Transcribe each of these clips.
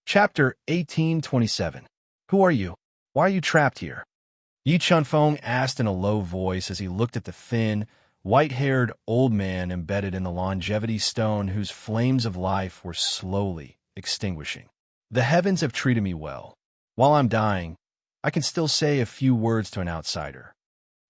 Chapter 1827. Who are you? Why are you trapped here? Yi Chunfeng asked in a low voice as he looked at the thin, white-haired old man embedded in the longevity stone whose flames of life were slowly extinguishing. The heavens have treated me well. While I'm dying, I can still say a few words to an outsider.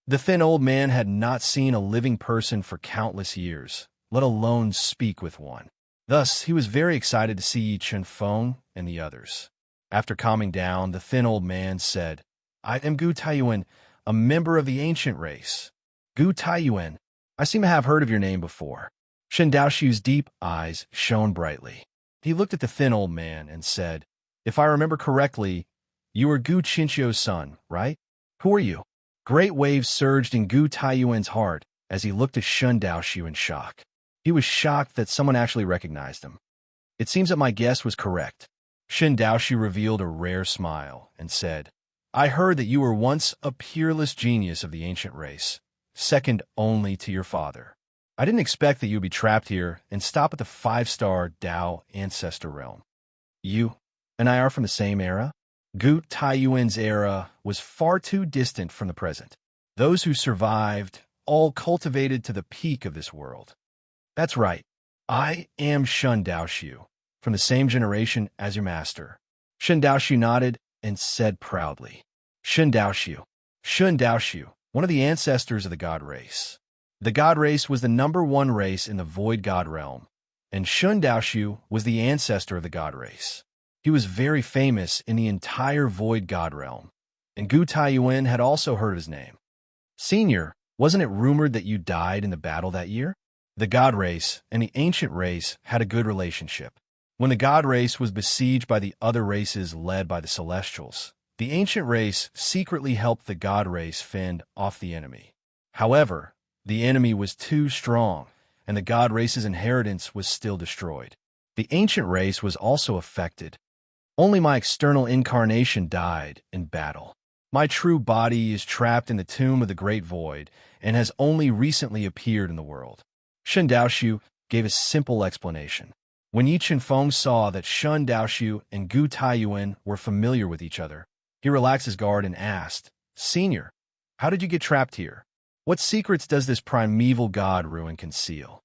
The thin old man had not seen a living person for countless years, let alone speak with one. Thus, he was very excited to see Yi Chunfeng and the others. After calming down, the thin old man said, I am Gu Taiyuan, a member of the ancient race. Gu Taiyuan, I seem to have heard of your name before. Shen Daoxiu's deep eyes shone brightly. He looked at the thin old man and said, If I remember correctly, you are Gu Qinqiu's son, right? Who are you? Great waves surged in Gu Taiyuan's heart as he looked at Shen Daoxiu in shock. He was shocked that someone actually recognized him. It seems that my guess was correct. Shen Daoxiu revealed a rare smile and said, I heard that you were once a peerless genius of the ancient race, second only to your father. I didn't expect that you would be trapped here and stop at the 5-star Dao ancestor realm. You and I are from the same era? Gu Taiyuan's era was far too distant from the present. Those who survived all cultivated to the peak of this world. That's right. I am Shen Daoxiu, from the same generation as your master. Shen Daoxiu nodded and said proudly, Shen Daoxiu, one of the ancestors of the god race. The god race was the #1 race in the void god realm, and Shen Daoxiu was the ancestor of the god race. He was very famous in the entire void god realm, and Gu Taiyuan had also heard his name. Senior, wasn't it rumored that you died in the battle that year? The god race and the ancient race had a good relationship. When the god race was besieged by the other races led by the celestials, the ancient race secretly helped the god race fend off the enemy. However, the enemy was too strong, and the god race's inheritance was still destroyed. The ancient race was also affected. Only my external incarnation died in battle. My true body is trapped in the tomb of the great void and has only recently appeared in the world. Shen Daoxiu gave a simple explanation. When Yi Chunfeng saw that Shen Daoxiu and Gu Taiyuan were familiar with each other, he relaxed his guard and asked, Senior, how did you get trapped here? What secrets does this primeval god ruin conceal?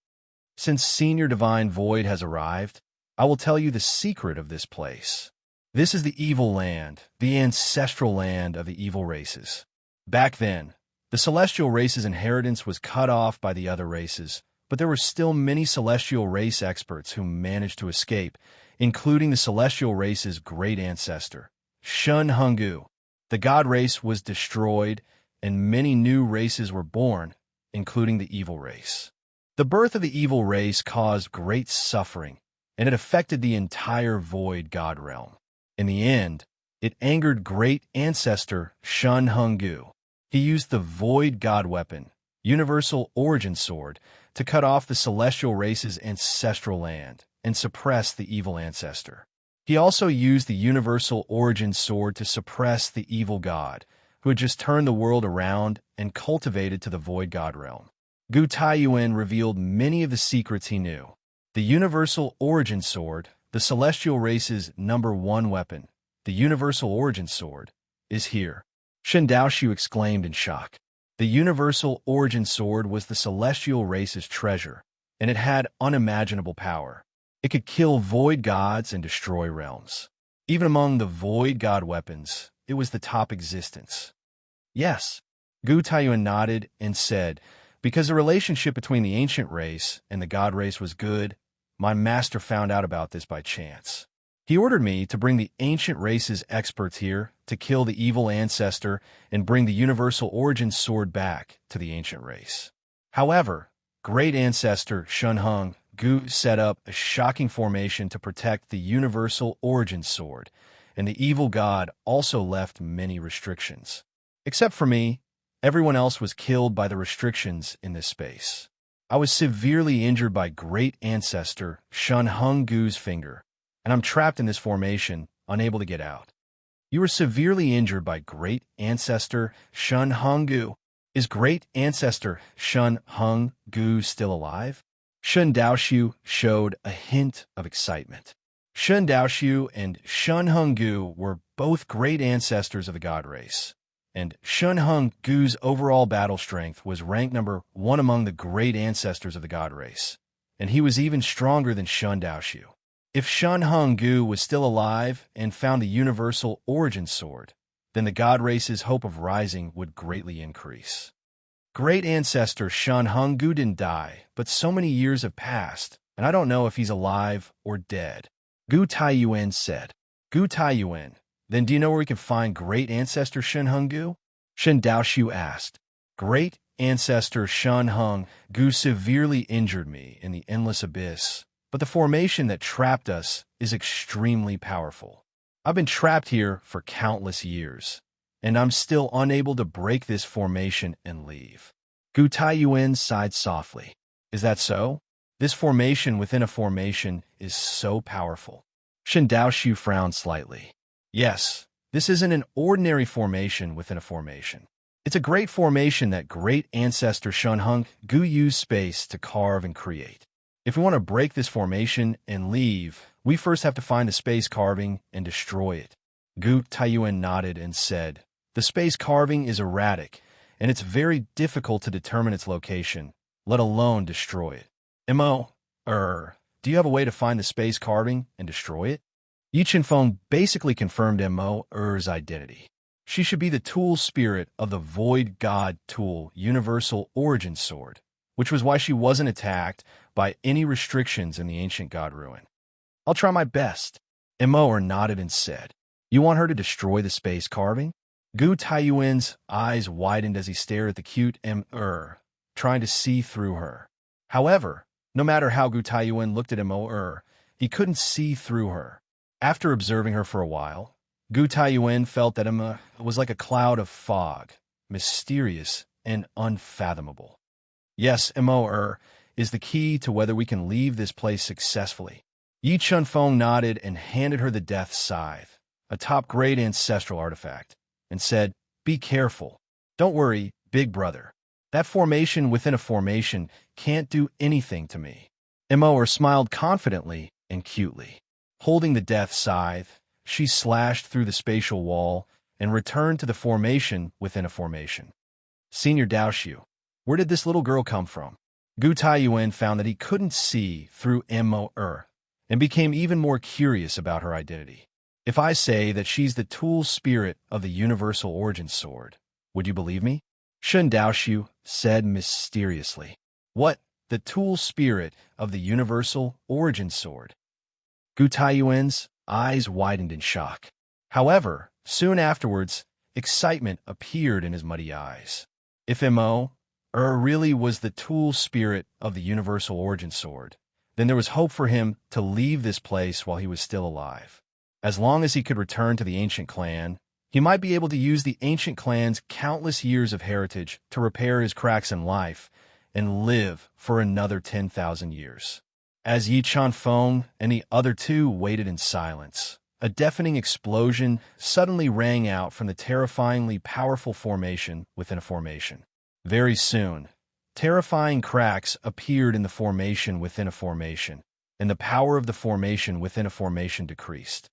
Since Senior Divine Void has arrived, I will tell you the secret of this place. This is the evil land, the ancestral land of the evil races. Back then, the celestial race's inheritance was cut off by the other races, but there were still many celestial race experts who managed to escape, including the celestial race's great ancestor, Shun Hunggu. The god race was destroyed, and many new races were born, including the evil race. The birth of the evil race caused great suffering, and it affected the entire void god realm. In the end, it angered great ancestor Shun Hunggu. He used the void god weapon, universal origin sword, to cut off the celestial race's ancestral land and suppress the evil ancestor. He also used the universal origin sword to suppress the evil god, who had just turned the world around and cultivated to the void god realm. Gu Taiyuan revealed many of the secrets he knew. The universal origin sword, the celestial race's #1 weapon, the universal origin sword, is here. Shen Daoxiu exclaimed in shock. The universal origin sword was the celestial race's treasure, and it had unimaginable power. It could kill void gods and destroy realms. Even among the void god weapons, it was the top existence. Yes, Gu Taiyuan nodded and said, because the relationship between the ancient race and the god race was good, my master found out about this by chance. He ordered me to bring the ancient race's experts here to kill the evil ancestor and bring the universal origin sword back to the ancient race. However, great ancestor Shun Hunggu set up a shocking formation to protect the universal origin sword, and the evil god also left many restrictions. Except for me, everyone else was killed by the restrictions in this space. I was severely injured by great ancestor Shun Hunggu's finger, and I'm trapped in this formation, unable to get out. You were severely injured by great ancestor Shun Hunggu. Is great ancestor Shun Hunggu still alive? Shen Daoxiu showed a hint of excitement. Shun Daoshu and Shun Hung Gu were both great ancestors of the god race, and Shun Hung Gu's overall battle strength was ranked number 1 among the great ancestors of the god race, and he was even stronger than Shun Daoshu. If Shun Hung Gu was still alive and found the universal origin sword, then the god race's hope of rising would greatly increase. Great ancestor Shun Hung Gu didn't die, but so many years have passed, and I don't know if he's alive or dead. Gu Taiyuan said. Gu Taiyuan, then do you know where we can find great ancestor Shun Hung Gu? Shen Daoshu asked. Great ancestor Shun Hung Gu severely injured me in the endless abyss, but the formation that trapped us is extremely powerful. I've been trapped here for countless years, and I'm still unable to break this formation and leave. Gu Taiyuan sighed softly. Is that so? This formation within a formation is so powerful. Shen Daoshu frowned slightly. Yes, this isn't an ordinary formation within a formation. It's a great formation that great ancestor Shun Hung Gu used space to carve and create. If we want to break this formation and leave, we first have to find the space carving and destroy it. Gu Taiyuan nodded and said, the space carving is erratic, and it's very difficult to determine its location, let alone destroy it. Do you have a way to find the space carving and destroy it? Yi Chenfeng basically confirmed Mo's identity. She should be the tool spirit of the Void God Tool Universal Origin Sword, which was why she wasn't attacked by any restrictions in the ancient god ruin. I'll try my best. Mo nodded and said, you want her to destroy the space carving? Gu Taiyuan's eyes widened as he stared at the cute trying to see through her. However, no matter how Gu Taiyuan looked at he couldn't see through her. After observing her for a while, Gu Taiyuan felt that was like a cloud of fog, mysterious and unfathomable. Yes, is the key to whether we can leave this place successfully. Yi Chunfeng nodded and handed her the death scythe, a top-grade ancestral artifact, and said, be careful. Don't worry, big brother. That formation within a formation can't do anything to me. Smiled confidently and cutely. Holding the death scythe, she slashed through the spatial wall and returned to the formation within a formation. Senior Daoshu, where did this little girl come from? Gu Taiyuan found that he couldn't see through and became even more curious about her identity. If I say that she's the tool spirit of the Universal Origin Sword, would you believe me? Shun Daoshu said mysteriously. What? The tool spirit of the Universal Origin Sword? Gu Taiyuan's eyes widened in shock. However, soon afterwards, excitement appeared in his muddy eyes. If really was the tool spirit of the Universal Origin Sword, then there was hope for him to leave this place while he was still alive. As long as he could return to the ancient clan, he might be able to use the ancient clan's countless years of heritage to repair his cracks in life and live for another 10,000 years. As Yi Chanfeng and the other two waited in silence, a deafening explosion suddenly rang out from the terrifyingly powerful formation within a formation. Very soon, terrifying cracks appeared in the formation within a formation, and the power of the formation within a formation decreased.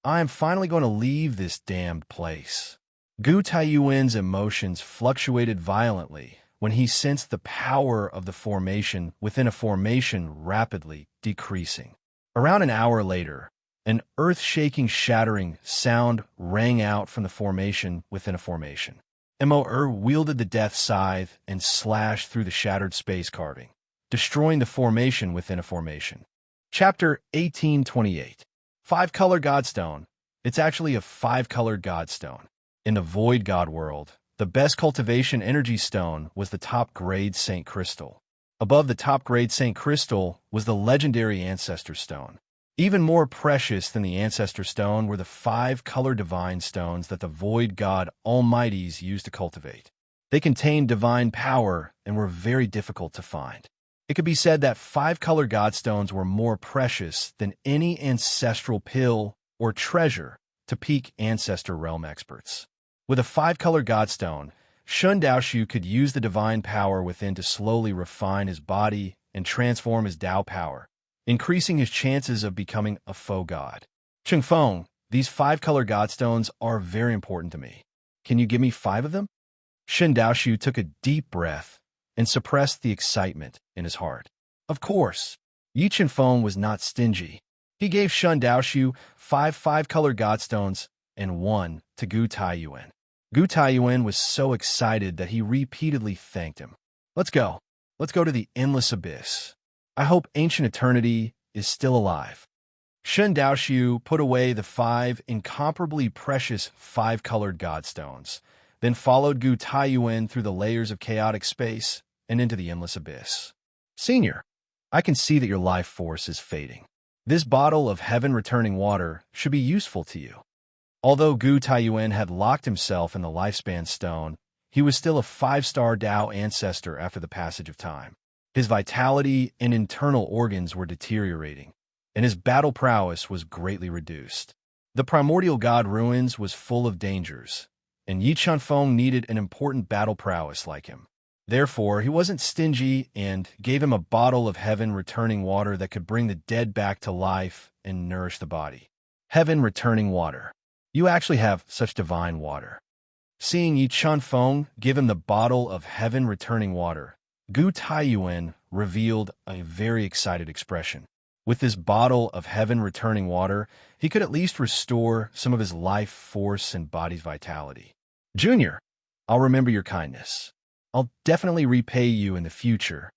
I am finally going to leave this damned place. Gu Taiyuan's emotions fluctuated violently when he sensed the power of the formation within a formation rapidly decreasing. Around an hour later, an earth-shaking shattering sound rang out from the formation within a formation. Wielded the death scythe and slashed through the shattered space carving, destroying the formation within a formation. Chapter 1828. Five-color Godstone. It's actually a five-colored Godstone. In the Void God world, the best cultivation energy stone was the top-grade Saint Crystal. Above the top-grade Saint Crystal was the legendary Ancestor Stone. Even more precious than the Ancestor Stone were the five-color divine stones that the Void God Almighties used to cultivate. They contained divine power and were very difficult to find. It could be said that five-color Godstones were more precious than any ancestral pill or treasure to peak Ancestor Realm experts. With a five-color Godstone, Shun Daoshu could use the divine power within to slowly refine his body and transform his Dao power increasing his chances of becoming a faux god. Chengfeng, these 5-color godstones are very important to me. Can you give me 5 of them? Shen Daoshu took a deep breath and suppressed the excitement in his heart. Of course, Yi Chenfeng was not stingy. He gave Shen Daoshu 5 color godstones and 1 to Gu Taiyuan. Gu Taiyuan was so excited that he repeatedly thanked him. Let's go. Let's go to the endless abyss. I hope ancient eternity is still alive. Shen Daoshu put away the 5 incomparably precious 5-colored godstones, then followed Gu Taiyuan through the layers of chaotic space and into the endless abyss. Senior, I can see that your life force is fading. This bottle of heaven-returning water should be useful to you. Although Gu Taiyuan had locked himself in the lifespan stone, he was still a 5-star Dao ancestor after the passage of time. His vitality and internal organs were deteriorating, and his battle prowess was greatly reduced. The primordial god ruins was full of dangers, and Yi Chenfeng needed an important battle prowess like him. Therefore, he wasn't stingy and gave him a bottle of heaven-returning water that could bring the dead back to life and nourish the body. Heaven-returning water. You actually have such divine water. Seeing Yi Chenfeng give him the bottle of heaven-returning water, Gu Taiyuan revealed a very excited expression. With this bottle of heaven-returning water, he could at least restore some of his life force and body's vitality. Junior, I'll remember your kindness. I'll definitely repay you in the future.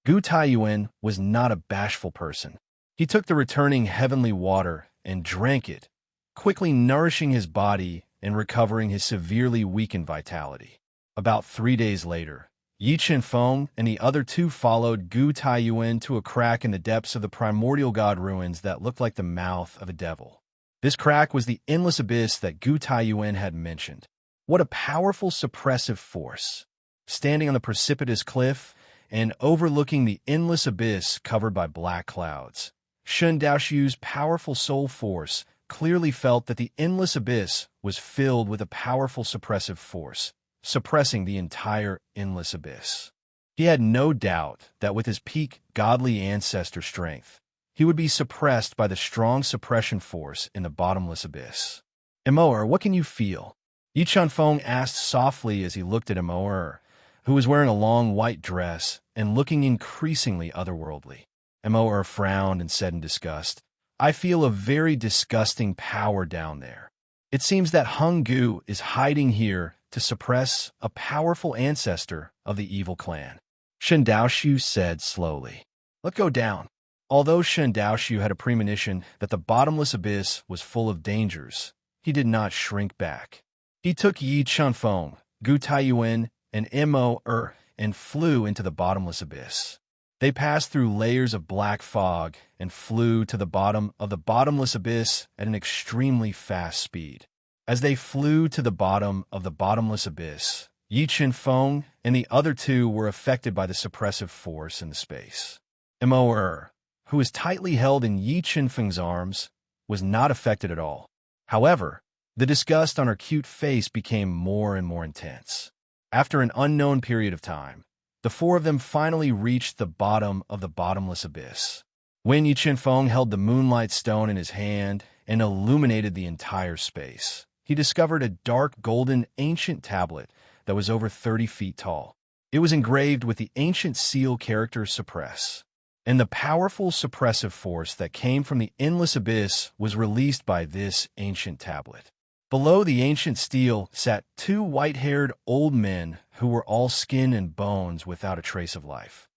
Gu Taiyuan was not a bashful person. He took the returning heavenly water and drank it, quickly nourishing his body and recovering his severely weakened vitality. About 3 days later, Yi Chenfeng and the other 2 followed Gu Taiyuan to a crack in the depths of the primordial god ruins that looked like the mouth of a devil. This crack was the endless abyss that Gu Taiyuan had mentioned. What a powerful suppressive force! Standing on the precipitous cliff and overlooking the endless abyss covered by black clouds, Shen Daoshu's powerful soul force clearly felt that the endless abyss was filled with a powerful suppressive force, suppressing the entire endless abyss. He had no doubt that with his peak godly ancestor strength, he would be suppressed by the strong suppression force in the bottomless abyss. Emoer, what can you feel? Yi Chenfeng asked softly as he looked at Emoer, who was wearing a long white dress and looking increasingly otherworldly. Emoer frowned and said in disgust, I feel a very disgusting power down there. It seems that Hung Gu is hiding here to suppress a powerful ancestor of the evil clan. Shen Daoshu said slowly. Let's go down. Although Shen Daoshu had a premonition that the bottomless abyss was full of dangers, he did not shrink back. He took Yi Chenfeng, Gu Taiyuan, and Emoer and flew into the bottomless abyss. They passed through layers of black fog and flew to the bottom of the bottomless abyss at an extremely fast speed. As they flew to the bottom of the bottomless abyss, Yi Chenfeng and the other 2 were affected by the suppressive force in the space. Emoer, who was tightly held in Yi Chenfeng's arms, was not affected at all. However, the disgust on her cute face became more and more intense. After an unknown period of time, the 4 of them finally reached the bottom of the bottomless abyss. When Yi Chenfeng held the moonlight stone in his hand and illuminated the entire space, he discovered a dark golden ancient tablet that was over 30 feet tall. It was engraved with the ancient seal character suppress, and the powerful suppressive force that came from the endless abyss was released by this ancient tablet. Below the ancient steel sat 2 white-haired old men who were all skin and bones without a trace of life.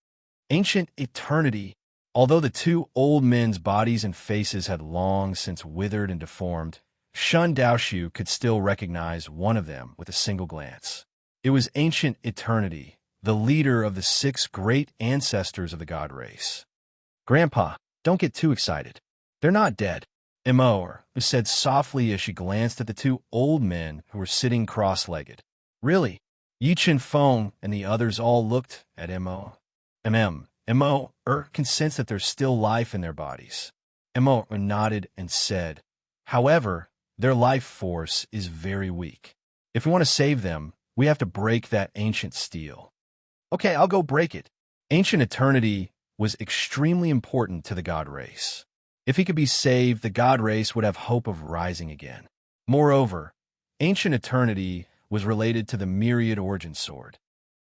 Ancient eternity. Although the 2 old men's bodies and faces had long since withered and deformed, Shen Daoshu could still recognize one of them with a single glance. It was ancient eternity, the leader of the 6 great ancestors of the god race. Grandpa, don't get too excited. They're not dead. Emoer said softly as she glanced at the 2 old men who were sitting cross-legged. Really? Yi Chenfeng and the others all looked at Emoer. Emoer can sense that there's still life in their bodies. Emoer nodded and said, however, their life force is very weak. If we want to save them, we have to break that ancient steel. Okay, I'll go break it. Ancient eternity was extremely important to the god race. If he could be saved, the god race would have hope of rising again. Moreover, ancient eternity was related to the myriad origin sword.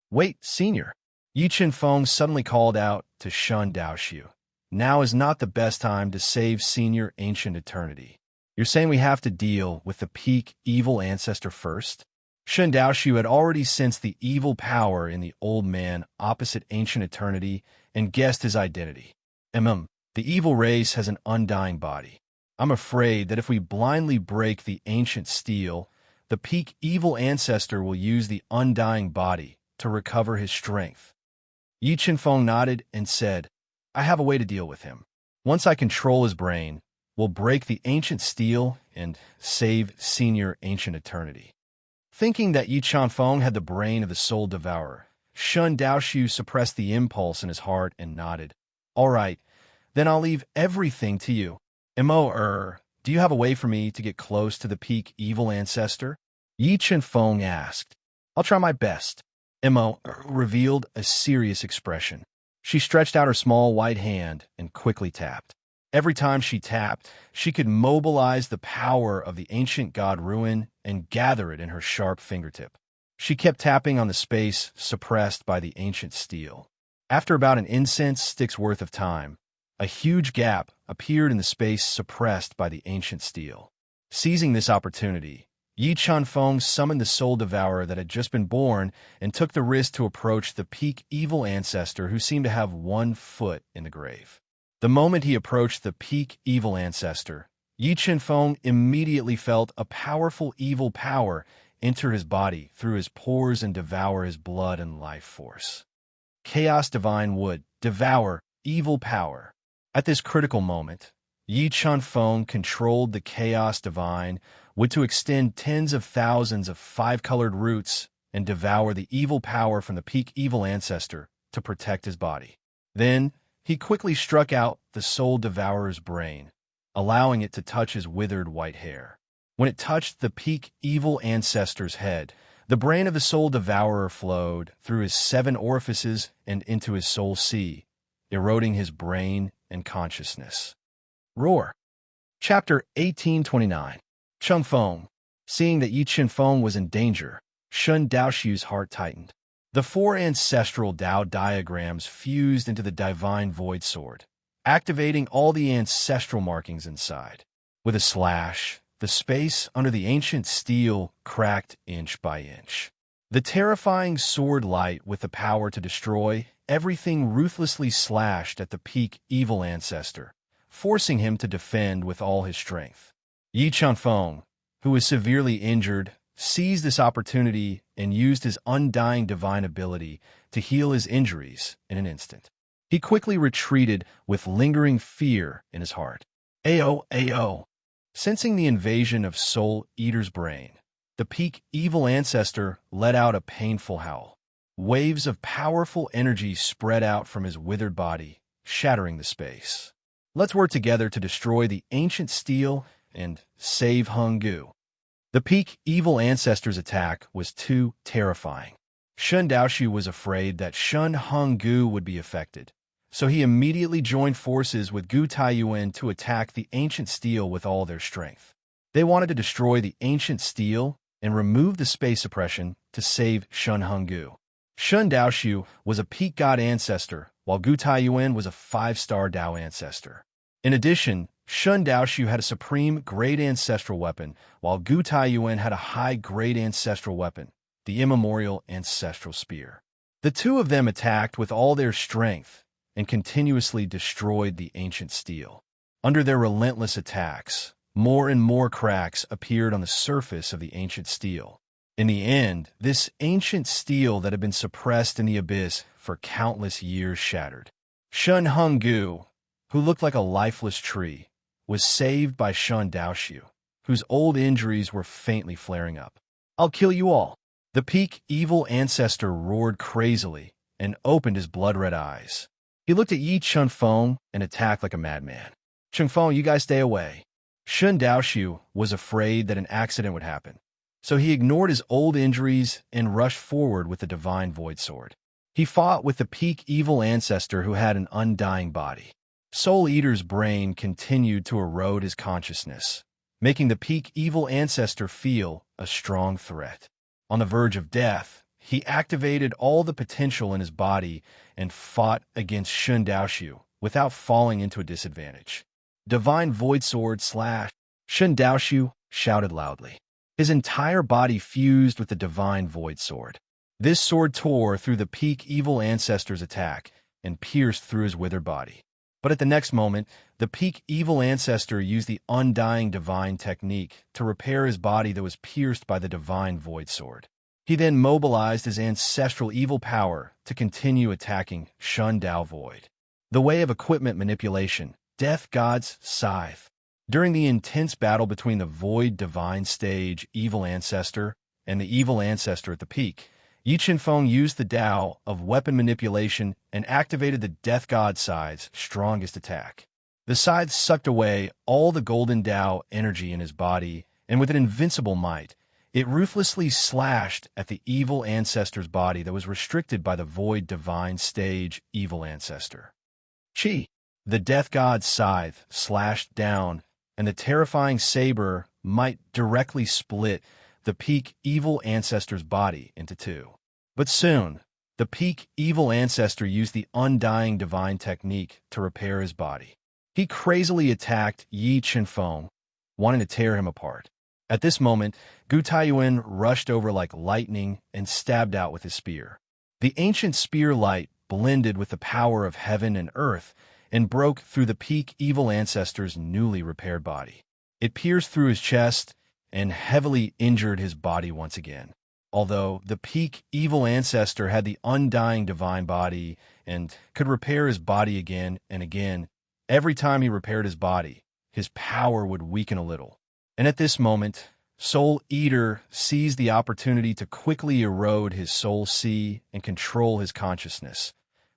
Wait, senior. Yi Qinfeng suddenly called out to Shun Daoxiu. Now is not the best time to save senior ancient eternity. You're saying we have to deal with the peak evil ancestor first? Shun Daoxiu had already sensed the evil power in the old man opposite ancient eternity and guessed his identity. The evil race has an undying body. I'm afraid that if we blindly break the ancient steel, the peak evil ancestor will use the undying body to recover his strength. Yi Qinfeng nodded and said, I have a way to deal with him. Once I control his brain, we'll break the ancient steel and save senior ancient eternity. Thinking that Yi Qinfeng had the brain of the soul devourer, Shun Daoxiu suppressed the impulse in his heart and nodded. All right, then I'll leave everything to you. Do you have a way for me to get close to the peak evil ancestor? Yi Qinfeng asked. I'll try my best. Revealed a serious expression. She stretched out her small white hand and quickly tapped. Every time she tapped, she could mobilize the power of the ancient god Ruin and gather it in her sharp fingertip. She kept tapping on the space suppressed by the ancient steel. After about an incense stick's worth of time, a huge gap appeared in the space suppressed by the ancient steel. Seizing this opportunity, Yi Qinfeng summoned the soul devourer that had just been born and took the risk to approach the peak evil ancestor who seemed to have 1 foot in the grave. The moment he approached the peak evil ancestor, Yi Qinfeng immediately felt a powerful evil power enter his body through his pores and devour his blood and life force. Chaos divine would devour evil power. At this critical moment, Yi Qinfeng controlled the chaos divine would to extend tens of thousands of 5-colored roots and devour the evil power from the peak evil ancestor to protect his body. Then, he quickly struck out the soul devourer's brain, allowing it to touch his withered white hair. When it touched the peak evil ancestor's head, the brain of the soul devourer flowed through his 7 orifices and into his soul sea, eroding his brain and consciousness. Roar. Chapter 1829. Qinfeng. Seeing that Yi Qinfeng was in danger, Shun Daoxiu's heart tightened. The 4 ancestral Dao diagrams fused into the divine void sword, activating all the ancestral markings inside. With a slash, the space under the ancient steel cracked inch by inch. The terrifying sword light with the power to destroy everything ruthlessly slashed at the peak evil ancestor, forcing him to defend with all his strength. Yi Qinfeng, who was severely injured, seized this opportunity and used his undying divine ability to heal his injuries in an instant. He quickly retreated with lingering fear in his heart. Ao. Sensing the invasion of Soul Eater's brain, the peak evil ancestor let out a painful howl. Waves of powerful energy spread out from his withered body, shattering the space. Let's work together to destroy the ancient steel and save Henggu. The peak evil ancestor's attack was too terrifying. Shun Daoxiu was afraid that Shun Henggu would be affected, so he immediately joined forces with Gu Taiyuan to attack the ancient steel with all their strength. They wanted to destroy the ancient steel and remove the space suppression to save Shun Henggu. Shun Daoxiu was a peak god ancestor, while Gu Taiyuan was a 5-star Dao ancestor. In addition, Shun Daoxiu had a supreme great ancestral weapon, while Gu Taiyuan had a high-grade ancestral weapon, the immemorial ancestral spear. The 2 of them attacked with all their strength and continuously destroyed the ancient steel. Under their relentless attacks, more and more cracks appeared on the surface of the ancient steel. In the end, this ancient steel that had been suppressed in the abyss for countless years shattered. Shun Henggu, who looked like a lifeless tree, was saved by Shun Daoxiu, whose old injuries were faintly flaring up. I'll kill you all. The peak evil ancestor roared crazily and opened his blood-red eyes. He looked at Yi Qinfeng and attacked like a madman. Qinfeng, you guys stay away. Shun Daoxiu was afraid that an accident would happen, so he ignored his old injuries and rushed forward with the divine void sword. He fought with the peak evil ancestor who had an undying body. Soul Eater's brain continued to erode his consciousness, making the peak evil ancestor feel a strong threat. On the verge of death, he activated all the potential in his body and fought against Shun Daoshu without falling into a disadvantage. Divine Void Sword slash Shun Daoshu shouted loudly. His entire body fused with the Divine Void Sword. This sword tore through the peak evil ancestor's attack and pierced through his withered body. But at the next moment, the peak evil ancestor used the undying divine technique to repair his body that was pierced by the Divine Void Sword. He then mobilized his ancestral evil power to continue attacking Shun Dao Void. The way of equipment manipulation, Death God's Scythe. During the intense battle between the Void Divine Stage Evil Ancestor and the Evil Ancestor at the peak, Yi Qinfeng used the Dao of weapon manipulation and activated the Death God Scythe's strongest attack. The scythe sucked away all the golden Dao energy in his body, and with an invincible might, it ruthlessly slashed at the evil ancestor's body that was restricted by the Void Divine Stage Evil Ancestor. Chi, the Death God Scythe, slashed down, and the terrifying saber might directly split the peak evil ancestor's body into two. But soon, the peak evil ancestor used the undying divine technique to repair his body. He crazily attacked Yi Qinfeng, wanting to tear him apart. At this moment, Gu Taiyuan rushed over like lightning and stabbed out with his spear. The ancient spear light blended with the power of heaven and earth and broke through the peak evil ancestor's newly repaired body. It pierced through his chest and heavily injured his body once again. Although the peak evil ancestor had the undying divine body and could repair his body again and again, every time he repaired his body, his power would weaken a little. And at this moment, Soul Eater seized the opportunity to quickly erode his soul sea and control his consciousness,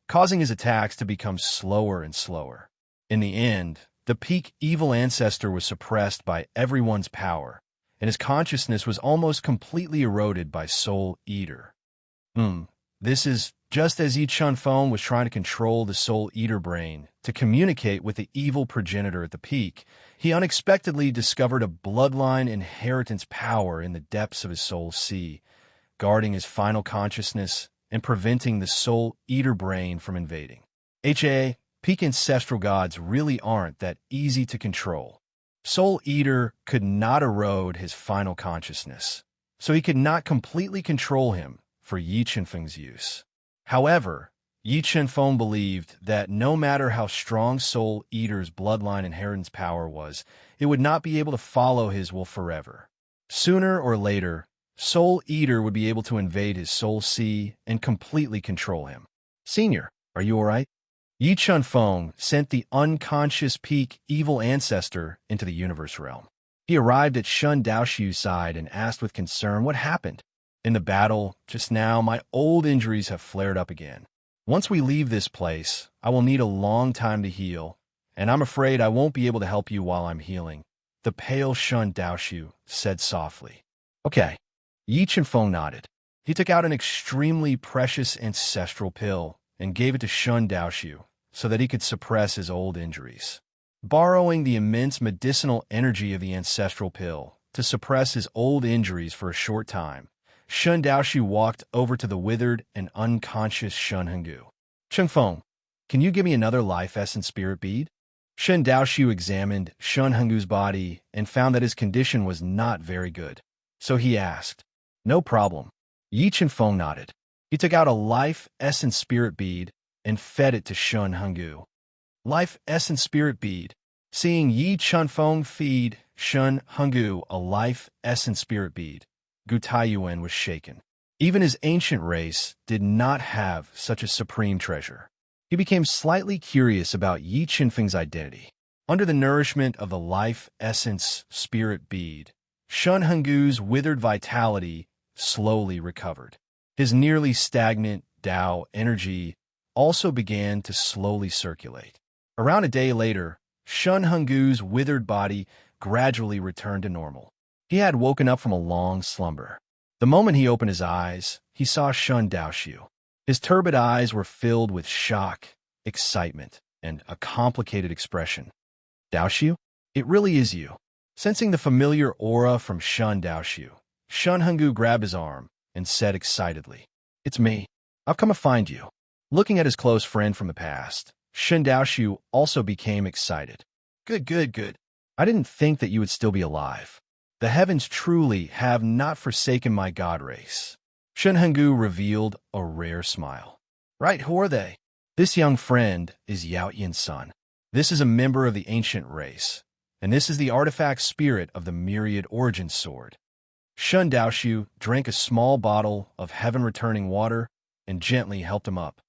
causing his attacks to become slower and slower. In the end, the peak evil ancestor was suppressed by everyone's power, and his consciousness was almost completely eroded by Soul Eater. This is just as Yi Qinfeng was trying to control the Soul Eater brain to communicate with the evil progenitor at the peak. He unexpectedly discovered a bloodline inheritance power in the depths of his soul sea, guarding his final consciousness and preventing the Soul Eater brain from invading. Peak ancestral gods really aren't that easy to control. Soul Eater could not erode his final consciousness, so he could not completely control him for Yi Qinfeng's use. However, Yi Qinfeng believed that no matter how strong Soul Eater's bloodline inheritance power was, it would not be able to follow his will forever. Sooner or later, Soul Eater would be able to invade his soul sea and completely control him. Senior, are you all right? Yi Qinfeng sent the unconscious peak evil ancestor into the universe realm. He arrived at Shun Daoshu's side and asked with concern what happened. In the battle, just now, my old injuries have flared up again. Once we leave this place, I will need a long time to heal, and I'm afraid I won't be able to help you while I'm healing, the pale Shun Daoshu said softly. Okay. Yi Qinfeng nodded. He took out an extremely precious ancestral pill and gave it to Shun Daoshu so that he could suppress his old injuries. Borrowing the immense medicinal energy of the ancestral pill to suppress his old injuries for a short time, Shun Daoshu walked over to the withered and unconscious Shun Henggu. Qinfeng, can you give me another life essence spirit bead? Shun Daoshu examined Shun Henggu's body and found that his condition was not very good. So he asked, No problem. Yi Qinfeng nodded. He took out a life essence spirit bead and fed it to Shun Henggu. Life essence spirit bead. Seeing Yi Qinfeng feed Shun Henggu a life essence spirit bead, Gu Taiyuan was shaken. Even his ancient race did not have such a supreme treasure. He became slightly curious about Yi Qinfeng's identity. Under the nourishment of the life essence spirit bead, Shun Henggu's withered vitality slowly recovered. His nearly stagnant Dao energy also began to slowly circulate. Around a day later, Shun Henggu's withered body gradually returned to normal. He had woken up from a long slumber. The moment he opened his eyes, he saw Shun Daoshu. His turbid eyes were filled with shock, excitement, and a complicated expression. Daoshu? It really is you. Sensing the familiar aura from Shun Daoshu, Shun Hungu grabbed his arm and said excitedly, "It's me. I've come to find you." Looking at his close friend from the past, Shun Daoshu also became excited. Good, good, good. I didn't think that you would still be alive. The heavens truly have not forsaken my god race. Shun Hungu revealed a rare smile. Right, who are they? This young friend is Yao Yin's son. This is a member of the ancient race, and this is the artifact spirit of the myriad origin sword. Shun Daoshu drank a small bottle of heaven-returning water and gently helped him up.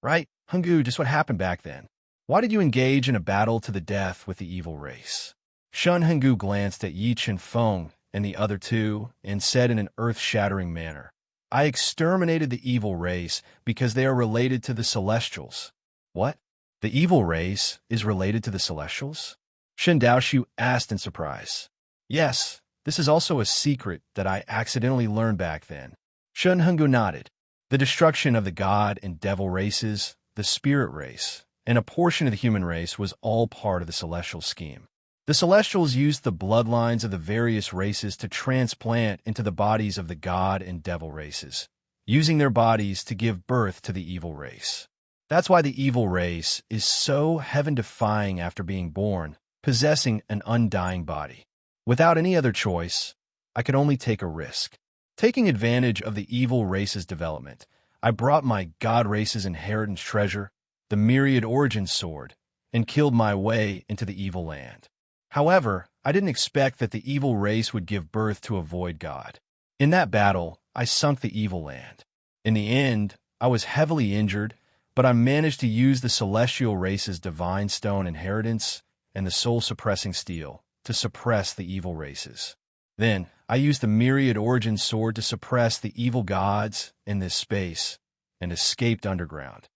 Right, Hungu, just what happened back then? Why did you engage in a battle to the death with the evil race? Shun Hungu glanced at Yi Chen-feng and the other two and said in an earth-shattering manner, I exterminated the evil race because they are related to the Celestials. What? The evil race is related to the Celestials? Shun Daoshu asked in surprise. Yes, this is also a secret that I accidentally learned back then. Shun Hungu nodded. The destruction of the god and devil races, the spirit race, and a portion of the human race was all part of the celestial scheme. The Celestials used the bloodlines of the various races to transplant into the bodies of the god and devil races, using their bodies to give birth to the evil race. That's why the evil race is so heaven-defying after being born, possessing an undying body. Without any other choice, I could only take a risk. Taking advantage of the evil race's development, I brought my god race's inheritance treasure, the myriad origin sword, and killed my way into the evil land. However, I didn't expect that the evil race would give birth to a void god. In that battle, I sunk the evil land. In the end, I was heavily injured, but I managed to use the celestial race's divine stone inheritance and the soul-suppressing steel to suppress the evil races. Then, I used the myriad origin sword to suppress the evil gods in this space and escaped underground.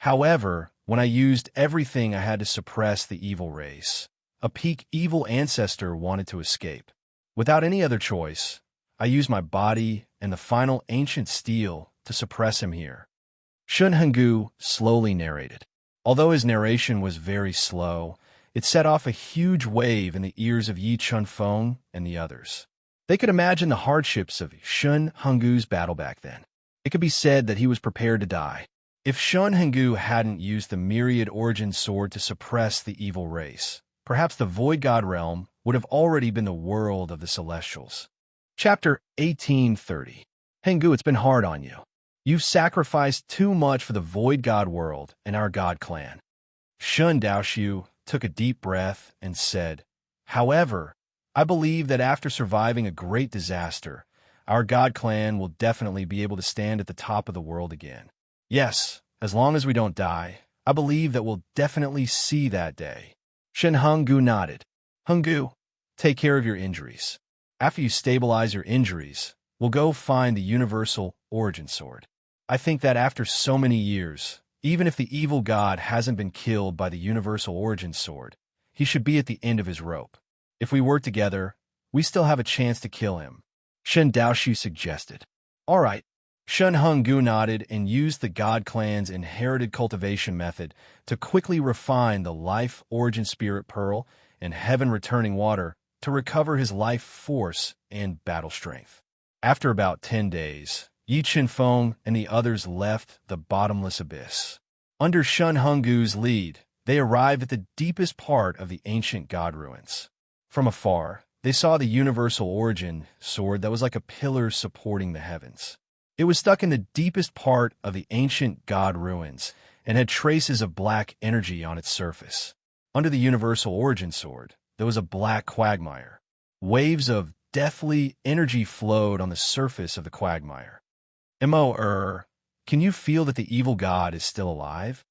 However, when I used everything I had to suppress the evil race, a peak evil ancestor wanted to escape. Without any other choice, I used my body and the final ancient steel to suppress him here. Shun Hungu slowly narrated. Although his narration was very slow, it set off a huge wave in the ears of Yi Chen-feng and the others. They could imagine the hardships of Shun Hungu's battle back then. It could be said that he was prepared to die. If Shun Hungu hadn't used the myriad origin sword to suppress the evil race, perhaps the Void God realm would have already been the world of the Celestials. Chapter 1830. Hungu, it's been hard on you. You've sacrificed too much for the Void God world and our God clan. Shun Daoshu took a deep breath and said, However, I believe that after surviving a great disaster, our God clan will definitely be able to stand at the top of the world again. Yes, as long as we don't die, I believe that we'll definitely see that day. Shun Hungu nodded. Hungu, take care of your injuries. After you stabilize your injuries, we'll go find the universal origin sword. I think that after so many years, even if the evil god hasn't been killed by the universal origin sword, he should be at the end of his rope. If we work together, we still have a chance to kill him. Shun Daoshu suggested. All right. Shun Hungu nodded and used the God clan's inherited cultivation method to quickly refine the life origin spirit pearl and heaven returning water to recover his life force and battle strength. After about 10 days, Yi Chen-feng and the others left the bottomless abyss. Under Shun Hungu's lead, they arrived at the deepest part of the ancient god ruins. From afar, they saw the universal origin sword that was like a pillar supporting the heavens. It was stuck in the deepest part of the ancient god ruins and had traces of black energy on its surface. Under the universal origin sword, there was a black quagmire. Waves of deathly energy flowed on the surface of the quagmire. Can you feel that the evil god is still alive?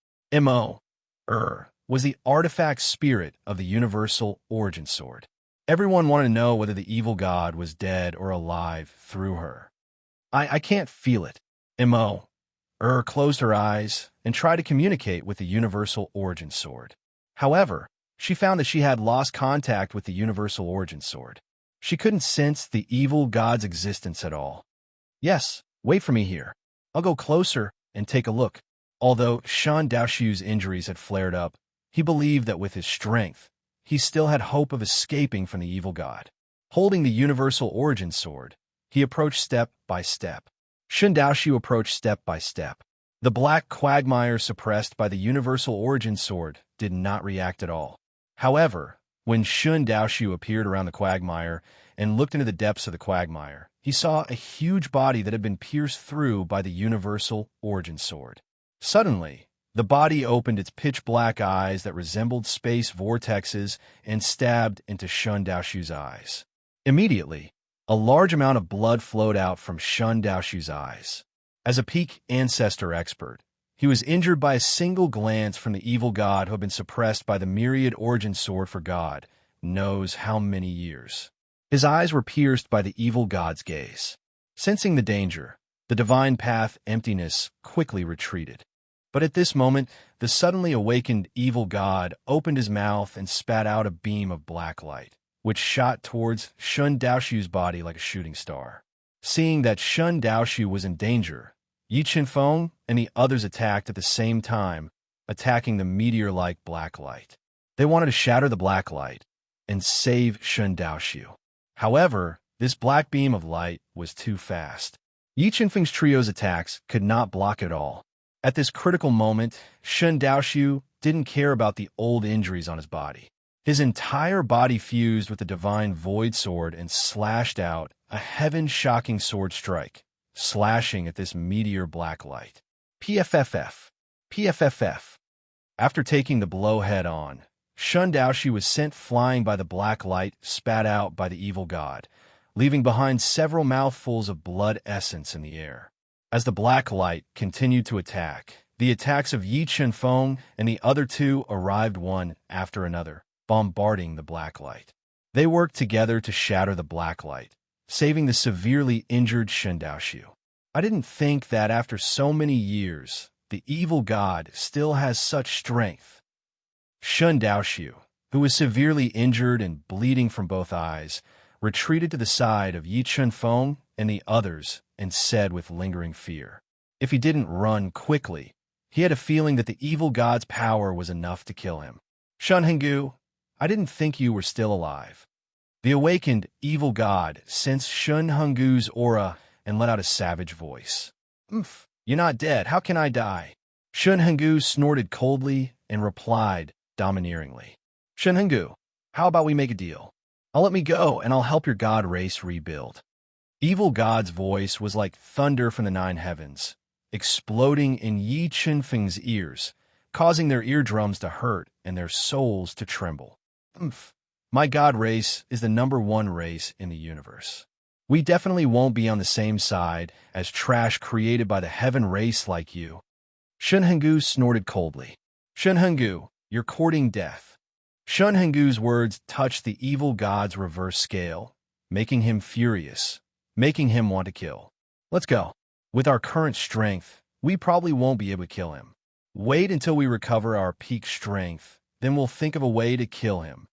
Was the artifact spirit of the universal origin sword. Everyone wanted to know whether the evil god was dead or alive through her. I can't feel it. Closed her eyes and tried to communicate with the universal origin sword. However, she found that she had lost contact with the universal origin sword. She couldn't sense the evil god's existence at all. Yes, wait for me here. I'll go closer and take a look. Although Shan Daoshu's injuries had flared up, he believed that with his strength, he still had hope of escaping from the evil god. Holding the universal origin sword, he approached step by step. Shan Daoshu approached step by step. The black quagmire suppressed by the universal origin sword did not react at all. However, when Shan Daoshu appeared around the quagmire and looked into the depths of the quagmire, he saw a huge body that had been pierced through by the universal origin sword. Suddenly, the body opened its pitch-black eyes that resembled space vortexes and stabbed into Shan Daoshu's eyes. Immediately, a large amount of blood flowed out from Shan Daoshu's eyes. As a peak ancestor expert, he was injured by a single glance from the evil god who had been suppressed by the myriad origin sword for God knows how many years. His eyes were pierced by the evil god's gaze. Sensing the danger, the divine path emptiness quickly retreated. But at this moment, the suddenly awakened evil god opened his mouth and spat out a beam of black light, which shot towards Shan Daoshu's body like a shooting star. Seeing that Shan Daoshu was in danger, Yi Qinfeng and the others attacked at the same time, attacking the meteor-like black light. They wanted to shatter the black light and save Shan Daoshu. However, this black beam of light was too fast. Yi Qinfeng's trio's attacks could not block it all. At this critical moment, Shan Daoshu didn't care about the old injuries on his body. His entire body fused with the divine void sword and slashed out a heaven-shocking sword strike, slashing at this meteor black light. PFFF. PFFF. After taking the blow head-on, Shan Daoshu was sent flying by the black light spat out by the evil god, leaving behind several mouthfuls of blood essence in the air. As the black light continued to attack, the attacks of Yi Qinfeng and the other two arrived one after another, bombarding the black light. They worked together to shatter the black light, saving the severely injured Shan Daoshu. I didn't think that after so many years, the evil god still has such strength. Shan Daoshu, who was severely injured and bleeding from both eyes, retreated to the side of Yi Qinfeng and the others and said with lingering fear, if he didn't run quickly, he had a feeling that the evil god's power was enough to kill him. Shan Henggu, I didn't think you were still alive. The awakened evil god sensed Shan Henggu's aura and let out a savage voice. You're not dead. How can I die? Shan Henggu snorted coldly and replied domineeringly. Shan Henggu, how about we make a deal? I'll let me go and I'll help your god race rebuild. Evil god's voice was like thunder from the nine heavens, exploding in Yi Qinfeng's ears, causing their eardrums to hurt and their souls to tremble. My god race is the #1 race in the universe. We definitely won't be on the same side as trash created by the heaven race like you. Shan Henggu snorted coldly. Shan Henggu, you're courting death. Shan Henggu's words touched the evil god's reverse scale, making him furious, making him want to kill. Let's go. With our current strength, we probably won't be able to kill him. Wait until we recover our peak strength, then we'll think of a way to kill him.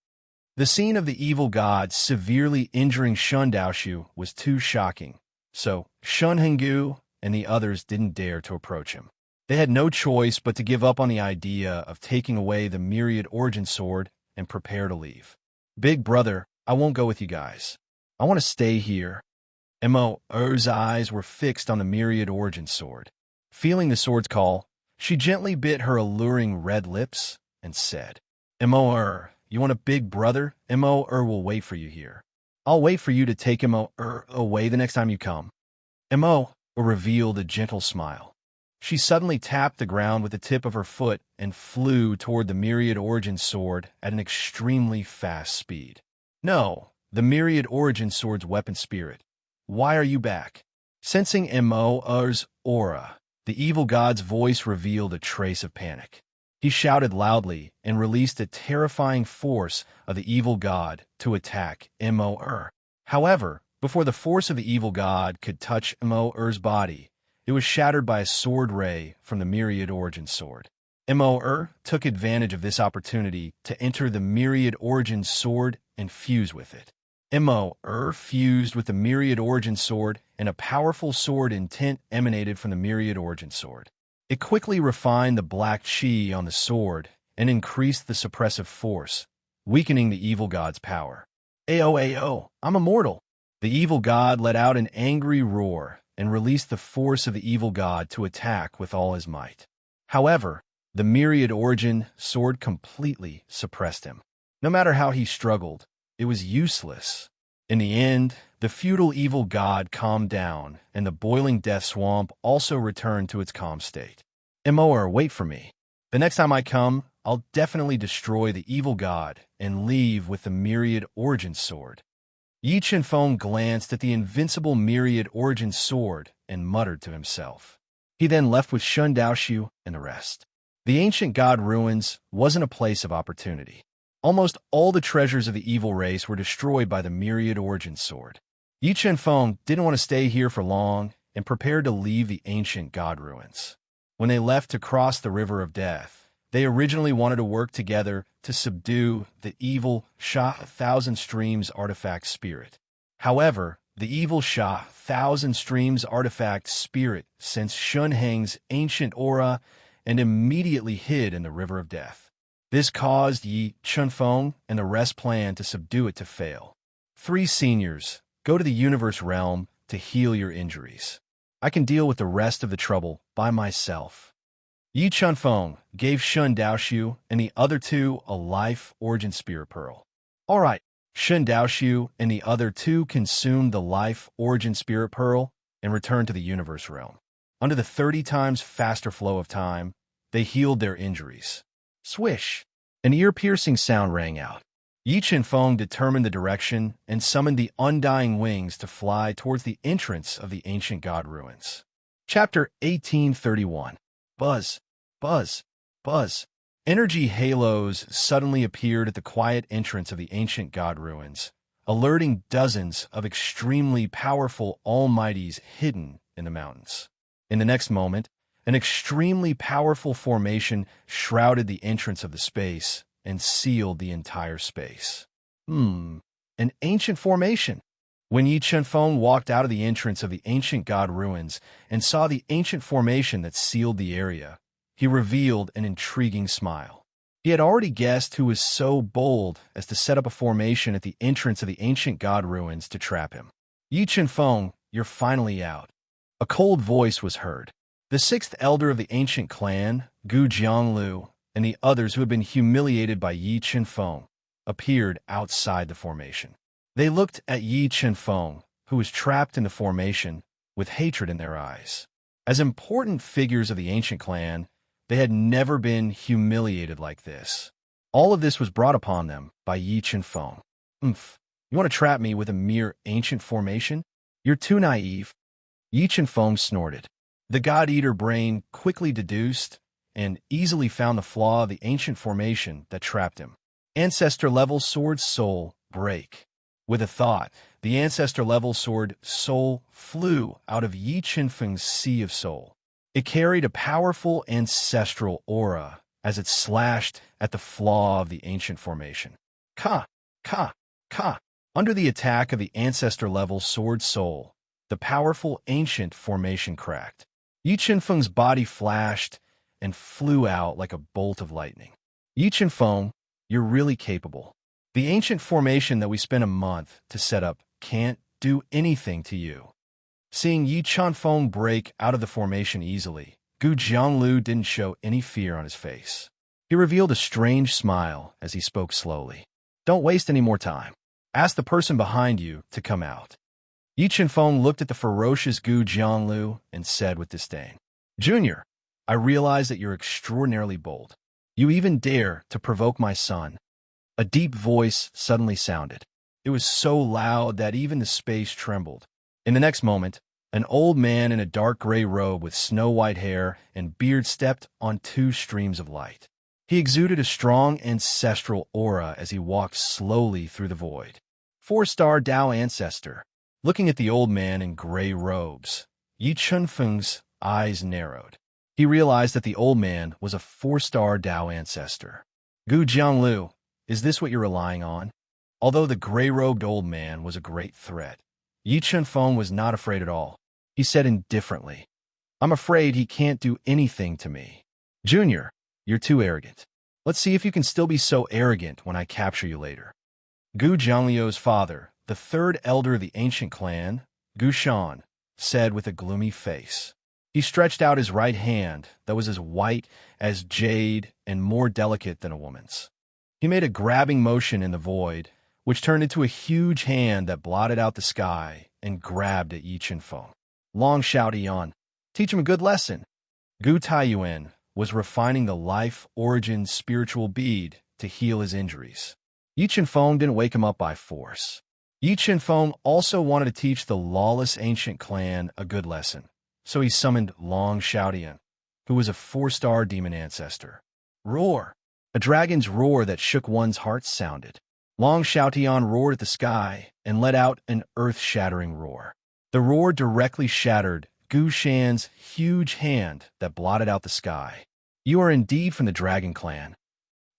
The scene of the evil god severely injuring Shan Daoshu was too shocking, so Shan Henggu and the others didn't dare to approach him. They had no choice but to give up on the idea of taking away the myriad origin sword and prepare to leave. Big brother, I won't go with you guys. I want to stay here. Mo.'s eyes were fixed on the myriad origin sword. Feeling the sword's call, she gently bit her alluring red lips and said, Mo, you want a big brother? Mo will wait for you here. I'll wait for you to take Mo away the next time you come. Mo revealed a gentle smile. She suddenly tapped the ground with the tip of her foot and flew toward the myriad origin sword at an extremely fast speed. No, the myriad origin sword's weapon spirit. Why are you back? Sensing Mo's aura, the evil god's voice revealed a trace of panic. He shouted loudly and released a terrifying force of the evil god to attack Mo. However, before the force of the evil god could touch Mo's body, it was shattered by a sword ray from the myriad origin sword. Mo took advantage of this opportunity to enter the myriad origin sword and fuse with it. Mo fused with the myriad origin sword, and a powerful sword intent emanated from the myriad origin sword. It quickly refined the black chi on the sword and increased the suppressive force, weakening the evil god's power. Ao, I'm immortal. The evil god let out an angry roar and released the force of the evil god to attack with all his might. However, the myriad origin sword completely suppressed him. No matter how he struggled, it was useless. In the end, the feudal evil god calmed down, and the boiling death swamp also returned to its calm state. Emoer, wait for me. The next time I come, I'll definitely destroy the evil god and leave with the myriad origin sword. Yi Chenfeng glanced at the invincible myriad origin sword and muttered to himself. He then left with Shun Daoshu and the rest. The ancient god ruins wasn't a place of opportunity. Almost all the treasures of the evil race were destroyed by the myriad origin sword. Yi Chenfeng didn't want to stay here for long and prepared to leave the ancient god ruins. When they left to cross the river of death, they originally wanted to work together to subdue the evil Sha Thousand Streams artifact spirit. However, the evil Sha Thousand Streams artifact spirit sensed Shun Heng's ancient aura and immediately hid in the river of death. This caused Yi Chenfeng and the rest plan to subdue it to fail. 3 seniors, go to the universe realm to heal your injuries. I can deal with the rest of the trouble by myself. Yi Chenfeng gave Shun Daoshu and the other 2 a life origin spirit pearl. All right, Shun Daoshu and the other 2 consumed the life origin spirit pearl and returned to the universe realm. Under the 30 times faster flow of time, they healed their injuries. Swish! An ear-piercing sound rang out. Yi Chenfeng determined the direction and summoned the undying wings to fly towards the entrance of the ancient god ruins. Chapter 1831. Buzz, buzz, buzz. Energy halos suddenly appeared at the quiet entrance of the ancient god ruins, alerting dozens of extremely powerful almighties hidden in the mountains. In the next moment, an extremely powerful formation shrouded the entrance of the space and sealed the entire space. An ancient formation. When Yi Chenfeng walked out of the entrance of the ancient god ruins and saw the ancient formation that sealed the area, he revealed an intriguing smile. He had already guessed who was so bold as to set up a formation at the entrance of the ancient god ruins to trap him. Yi Chenfeng, you're finally out. A cold voice was heard. The 6th elder of the ancient clan, Gu Jianglu, and the others who had been humiliated by Yi Chenfeng, appeared outside the formation. They looked at Yi Chenfeng, who was trapped in the formation, with hatred in their eyes. As important figures of the ancient clan, they had never been humiliated like this. All of this was brought upon them by Yi Chenfeng. You want to trap me with a mere ancient formation? You're too naive. Yi Chenfeng snorted. The God-Eater brain quickly deduced and easily found the flaw of the ancient formation that trapped him. Ancestor-level sword soul break. With a thought, the ancestor-level sword soul flew out of Yi Chenfeng's sea of soul. It carried a powerful ancestral aura as it slashed at the flaw of the ancient formation. Ka, ka, ka. Under the attack of the ancestor-level sword soul, the powerful ancient formation cracked. Yi Chenfeng's body flashed and flew out like a bolt of lightning. Yi Chenfeng, you're really capable. The ancient formation that we spent a month to set up can't do anything to you. Seeing Yi Chenfeng break out of the formation easily, Gu Jianglu didn't show any fear on his face. He revealed a strange smile as he spoke slowly. Don't waste any more time. Ask the person behind you to come out. Yi Chenfeng looked at the ferocious Gu Jianglu and said with disdain, Junior, I realize that you're extraordinarily bold. You even dare to provoke my son. A deep voice suddenly sounded. It was so loud that even the space trembled. In the next moment, an old man in a dark gray robe with snow-white hair and beard stepped on 2 streams of light. He exuded a strong ancestral aura as he walked slowly through the void. 4-star Tao ancestor. Looking at the old man in gray robes, Yi Chenfeng's eyes narrowed. He realized that the old man was a 4-star Tao ancestor. Gu Jianglu, is this what you're relying on? Although the gray-robed old man was a great threat, Yi Chenfeng was not afraid at all. He said indifferently, I'm afraid he can't do anything to me. Junior, you're too arrogant. Let's see if you can still be so arrogant when I capture you later. Gu Jiangliu's father, the third elder of the ancient clan, Gu Shan, said with a gloomy face. He stretched out his right hand that was as white as jade and more delicate than a woman's. He made a grabbing motion in the void, which turned into a huge hand that blotted out the sky and grabbed at Yi Qinfeng. Long shouted Yan, teach him a good lesson. Gu Taiyuan was refining the life origin spiritual bead to heal his injuries. Yi Qinfeng didn't wake him up by force. Yi Qinfeng also wanted to teach the lawless ancient clan a good lesson, so he summoned Long Xiaodian, who was a 4-star demon ancestor. Roar! A dragon's roar that shook one's heart sounded. Long Xiaotian roared at the sky and let out an earth-shattering roar. The roar directly shattered Gu Shan's huge hand that blotted out the sky. You are indeed from the Dragon Clan.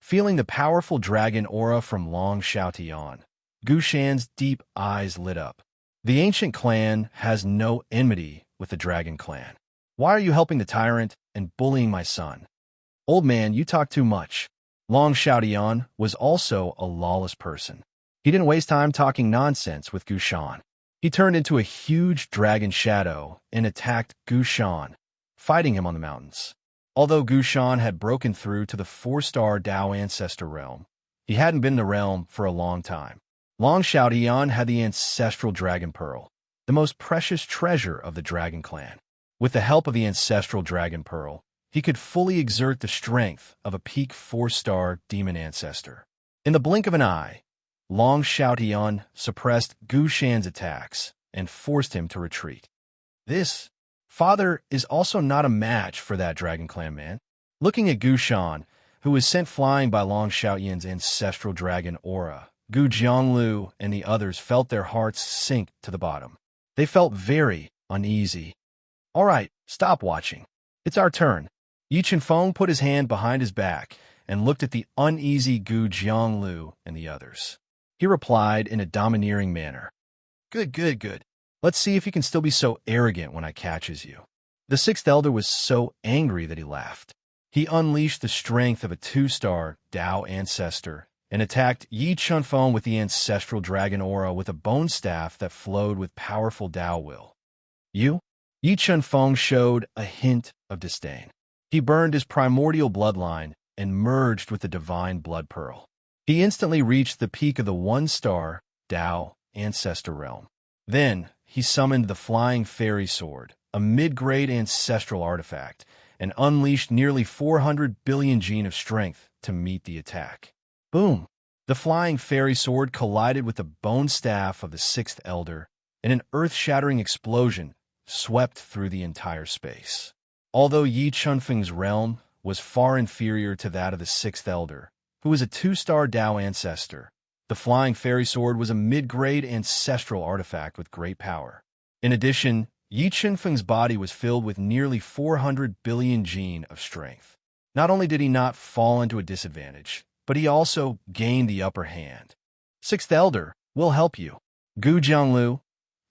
Feeling the powerful dragon aura from Long Xiaotian, Gu Shan's deep eyes lit up. The ancient clan has no enmity with the Dragon Clan. Why are you helping the tyrant and bullying my son? Old man, you talk too much. Long Xiaotian was also a lawless person. He didn't waste time talking nonsense with Gu Shan. He turned into a huge dragon shadow and attacked Gu Shan, fighting him on the mountains. Although Gu Shan had broken through to the 4-star Dao ancestor realm, he hadn't been in the realm for a long time. Long Xiaotian had the ancestral dragon pearl, the most precious treasure of the Dragon Clan. With the help of the ancestral dragon pearl, he could fully exert the strength of a peak 4-star demon ancestor. In the blink of an eye, Long Xiaotian suppressed Gu Shan's attacks and forced him to retreat. This father is also not a match for that Dragon Clan man. Looking at Gu Shan, who was sent flying by Long Xiaotian's ancestral dragon aura, Gu Jianglu and the others felt their hearts sink to the bottom. They felt very uneasy. All right, stop watching. It's our turn. Yi Qinfeng put his hand behind his back and looked at the uneasy Gu Jianglu and the others. He replied in a domineering manner. Good. Let's see if you can still be so arrogant when I catches you. The 6th elder was so angry that he laughed. He unleashed the strength of a 2-star Dao ancestor and attacked Yi Qinfeng with the ancestral dragon aura with a bone staff that flowed with powerful Dao will. You? Yi Qinfeng showed a hint of disdain. He burned his primordial bloodline and merged with the divine blood pearl. He instantly reached the peak of the 1-star Dao ancestor realm. Then he summoned the flying fairy sword, a mid-grade ancestral artifact, and unleashed nearly 400 billion gene of strength to meet the attack. Boom! The flying fairy sword collided with the bone staff of the 6th elder, and an earth-shattering explosion swept through the entire space. Although Yi Qinfeng's realm was far inferior to that of the 6th elder, who was a 2-star Dao ancestor, the flying fairy sword was a mid-grade ancestral artifact with great power. In addition, Yi Qinfeng's body was filled with nearly 400 billion gene of strength. Not only did he not fall into a disadvantage, but he also gained the upper hand. 6th elder, we'll help you. Gu Jianglu,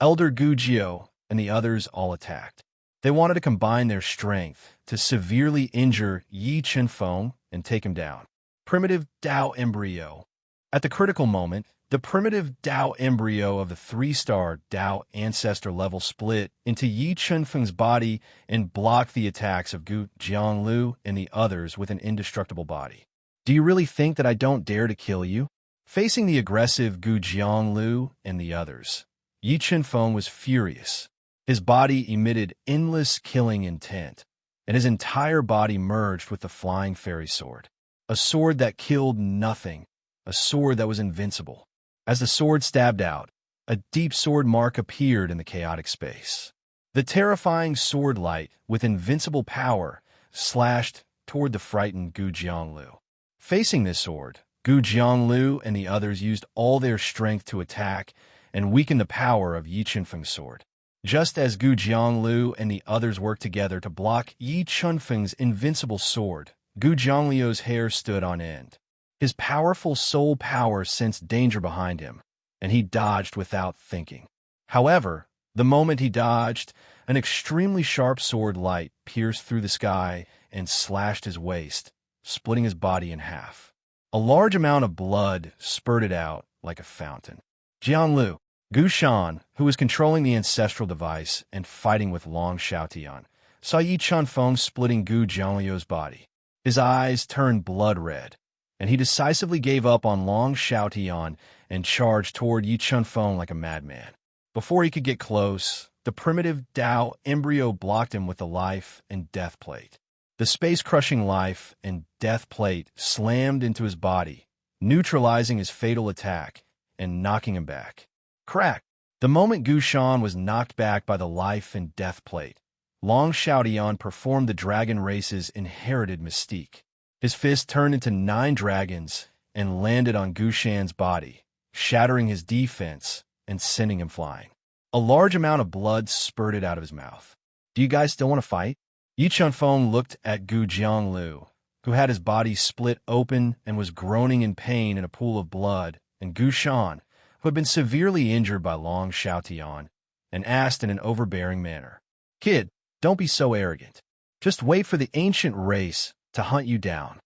Elder Gu Jiao, and the others all attacked. They wanted to combine their strength to severely injure Yi Qinfeng and take him down. Primitive Dao embryo. At the critical moment, the primitive Dao embryo of the 3-star Dao ancestor level split into Yi Qinfeng's body and blocked the attacks of Gu Jianglu and the others with an indestructible body. Do you really think that I don't dare to kill you? Facing the aggressive Gu Jianglu and the others, Yi Qinfeng was furious. His body emitted endless killing intent, and his entire body merged with the flying fairy sword. A sword that killed nothing, a sword that was invincible. As the sword stabbed out, a deep sword mark appeared in the chaotic space. The terrifying sword light, with invincible power, slashed toward the frightened Gu Jianglu. Facing this sword, Gu Jianglu and the others used all their strength to attack and weaken the power of Yi Qinfeng's sword. Just as Gu Jianglu and the others worked together to block Yi Qinfeng's invincible sword, Gu Jiangliu's hair stood on end. His powerful soul power sensed danger behind him, and he dodged without thinking. However, The moment he dodged, an extremely sharp sword light pierced through the sky and slashed his waist, splitting his body in half. A large amount of blood spurted out like a fountain. Jianlu, Gu Shan, who was controlling the ancestral device and fighting with Long Xiaotian, saw Yi Chunfeng splitting Gu Jianliu's body. His eyes turned blood red, and he decisively gave up on Long Xiaotian and charged toward Yi Chunfeng like a madman. Before he could get close, the primitive Dao embryo blocked him with the life and death plate. The space-crushing life and death plate slammed into his body, neutralizing his fatal attack and knocking him back. Crack! The moment Gu Shan was knocked back by the life and death plate, Long Xiaotian performed the dragon race's inherited mystique. His fist turned into 9 dragons and landed on Gu Shan's body, shattering his defense and sending him flying. A large amount of blood spurted out of his mouth. Do you guys still want to fight? Yi Chunfeng looked at Gu Jianglu, who had his body split open and was groaning in pain in a pool of blood, and Gu Shan, who had been severely injured by Long Xiaotian, and asked in an overbearing manner, "Kid, don't be so arrogant. Just wait for the ancient race to hunt you down."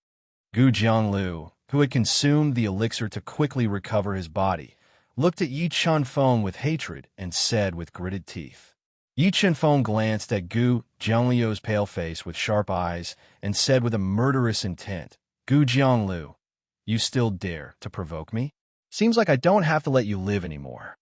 Gu Jianglu, who had consumed the elixir to quickly recover his body, looked at Yi Chunfeng with hatred and said with gritted teeth. Yi Chunfeng glanced at Gu Jiangliu's pale face with sharp eyes and said with a murderous intent, "Gu Jianglu, you still dare to provoke me? Seems like I don't have to let you live anymore."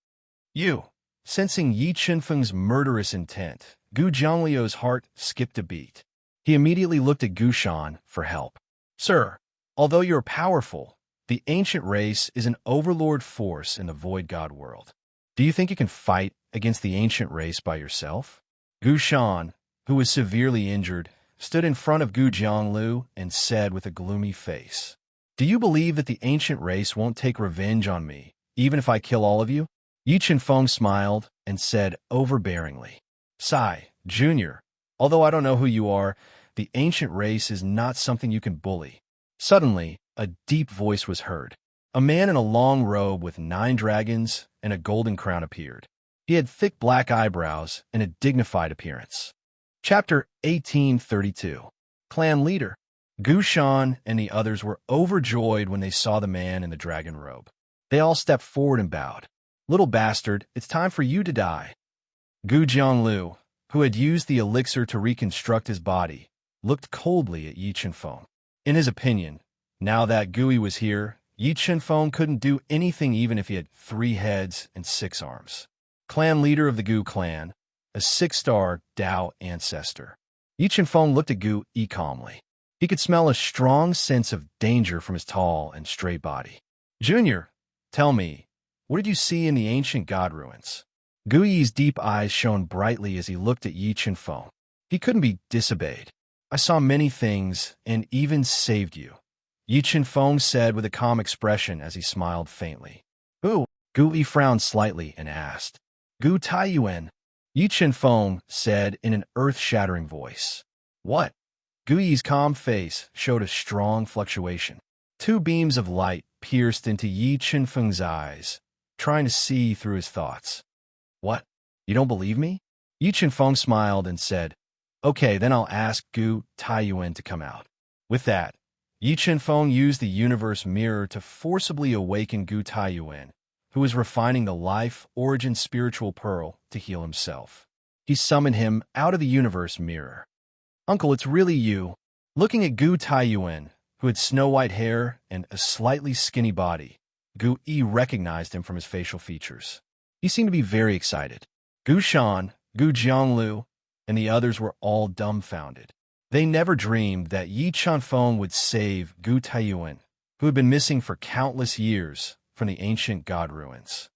You. Sensing Yi Chunfeng's murderous intent, Gu Jiangliu's heart skipped a beat. He immediately looked at Gu Shan for help. "Sir, although you're powerful, the ancient race is an overlord force in the void god world. Do you think you can fight against the ancient race by yourself?" Gu Shan, who was severely injured, stood in front of Gu Jianglu and said with a gloomy face, "Do you believe that the ancient race won't take revenge on me, even if I kill all of you?" Yi Chunfeng smiled and said overbearingly, "Sai, Junior, although I don't know who you are, the ancient race is not something you can bully." Suddenly, a deep voice was heard. A man in a long robe with 9 dragons and a golden crown appeared. He had thick black eyebrows and a dignified appearance. Chapter 1832. Clan Leader. Gu Shan and the others were overjoyed when they saw the man in the dragon robe. They all stepped forward and bowed. "Little bastard, it's time for you to die." Gu Jianglu, who had used the elixir to reconstruct his body, looked coldly at Yi Chunfeng. In his opinion, now that Gui was here, Yi Chunfeng couldn't do anything even if he had 3 heads and 6 arms. Clan leader of the Gu clan, a 6-star Dao ancestor. Yi Chunfeng looked at Gu calmly. He could smell a strong sense of danger from his tall and straight body. "Junior, tell me, what did you see in the ancient god ruins?" Gu Yi's deep eyes shone brightly as he looked at Yi Chunfeng. He couldn't be disobeyed. "I saw many things and even saved you," Yi Chunfeng said with a calm expression as he smiled faintly. "Who?" Gu Yi frowned slightly and asked. "Gu Taiyuan," Yi Chunfeng said in an earth-shattering voice. "What?" Gu Yi's calm face showed a strong fluctuation. 2 beams of light pierced into Yi Chunfeng's eyes, trying to see through his thoughts. "What? You don't believe me?" Yi Chunfeng smiled and said, "Okay, then I'll ask Gu Taiyuan to come out." With that, Yi Chunfeng used the universe mirror to forcibly awaken Gu Taiyuan, who was refining the life origin spiritual pearl to heal himself. He summoned him out of the universe mirror. "Uncle, it's really you." Looking at Gu Taiyuan, who had snow-white hair and a slightly skinny body, Gu Yi recognized him from his facial features. He seemed to be very excited. Gu Shan, Gu Jianglu, and the others were all dumbfounded. They never dreamed that Yi Chunfeng would save Gu Taiyuan, who had been missing for countless years from the ancient god ruins.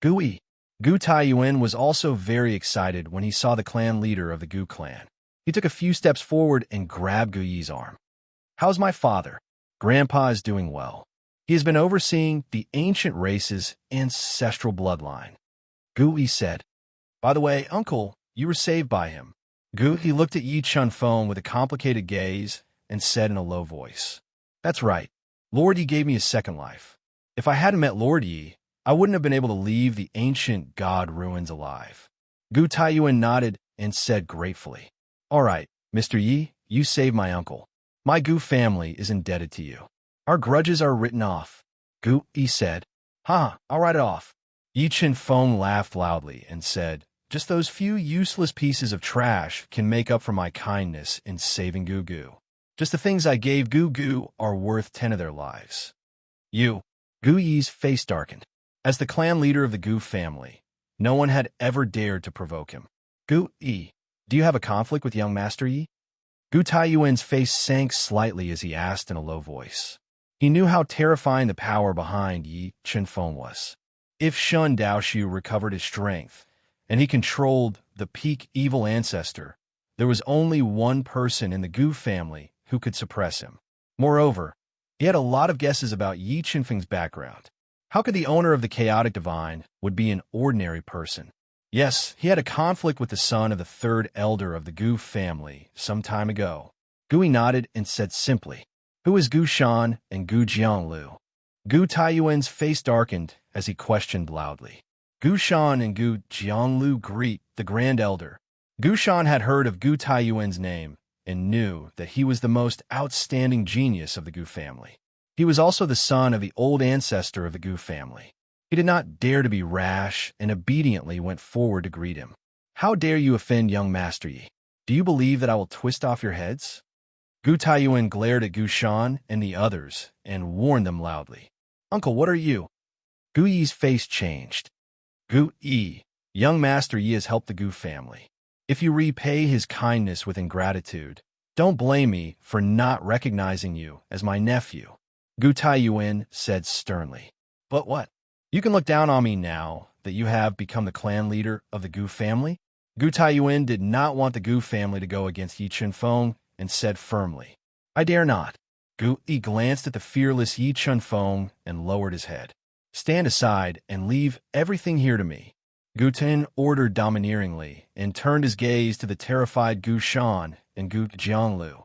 Gu Taiyuan was also very excited when he saw the clan leader of the Gu clan. He took a few steps forward and grabbed Gu Yi's arm. "How's my father?" "Grandpa is doing well. He has been overseeing the ancient race's ancestral bloodline," Gu Yi said. "By the way, Uncle, you were saved by him." Gu Yi looked at Yi Chunfeng with a complicated gaze and said in a low voice, "That's right. Lord Yi gave me a second life. If I hadn't met Lord Yi, I wouldn't have been able to leave the ancient god ruins alive." Gu Taiyuan nodded and said gratefully, "All right, Mr. Yi, you saved my uncle. My Gu family is indebted to you. Our grudges are written off." Gu Yi said, "Ha, I'll write it off." Yi Chen Feng laughed loudly and said, "Just those few useless pieces of trash can make up for my kindness in saving Gu Gu. Just the things I gave Gu Gu are worth 10 of their lives." You. Gu Yi's face darkened. As the clan leader of the Gu family, no one had ever dared to provoke him. "Gu Yi, do you have a conflict with young Master Yi?" Gu Taiyuan's face sank slightly as he asked in a low voice. He knew how terrifying the power behind Yi Chenfeng was. If Shun Daoxiu recovered his strength, and he controlled the peak evil ancestor, there was only one person in the Gu family who could suppress him. Moreover, he had a lot of guesses about Yi Chenfeng's background. How could the owner of the chaotic divine would be an ordinary person? Yes, he had a conflict with the son of the third elder of the Gu family some time ago. Gui nodded and said simply, "Who is Gu Shan and Gu Jianglu?" Gu Taiyuan's face darkened as he questioned loudly. "Gu Shan and Gu Jianglu greet the Grand Elder." Gu Shan had heard of Gu Taiyuan's name and knew that he was the most outstanding genius of the Gu family. He was also the son of the old ancestor of the Gu family. He did not dare to be rash and obediently went forward to greet him. "How dare you offend young Master Yi? Do you believe that I will twist off your heads?" Gu Taiyuan glared at Gu Shan and the others and warned them loudly. "Uncle, what are you?" Gu Yi's face changed. "Gu Yi, young Master Yi has helped the Gu family. If you repay his kindness with ingratitude, don't blame me for not recognizing you as my nephew," Gu Taiyuan said sternly. "But what? You can look down on me now that you have become the clan leader of the Gu family?" Gu Taiyuan did not want the Gu family to go against Yi Chenfeng and said firmly, "I dare not." Gu Yi glanced at the fearless Yi Chenfeng and lowered his head. "Stand aside and leave everything here to me," Gu Ten ordered domineeringly and turned his gaze to the terrified Gu Shan and Gu Jianglu.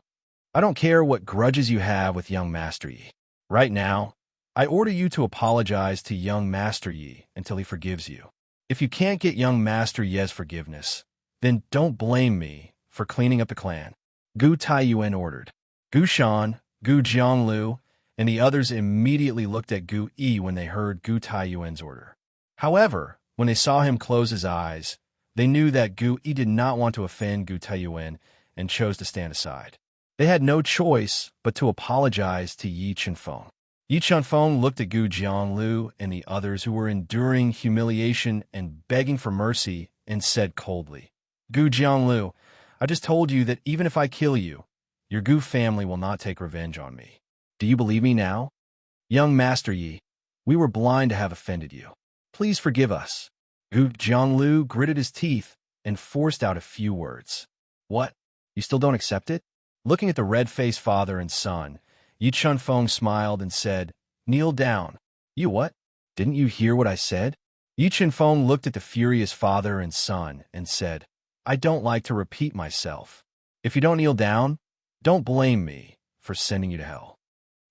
"I don't care what grudges you have with young Master Yi. Right now, I order you to apologize to young Master Yi until he forgives you. If you can't get young Master Yi's forgiveness, then don't blame me for cleaning up the clan," Gu Taiyuan ordered. Gu Shan, Gu Jianglu, and the others immediately looked at Gu Yi when they heard Gu Taiyuan's order. However, when they saw him close his eyes, they knew that Gu Yi did not want to offend Gu Taiyuan and chose to stand aside. They had no choice but to apologize to Yi Chenfeng. Yi Chenfeng looked at Gu Jianglu and the others who were enduring humiliation and begging for mercy and said coldly, "Gu Jianglu, I just told you that even if I kill you, your Gu family will not take revenge on me. Do you believe me now? Young Master Yi, we were blind to have offended you. Please forgive us." Gu Jianglu gritted his teeth and forced out a few words. "What? You still don't accept it?" Looking at the red-faced father and son, Yi Chenfeng smiled and said, "Kneel down." "You what? Didn't you hear what I said?" Yi Chenfeng looked at the furious father and son and said, "I don't like to repeat myself. If you don't kneel down, don't blame me for sending you to hell.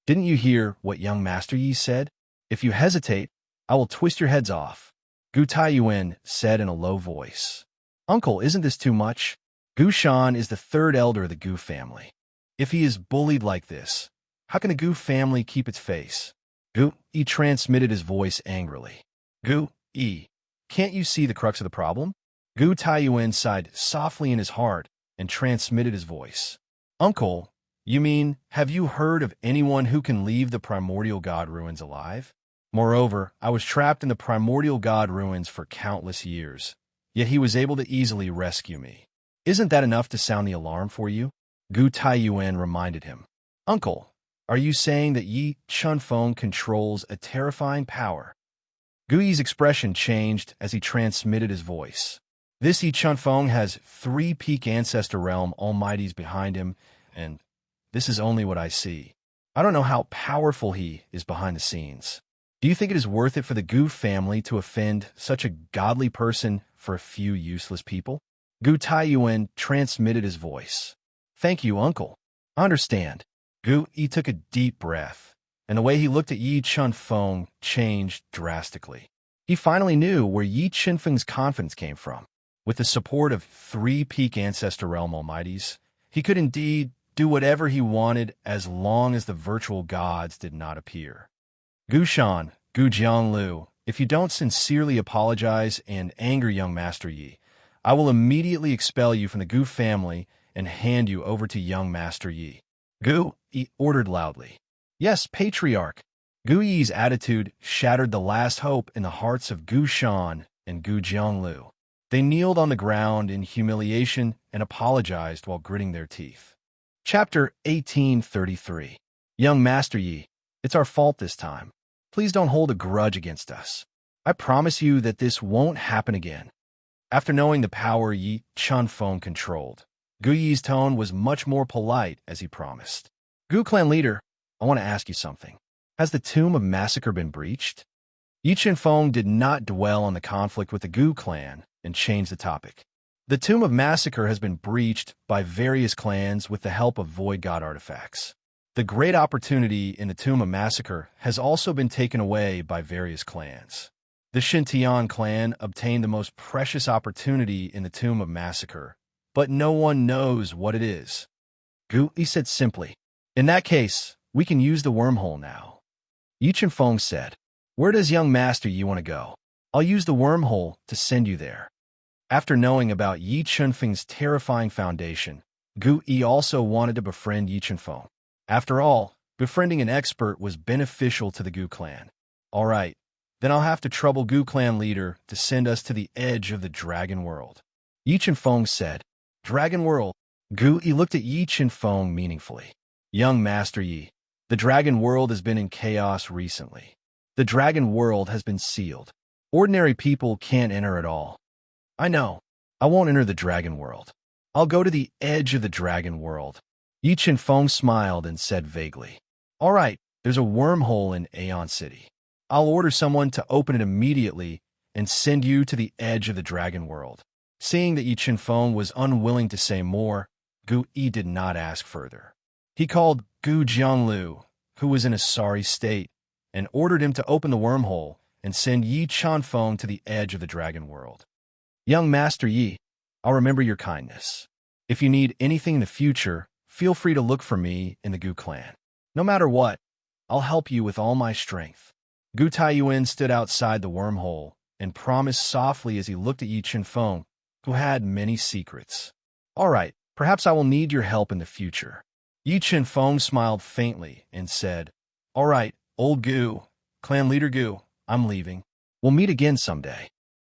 Didn't you hear what young Master Yi said? If you hesitate, I will twist your heads off," Gu Taiyuan said in a low voice. "Uncle, isn't this too much? Gu Shan is the third elder of the Gu family. If he is bullied like this, how can the Gu family keep its face?" Gu Yi transmitted his voice angrily. "Gu Yi, can't you see the crux of the problem?" Gu Taiyuan sighed softly in his heart and transmitted his voice. "Uncle, you mean, have you heard of anyone who can leave the primordial god ruins alive? Moreover, I was trapped in the primordial god ruins for countless years, yet he was able to easily rescue me. Isn't that enough to sound the alarm for you?" Gu Taiyuan reminded him. "Uncle, are you saying that Yi Chenfeng controls a terrifying power?" Gu Yi's expression changed as he transmitted his voice. "This Yi Chenfeng has 3 peak ancestor realm almighties behind him, and this is only what I see. I don't know how powerful he is behind the scenes. Do you think it is worth it for the Gu family to offend such a godly person for a few useless people?" Gu Taiyuan transmitted his voice. "Thank you, uncle. I understand." Gu Yi took a deep breath, and the way he looked at Yi Chenfeng changed drastically. He finally knew where Yi Chenfeng's confidence came from. With the support of 3 peak ancestor realm almighties, he could indeed do whatever he wanted as long as the virtual gods did not appear. Gushan, Gu Jianglu, if you don't sincerely apologize and anger young Master Yi, I will immediately expel you from the Gu family and hand you over to young Master Yi. Gu Yi ordered loudly. Yes, Patriarch. Gu Yi's attitude shattered the last hope in the hearts of Gu Shan and Gu Jianglu. They kneeled on the ground in humiliation and apologized while gritting their teeth. Chapter 1833. Young Master Yi, it's our fault this time. Please don't hold a grudge against us. I promise you that this won't happen again. After knowing the power Yi Chunfeng controlled, Gu Yi's tone was much more polite as he promised. Gu clan leader, I want to ask you something. Has the Tomb of Massacre been breached? Yi Chunfeng did not dwell on the conflict with the Gu clan and changed the topic. The Tomb of Massacre has been breached by various clans with the help of Void God artifacts. The great opportunity in the Tomb of Massacre has also been taken away by various clans. The Xintian clan obtained the most precious opportunity in the Tomb of Massacre, but no one knows what it is. Gu Yi said simply, in that case, we can use the wormhole now. Yi Chunfeng said, where does young Master Yi want to go? I'll use the wormhole to send you there. After knowing about Yi Chunfeng's terrifying foundation, Gu Yi also wanted to befriend Yi Chunfeng. After all, befriending an expert was beneficial to the Gu clan. All right, then I'll have to trouble Gu clan leader to send us to the edge of the Dragon World. Yi Chunfeng said, Dragon World. Gu Yi looked at Yi Chunfeng meaningfully. Young Master Yi, the Dragon World has been in chaos recently. The Dragon World has been sealed. Ordinary people can't enter at all. I know. I won't enter the Dragon World. I'll go to the edge of the Dragon World. Yi Chunfeng smiled and said vaguely, all right, there's a wormhole in Aeon City. I'll order someone to open it immediately and send you to the edge of the Dragon World. Seeing that Yi Chunfeng was unwilling to say more, Gu Yi did not ask further. He called Gu Jianglu, who was in a sorry state, and ordered him to open the wormhole and send Yi Chunfeng to the edge of the Dragon World. Young Master Yi, I'll remember your kindness. If you need anything in the future, feel free to look for me in the Gu clan. No matter what, I'll help you with all my strength. Gu Taiyuan stood outside the wormhole and promised softly as he looked at Yi Chunfeng, who had many secrets. All right, perhaps I will need your help in the future. Yi Chunfeng smiled faintly and said, all right, old Gu, clan leader Gu, I'm leaving. We'll meet again someday.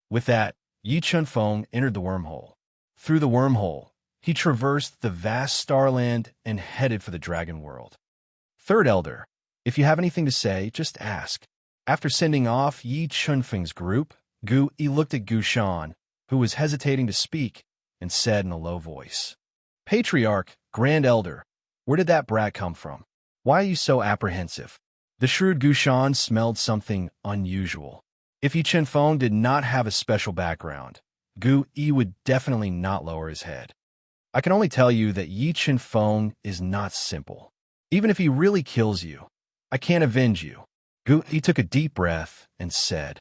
With that, Yi Chunfeng entered the wormhole. Through the wormhole, he traversed the vast starland and headed for the Dragon World. Third Elder, if you have anything to say, just ask. After sending off Yi Chunfeng's group, Gu Yi looked at Gu Shan, who was hesitating to speak, and said in a low voice, Patriarch, Grand Elder, where did that brat come from? Why are you so apprehensive? The shrewd Gu Shan smelled something unusual. If Yi Chunfeng did not have a special background, Gu Yi would definitely not lower his head. I can only tell you that Yi Chunfeng is not simple. Even if he really kills you, I can't avenge you. Gu Yi took a deep breath and said,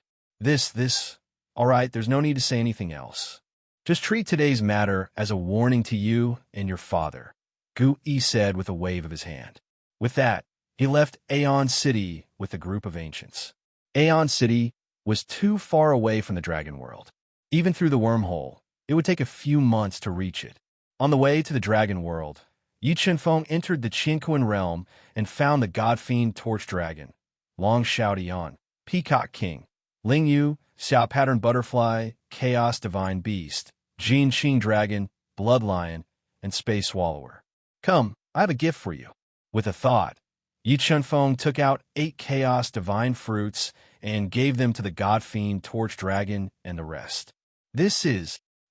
all right, there's no need to say anything else. Just treat today's matter as a warning to you and your father, Gu Yi said with a wave of his hand. With that, he left Aeon City with a group of ancients. Aeon City was too far away from the Dragon World. Even through the wormhole, it would take a few months to reach it. On the way to the Dragon World, Yi Chunfeng entered the Qinquan realm and found the God-Fiend Torch Dragon, Long Xiaodian, Peacock King, Ling Yu, Xiao Pattern Butterfly, Chaos Divine Beast, Jin Qing Dragon, Blood Lion, and Space Swallower. Come, I have a gift for you. With a thought, Yi Chunfeng took out 8 Chaos Divine Fruits and gave them to the God-Fiend Torch Dragon and the rest.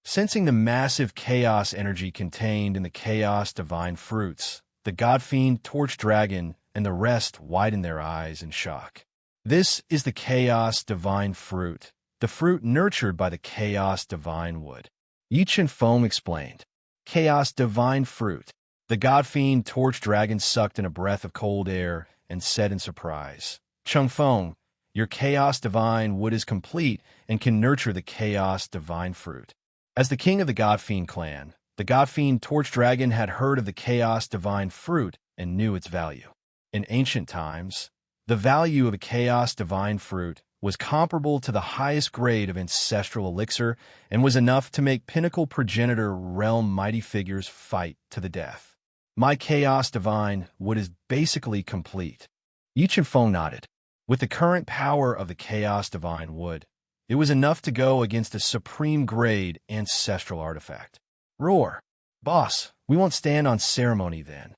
Sensing the massive chaos energy contained in the Chaos Divine Fruits, the God-Fiend Torch Dragon and the rest widened their eyes in shock. This is the Chaos Divine Fruit, the fruit nurtured by the Chaos Divine Wood. Yi Chunfeng explained. Chaos Divine Fruit. The God-Fiend Torch Dragon sucked in a breath of cold air and said in surprise, Chunfeng, your Chaos Divine Wood is complete and can nurture the Chaos Divine Fruit. As the king of the God-Fiend clan, the God-Fiend Torch Dragon had heard of the Chaos Divine Fruit and knew its value. In ancient times, the value of a Chaos Divine Fruit was comparable to the highest grade of ancestral elixir and was enough to make pinnacle progenitor realm mighty figures fight to the death. My Chaos Divine Wood is basically complete. Yi Feng nodded. With the current power of the Chaos Divine Wood, it was enough to go against a supreme grade ancestral artifact. Roar. Boss, we won't stand on ceremony then.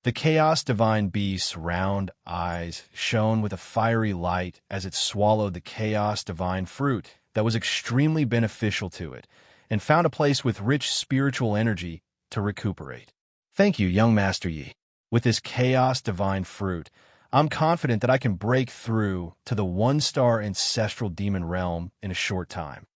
The Chaos Divine Beast's round eyes shone with a fiery light as it swallowed the Chaos Divine Fruit that was extremely beneficial to it and found a place with rich spiritual energy to recuperate. Thank you, young Master Yi. With this Chaos Divine Fruit, I'm confident that I can break through to the one-star ancestral demon realm in a short time.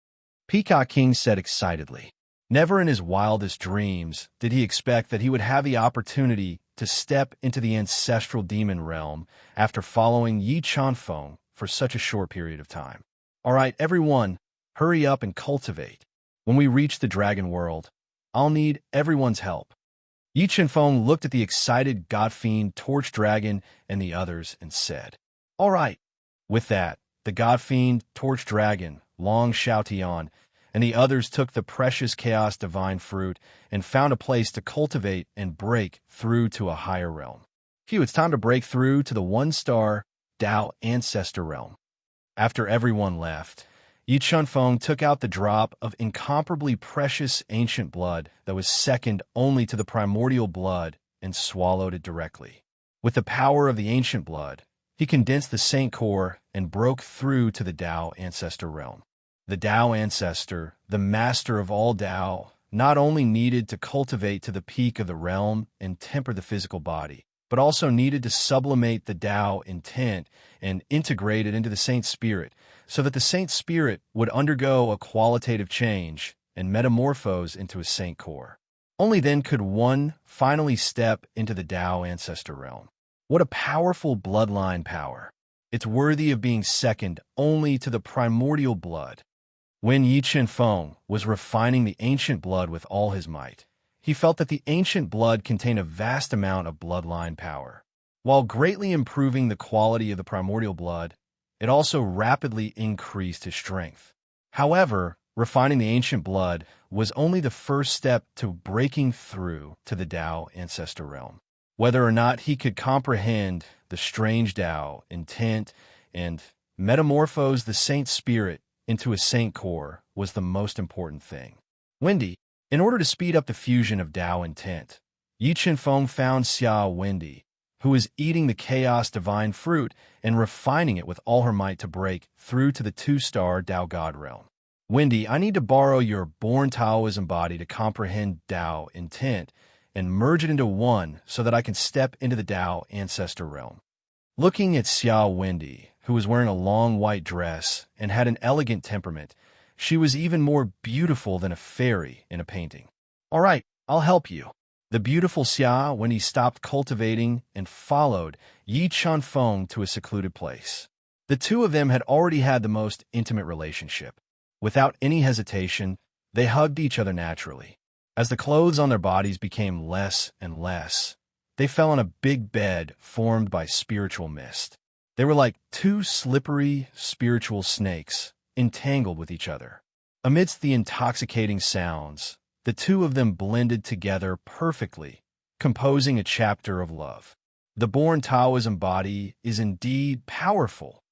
Peacock King said excitedly. Never in his wildest dreams did he expect that he would have the opportunity to step into the ancestral demon realm after following Yi Feng for such a short period of time. All right, everyone, hurry up and cultivate. When we reach the dragon world, I'll need everyone's help. Yi Feng looked at the excited God-Fiend Torch Dragon and the others and said, All right. With that, the God-Fiend Torch Dragon, Long Xiaotian, and the others took the precious Chaos Divine Fruit and found a place to cultivate and break through to a higher realm. Phew, it's time to break through to the one-star Dao Ancestor realm. After everyone left, Yi Feng took out the drop of incomparably precious ancient blood that was second only to the primordial blood and swallowed it directly. With the power of the ancient blood, he condensed the Saint Core and broke through to the Dao Ancestor realm. The Dao Ancestor, the master of all Dao, not only needed to cultivate to the peak of the realm and temper the physical body, but also needed to sublimate the Dao intent and integrate it into the Saint Spirit, so that the Saint Spirit would undergo a qualitative change and metamorphose into a Saint Core. Only then could one finally step into the Dao Ancestor realm. What a powerful bloodline power! It's worthy of being second only to the primordial blood. When Yi Feng was refining the ancient blood with all his might, he felt that the ancient blood contained a vast amount of bloodline power. While greatly improving the quality of the primordial blood, it also rapidly increased his strength. However, refining the ancient blood was only the first step to breaking through to the Dao Ancestor realm. Whether or not he could comprehend the strange Dao intent and metamorphose the Saint Spirit into a Saint Core was the most important thing. Wendy, in order to speed up the fusion of Dao intent, Yi Feng found Xia Wendy, who was eating the Chaos Divine Fruit and refining it with all her might to break through to the two-star Dao God realm. Wendy, I need to borrow your born Taoism body to comprehend Dao intent and merge it into one so that I can step into the Dao Ancestor realm. Looking at Xia Wendy, who was wearing a long white dress and had an elegant temperament, she was even more beautiful than a fairy in a painting. All right, I'll help you. The beautiful Xia Wendy stopped cultivating and followed Yi Feng to a secluded place. The two of them had already had the most intimate relationship. Without any hesitation, they hugged each other naturally. As the clothes on their bodies became less and less, they fell on a big bed formed by spiritual mist. They were like two slippery spiritual snakes, entangled with each other. Amidst the intoxicating sounds, the two of them blended together perfectly, composing a chapter of love. The born Taoism body is indeed powerful.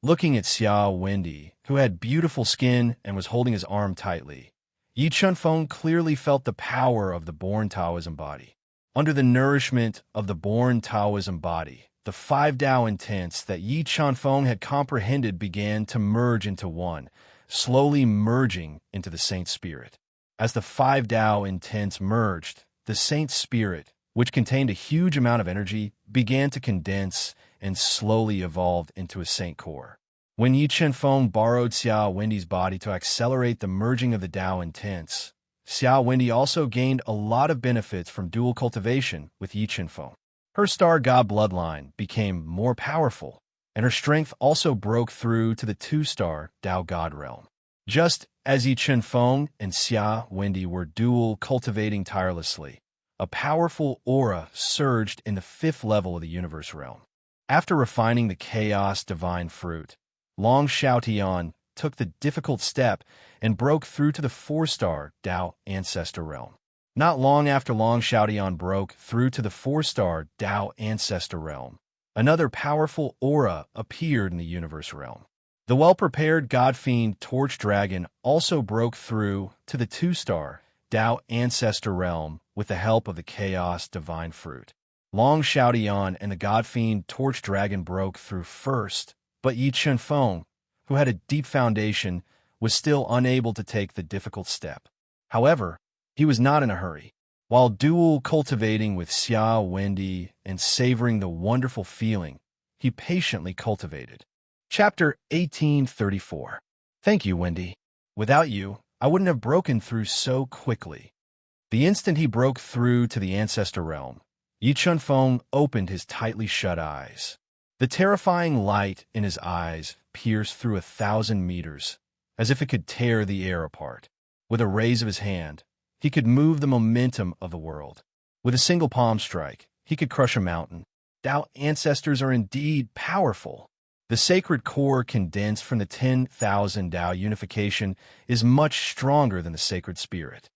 Looking at Xia Wendy, who had beautiful skin and was holding his arm tightly, Yi Feng clearly felt the power of the born Taoism body. Under the nourishment of the born Taoism body, the five Dao intents that Yi Feng had comprehended began to merge into one, slowly merging into the Saint Spirit. As the five Dao intents merged, the Saint Spirit, which contained a huge amount of energy, began to condense and slowly evolved into a Saint Core. When Yi Feng borrowed Xia Wendy's body to accelerate the merging of the Dao intents, Xia Wendy also gained a lot of benefits from dual cultivation with Yi Feng. Her star god bloodline became more powerful, and her strength also broke through to the two-star Dao God realm. Just as Yi Chunfeng and Xia Wendy were dual cultivating tirelessly, a powerful aura surged in the fifth level of the universe realm. After refining the chaos divine fruit, Long Xiaotian took the difficult step and broke through to the four-star Dao Ancestor realm. Not long after Long Xiaotian broke through to the four-star Dao Ancestor realm, another powerful aura appeared in the universe realm. The well-prepared God-Fiend Torch Dragon also broke through to the two-star Dao Ancestor realm with the help of the Chaos Divine Fruit. Long Xiaotian and the God-Fiend Torch Dragon broke through first, but Yi Chunfeng, who had a deep foundation, was still unable to take the difficult step. However, he was not in a hurry. While dual cultivating with Xia Wendy and savoring the wonderful feeling, he patiently cultivated. Chapter 1834. Thank you, Wendy. Without you, I wouldn't have broken through so quickly. The instant he broke through to the Ancestor realm, Yi Chunfeng opened his tightly shut eyes. The terrifying light in his eyes pierced through 1,000 meters, as if it could tear the air apart. With a raise of his hand, he could move the momentum of the world. With a single palm strike, he could crush a mountain. Dao ancestors are indeed powerful. The sacred core condensed from the 10,000 Dao unification is much stronger than the sacred spirit.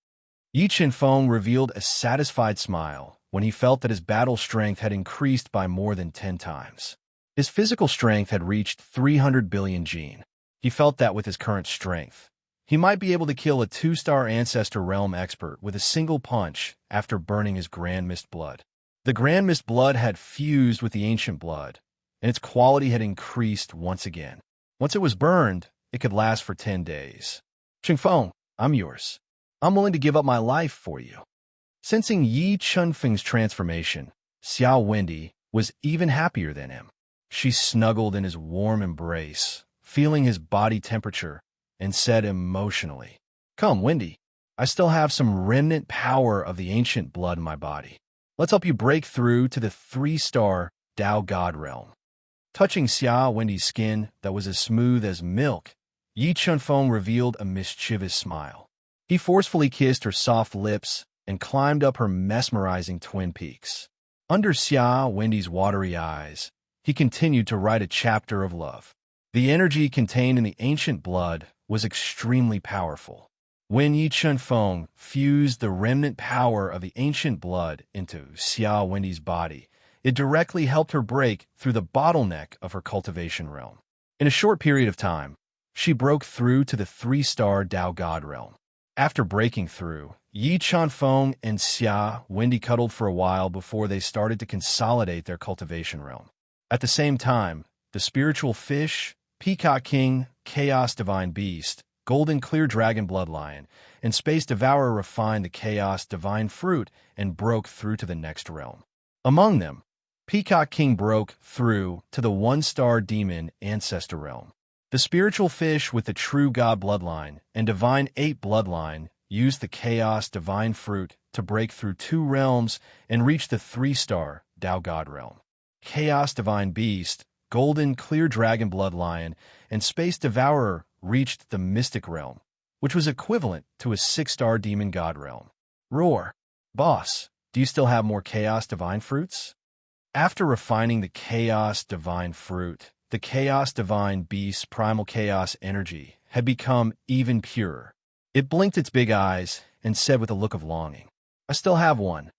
Yi Chunfeng revealed a satisfied smile when he felt that his battle strength had increased by more than 10 times. His physical strength had reached 300 billion gene. He felt that with his current strength, he might be able to kill a two-star Ancestor Realm expert with a single punch after burning his Grand Mist blood. The Grand Mist blood had fused with the ancient blood, and its quality had increased once again. Once it was burned, it could last for 10 days. Chunfeng, I'm yours. I'm willing to give up my life for you. Sensing Yi Chunfeng's transformation, Xia Wendy was even happier than him. She snuggled in his warm embrace, feeling his body temperature, and said emotionally, "Come, Wendy, I still have some remnant power of the ancient blood in my body. Let's help you break through to the 3-star Dao God realm." Touching Xia Wendy's skin that was as smooth as milk, Yi Chunfeng revealed a mischievous smile. He forcefully kissed her soft lips and climbed up her mesmerizing twin peaks. Under Xia Wendy's watery eyes, he continued to write a chapter of love. The energy contained in the ancient blood was extremely powerful. When Yi Chunfeng fused the remnant power of the ancient blood into Xia Wendy's body, it directly helped her break through the bottleneck of her cultivation realm. In a short period of time, she broke through to the 3-star Dao God realm. After breaking through, Yi Chunfeng and Xia Wendy cuddled for a while before they started to consolidate their cultivation realm. At the same time, the spiritual fish, Peacock King, Chaos Divine Beast, Golden Clear Dragon Bloodlion, and Space Devourer refined the Chaos Divine Fruit and broke through to the next realm. Among them, Peacock King broke through to the 1-star Demon Ancestor realm. The spiritual fish with the True God Bloodline and Divine 8 Bloodline used the Chaos Divine Fruit to break through 2 realms and reach the 3-star Dao God realm. Chaos Divine Beast, Golden Clear Dragon Bloodlion, and Space Devourer reached the Mystic Realm, which was equivalent to a 6-star Demon God Realm. Roar. Boss, do you still have more Chaos Divine Fruits? After refining the Chaos Divine Fruit, the Chaos Divine Beast's primal chaos energy had become even purer. It blinked its big eyes and said with a look of longing, "I still have one."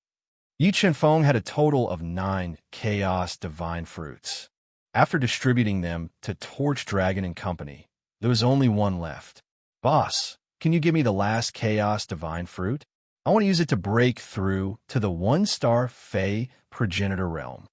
Yi Chunfeng had a total of 9 Chaos Divine Fruits. After distributing them to Torch Dragon and Company, there was only one left. "Boss, can you give me the last Chaos Divine Fruit? I want to use it to break through to the 1-star Fey Progenitor Realm."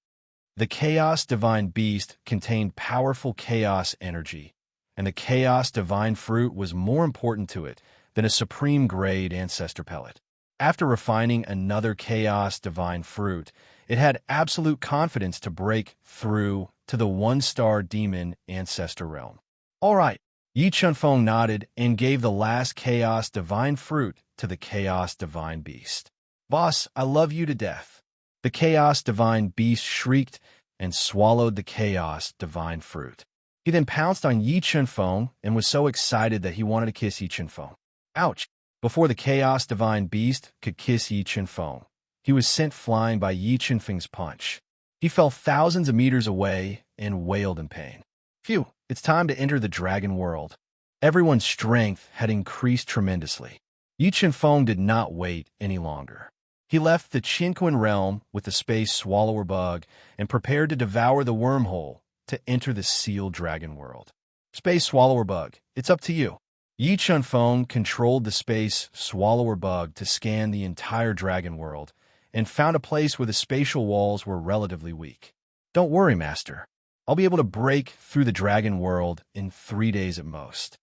The Chaos Divine Beast contained powerful chaos energy, and the Chaos Divine Fruit was more important to it than a supreme-grade Ancestor Pellet. After refining another Chaos Divine Fruit, it had absolute confidence to break through to the 1-star Demon Ancestor Realm. "All right." Yi Chunfeng nodded and gave the last Chaos Divine Fruit to the Chaos Divine Beast. "Boss, I love you to death." The Chaos Divine Beast shrieked and swallowed the Chaos Divine Fruit. He then pounced on Yi Chunfeng and was so excited that he wanted to kiss Yi Chunfeng. Ouch! Before the Chaos Divine Beast could kiss Yi Chunfeng, he was sent flying by Yi Chunfeng's punch. He fell thousands of meters away and wailed in pain. Phew, it's time to enter the dragon world. Everyone's strength had increased tremendously. Yi Chunfeng did not wait any longer. He left the Qinquan realm with the space swallower bug and prepared to devour the wormhole to enter the sealed dragon world. Space swallower bug, it's up to you. Yi Chunfeng controlled the space swallower bug to scan the entire dragon world and found a place where the spatial walls were relatively weak. Don't worry, Master. I'll be able to break through the dragon world in 3 days at most.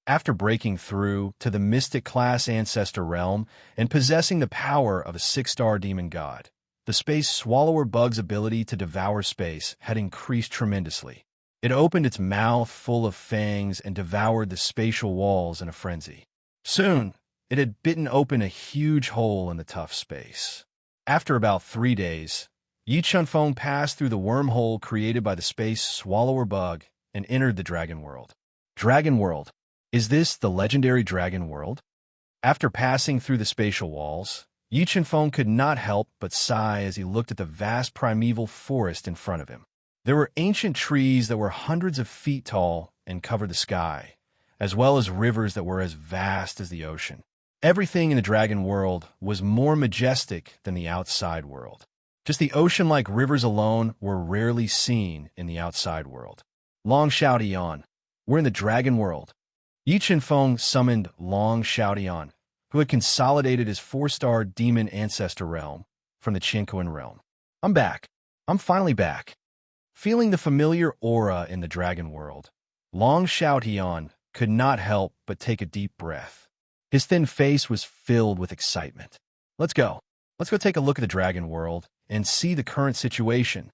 After breaking through to the mystic class ancestor realm and possessing the power of a 6-star demon god, the space swallower bug's ability to devour space had increased tremendously. It opened its mouth full of fangs and devoured the spatial walls in a frenzy. Soon, it had bitten open a huge hole in the tough space. After about 3 days, Yi Chunfeng passed through the wormhole created by the space swallower bug and entered the dragon world. Dragon world. Is this the legendary dragon world? After passing through the spatial walls, Yi Chunfeng could not help but sigh as he looked at the vast primeval forest in front of him. There were ancient trees that were hundreds of feet tall and covered the sky, as well as rivers that were as vast as the ocean. Everything in the dragon world was more majestic than the outside world. Just the ocean-like rivers alone were rarely seen in the outside world. Long Xiaotian, we're in the dragon world. Yi Chunfeng summoned Long Xiaotian, who had consolidated his 4-star demon ancestor realm from the Qinquan realm. I'm back. I'm finally back. Feeling the familiar aura in the dragon world, Long Xiaotian could not help but take a deep breath. His thin face was filled with excitement. Let's go. Let's go take a look at the dragon world and see the current situation.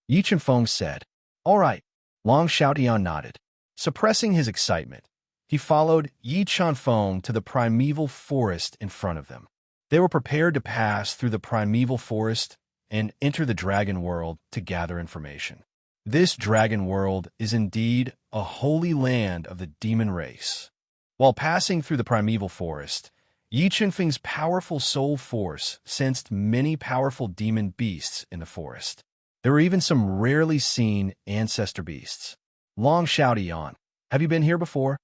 Yi Chunfeng said. All right. Long Xiaotian nodded. Suppressing his excitement, he followed Yi Chunfeng to the primeval forest in front of them. They were prepared to pass through the primeval forest and enter the dragon world to gather information. This dragon world is indeed a holy land of the demon race. While passing through the primeval forest, Yi Chunfeng's powerful soul force sensed many powerful demon beasts in the forest. There were even some rarely seen ancestor beasts. Long Xiaotian, have you been here before?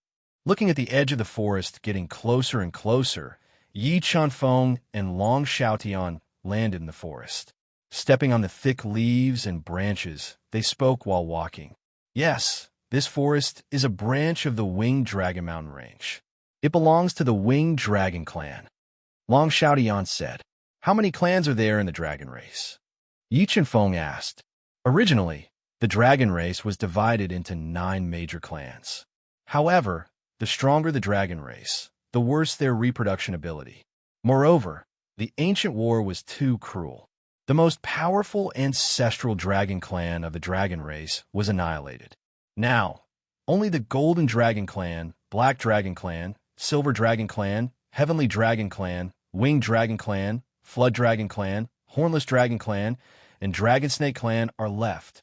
Looking at the edge of the forest getting closer and closer, Yi Chunfeng and Long Xiaotian landed in the forest. Stepping on the thick leaves and branches, they spoke while walking. Yes, this forest is a branch of the Winged Dragon Mountain Range. It belongs to the Winged Dragon clan. Long Xiaotian said. How many clans are there in the dragon race? Yi Chunfeng asked. Originally, the dragon race was divided into 9 major clans. However, the stronger the dragon race, the worse their reproduction ability. Moreover, the ancient war was too cruel. The most powerful ancestral dragon clan of the dragon race was annihilated. Now, only the Golden Dragon clan, Black Dragon clan, Silver Dragon clan, Heavenly Dragon clan, Winged Dragon clan, Flood Dragon clan, Hornless Dragon clan, and Dragon Snake clan are left.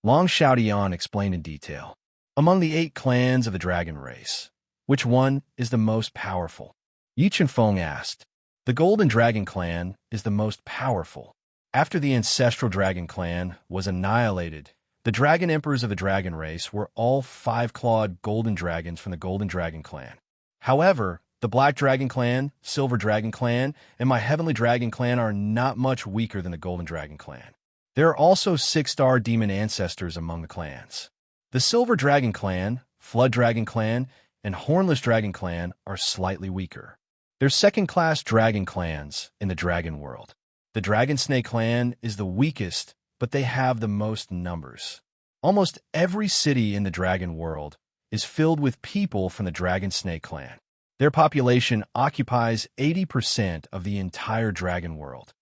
Long Xiaotian explained in detail. Among the 8 clans of the dragon race, which one is the most powerful? Yi Chunfeng asked. The Golden Dragon clan is the most powerful. After the ancestral dragon clan was annihilated, the dragon emperors of the dragon race were all 5-clawed golden dragons from the Golden Dragon clan. However, the Black Dragon clan, Silver Dragon clan, and my Heavenly Dragon clan are not much weaker than the Golden Dragon clan. There are also 6-star demon ancestors among the clans. The Silver Dragon clan, Flood Dragon clan, and Hornless Dragon clan are slightly weaker. They're second-class dragon clans in the dragon world. The Dragon Snake clan is the weakest, but they have the most numbers. Almost every city in the dragon world is filled with people from the Dragon Snake clan. Their population occupies 80% of the entire dragon world.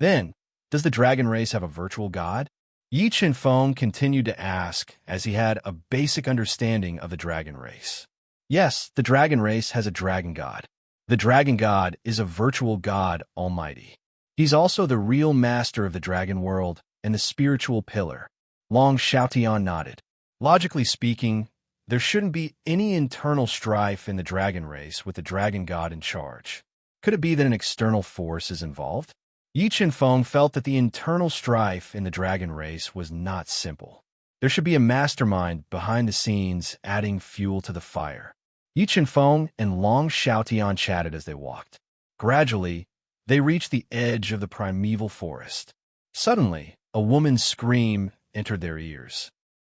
Then, does the dragon race have a virtual god? Yi Chunfeng continued to ask as he had a basic understanding of the dragon race. Yes, the dragon race has a dragon god. The dragon god is a virtual god almighty. He's also the real master of the dragon world and the spiritual pillar. Long Xiaotian nodded. Logically speaking, there shouldn't be any internal strife in the dragon race with the dragon god in charge. Could it be that an external force is involved? Yi Qinfeng felt that the internal strife in the dragon race was not simple. There should be a mastermind behind the scenes adding fuel to the fire. Yi Qinfeng and Long Xiaotian chatted as they walked. Gradually, they reached the edge of the primeval forest. Suddenly, a woman's scream entered their ears.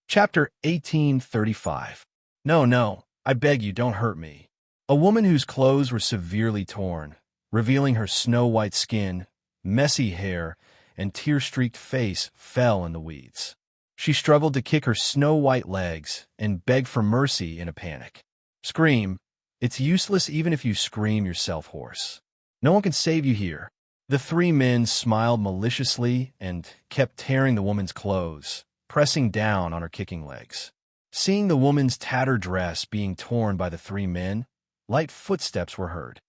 Chapter 1835. No, no, I beg you, don't hurt me. A woman whose clothes were severely torn, revealing her snow-white skin, messy hair, and tear-streaked face, fell in the weeds. She struggled to kick her snow-white legs and begged for mercy in a panic. Scream. It's useless even if you scream yourself hoarse. No one can save you here. The three men smiled maliciously and kept tearing the woman's clothes, pressing down on her kicking legs. Seeing the woman's tattered dress being torn by the three men, light footsteps were heard.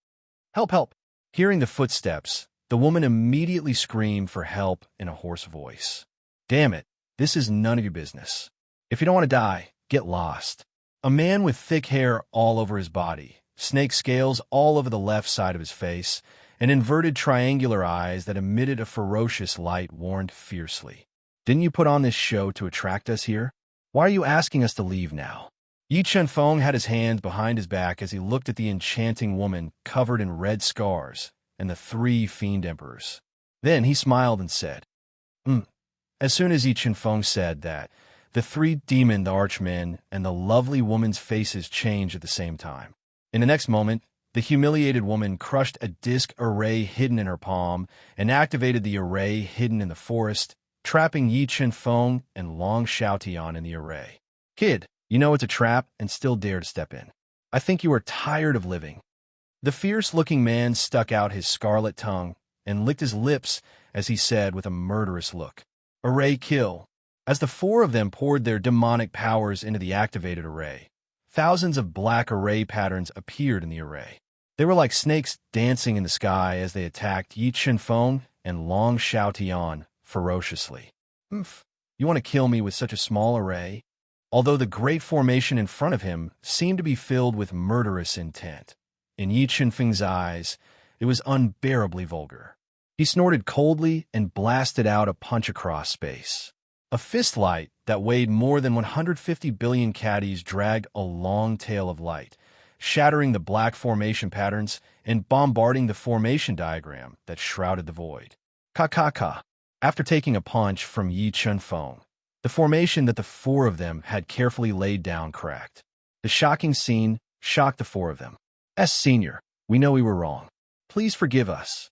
Help, help! Hearing the footsteps, the woman immediately screamed for help in a hoarse voice. Damn it, this is none of your business. If you don't want to die, get lost. A man with thick hair all over his body, snake scales all over the left side of his face, and inverted triangular eyes that emitted a ferocious light warned fiercely. Didn't you put on this show to attract us here? Why are you asking us to leave now? Yi Qinfeng had his hands behind his back as he looked at the enchanting woman covered in red scars and the three fiend emperors. Then he smiled and said, As soon as Yi Qinfeng said that, the three demon archmen and the lovely woman's faces changed at the same time. In the next moment, the humiliated woman crushed a disc array hidden in her palm and activated the array hidden in the forest, trapping Yi Qinfeng and Long Xiaotian in the array. Kid, you know it's a trap and still dare to step in. I think you are tired of living. The fierce-looking man stuck out his scarlet tongue and licked his lips as he said with a murderous look, Array kill. As the four of them poured their demonic powers into the activated array, thousands of black array patterns appeared in the array. They were like snakes dancing in the sky as they attacked Yi Qinfeng and Long Xiaotian ferociously. You want to kill me with such a small array? Although the great formation in front of him seemed to be filled with murderous intent, in Yi Qinfeng's eyes, it was unbearably vulgar. He snorted coldly and blasted out a punch across space. A fist light that weighed more than 150 billion caddies dragged a long tail of light, shattering the black formation patterns and bombarding the formation diagram that shrouded the void. Ka. After taking a punch from Yi Qinfeng, the formation that the four of them had carefully laid down cracked. The shocking scene shocked the four of them. Senior, we know we were wrong. Please forgive us.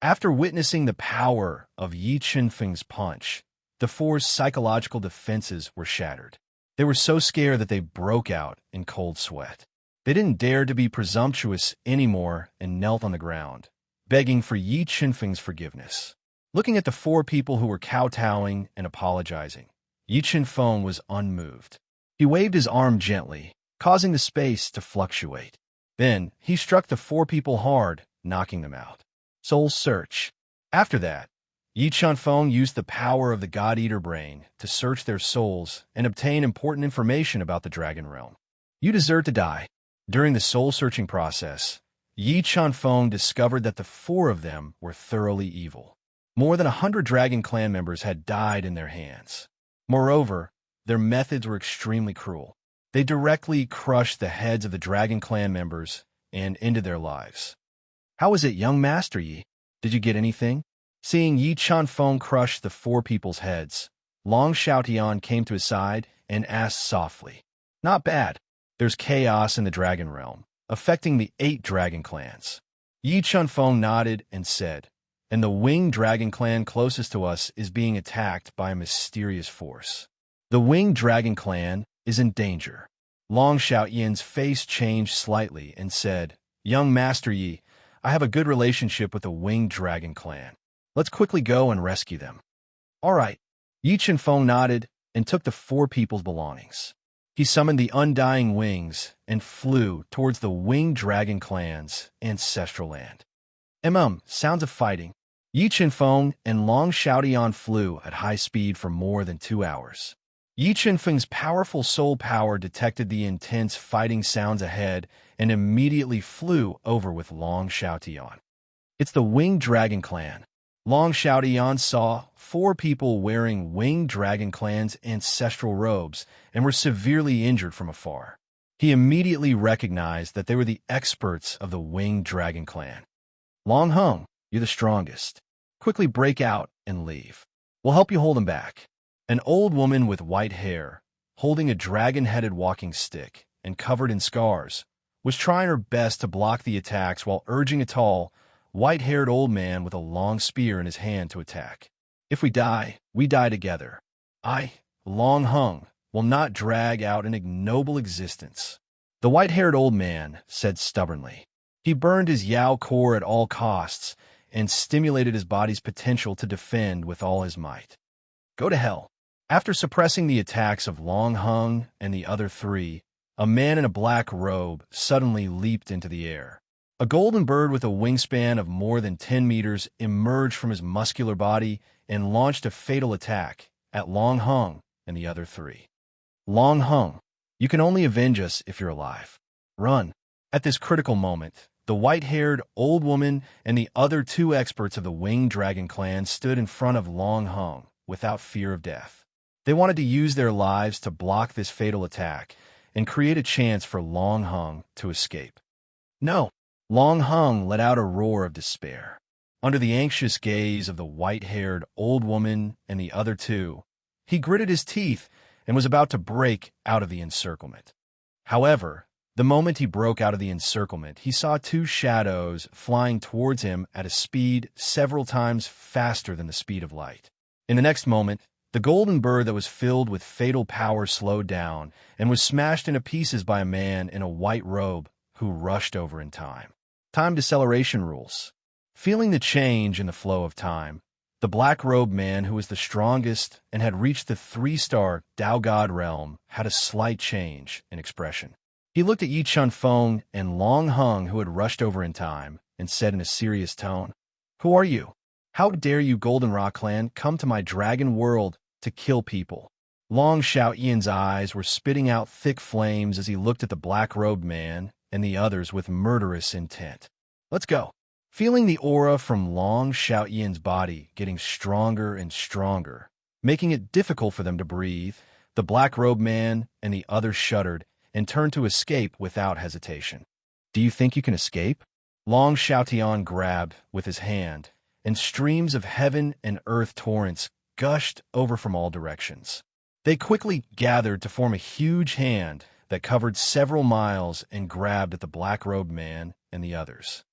After witnessing the power of Yi Qinfeng's punch, the four's psychological defenses were shattered. They were so scared that they broke out in cold sweat. They didn't dare to be presumptuous anymore and knelt on the ground, begging for Yi Qinfeng's forgiveness. Looking at the four people who were kowtowing and apologizing, Yi Qinfeng was unmoved. He waved his arm gently, causing the space to fluctuate. Then, he struck the four people hard, knocking them out. Soul search. After that, Yi Qinfeng used the power of the God-Eater brain to search their souls and obtain important information about the dragon realm. You deserve to die. During the soul-searching process, Yi Qinfeng discovered that the four of them were thoroughly evil. More than 100 Dragon Clan members had died in their hands. Moreover, their methods were extremely cruel. They directly crushed the heads of the Dragon Clan members and ended their lives. How is it, young Master Yi? Did you get anything? Seeing Yi Qinfeng crush the four people's heads, Long Xiaotian came to his side and asked softly, Not bad. There's chaos in the dragon realm, affecting the 8 dragon clans. Yi Qinfeng nodded and said, And the winged dragon clan closest to us is being attacked by a mysterious force. The winged dragon clan is in danger. Long Xiaotian's face changed slightly and said, Young Master Yi, I have a good relationship with the winged dragon clan. Let's quickly go and rescue them. All right. Yi Qinfeng nodded and took the four people's belongings. He summoned the undying wings and flew towards the winged dragon clan's ancestral land. Sounds of fighting. Yi Qinfeng and Long Xiaotian flew at high speed for more than 2 hours. Yi Chenfeng's powerful soul power detected the intense fighting sounds ahead and immediately flew over with Long Xiaotian. It's the Winged Dragon Clan. Long Xiaotian saw 4 people wearing Winged Dragon Clan's ancestral robes and were severely injured from afar. He immediately recognized that they were the experts of the Winged Dragon Clan. Long Hung, you're the strongest. Quickly break out and leave. We'll help you hold him back. An old woman with white hair, holding a dragon-headed walking stick and covered in scars, was trying her best to block the attacks while urging a tall, white-haired old man with a long spear in his hand to attack. If we die together. I, Long Hung, will not drag out an ignoble existence. The white-haired old man said stubbornly. He burned his Yao core at all costs and stimulated his body's potential to defend with all his might. Go to hell. After suppressing the attacks of Long Hung and the other 3, a man in a black robe suddenly leaped into the air. A golden bird with a wingspan of more than 10 meters emerged from his muscular body and launched a fatal attack at Long Hung and the other 3. Long Hung, you can only avenge us if you're alive. Run. At this critical moment, the white-haired old woman and the other 2 experts of the Winged Dragon Clan stood in front of Long Hung without fear of death. They wanted to use their lives to block this fatal attack and create a chance for Long Hung to escape. No. Long Hung let out a roar of despair. Under the anxious gaze of the white-haired old woman and the other 2, he gritted his teeth and was about to break out of the encirclement. However, the moment he broke out of the encirclement, he saw 2 shadows flying towards him at a speed several times faster than the speed of light. In the next moment, the golden bird that was filled with fatal power slowed down and was smashed into pieces by a man in a white robe who rushed over in time. Time deceleration rules. Feeling the change in the flow of time, the black-robed man who was the strongest and had reached the 3-star Dao God realm had a slight change in expression. He looked at Yi Chunfeng and Long Hung, who had rushed over in time, and said in a serious tone, "Who are you? How dare you, Goldenrod Clan, come to my dragon world to kill people?" Long Xiaoyan's eyes were spitting out thick flames as he looked at the black-robed man and the others with murderous intent. Let's go. Feeling the aura from Long Xiaoyan's body getting stronger and stronger, making it difficult for them to breathe, the black-robed man and the others shuddered and turned to escape without hesitation. Do you think you can escape? Long Xiaotian grabbed with his hand, and streams of heaven and earth torrents gushed over from all directions. They quickly gathered to form a huge hand that covered several miles and grabbed at the black-robed man and the others.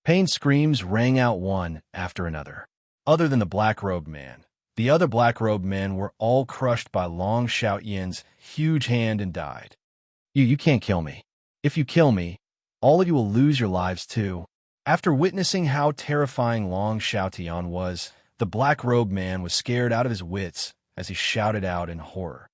Pain screams rang out one after another. Other than the black-robed man, the other black-robed men were all crushed by Long Xiaoyan's huge hand and died. You can't kill me. If you kill me, all of you will lose your lives too. After witnessing how terrifying Long Xiaotian was, the black-robed man was scared out of his wits as he shouted out in horror.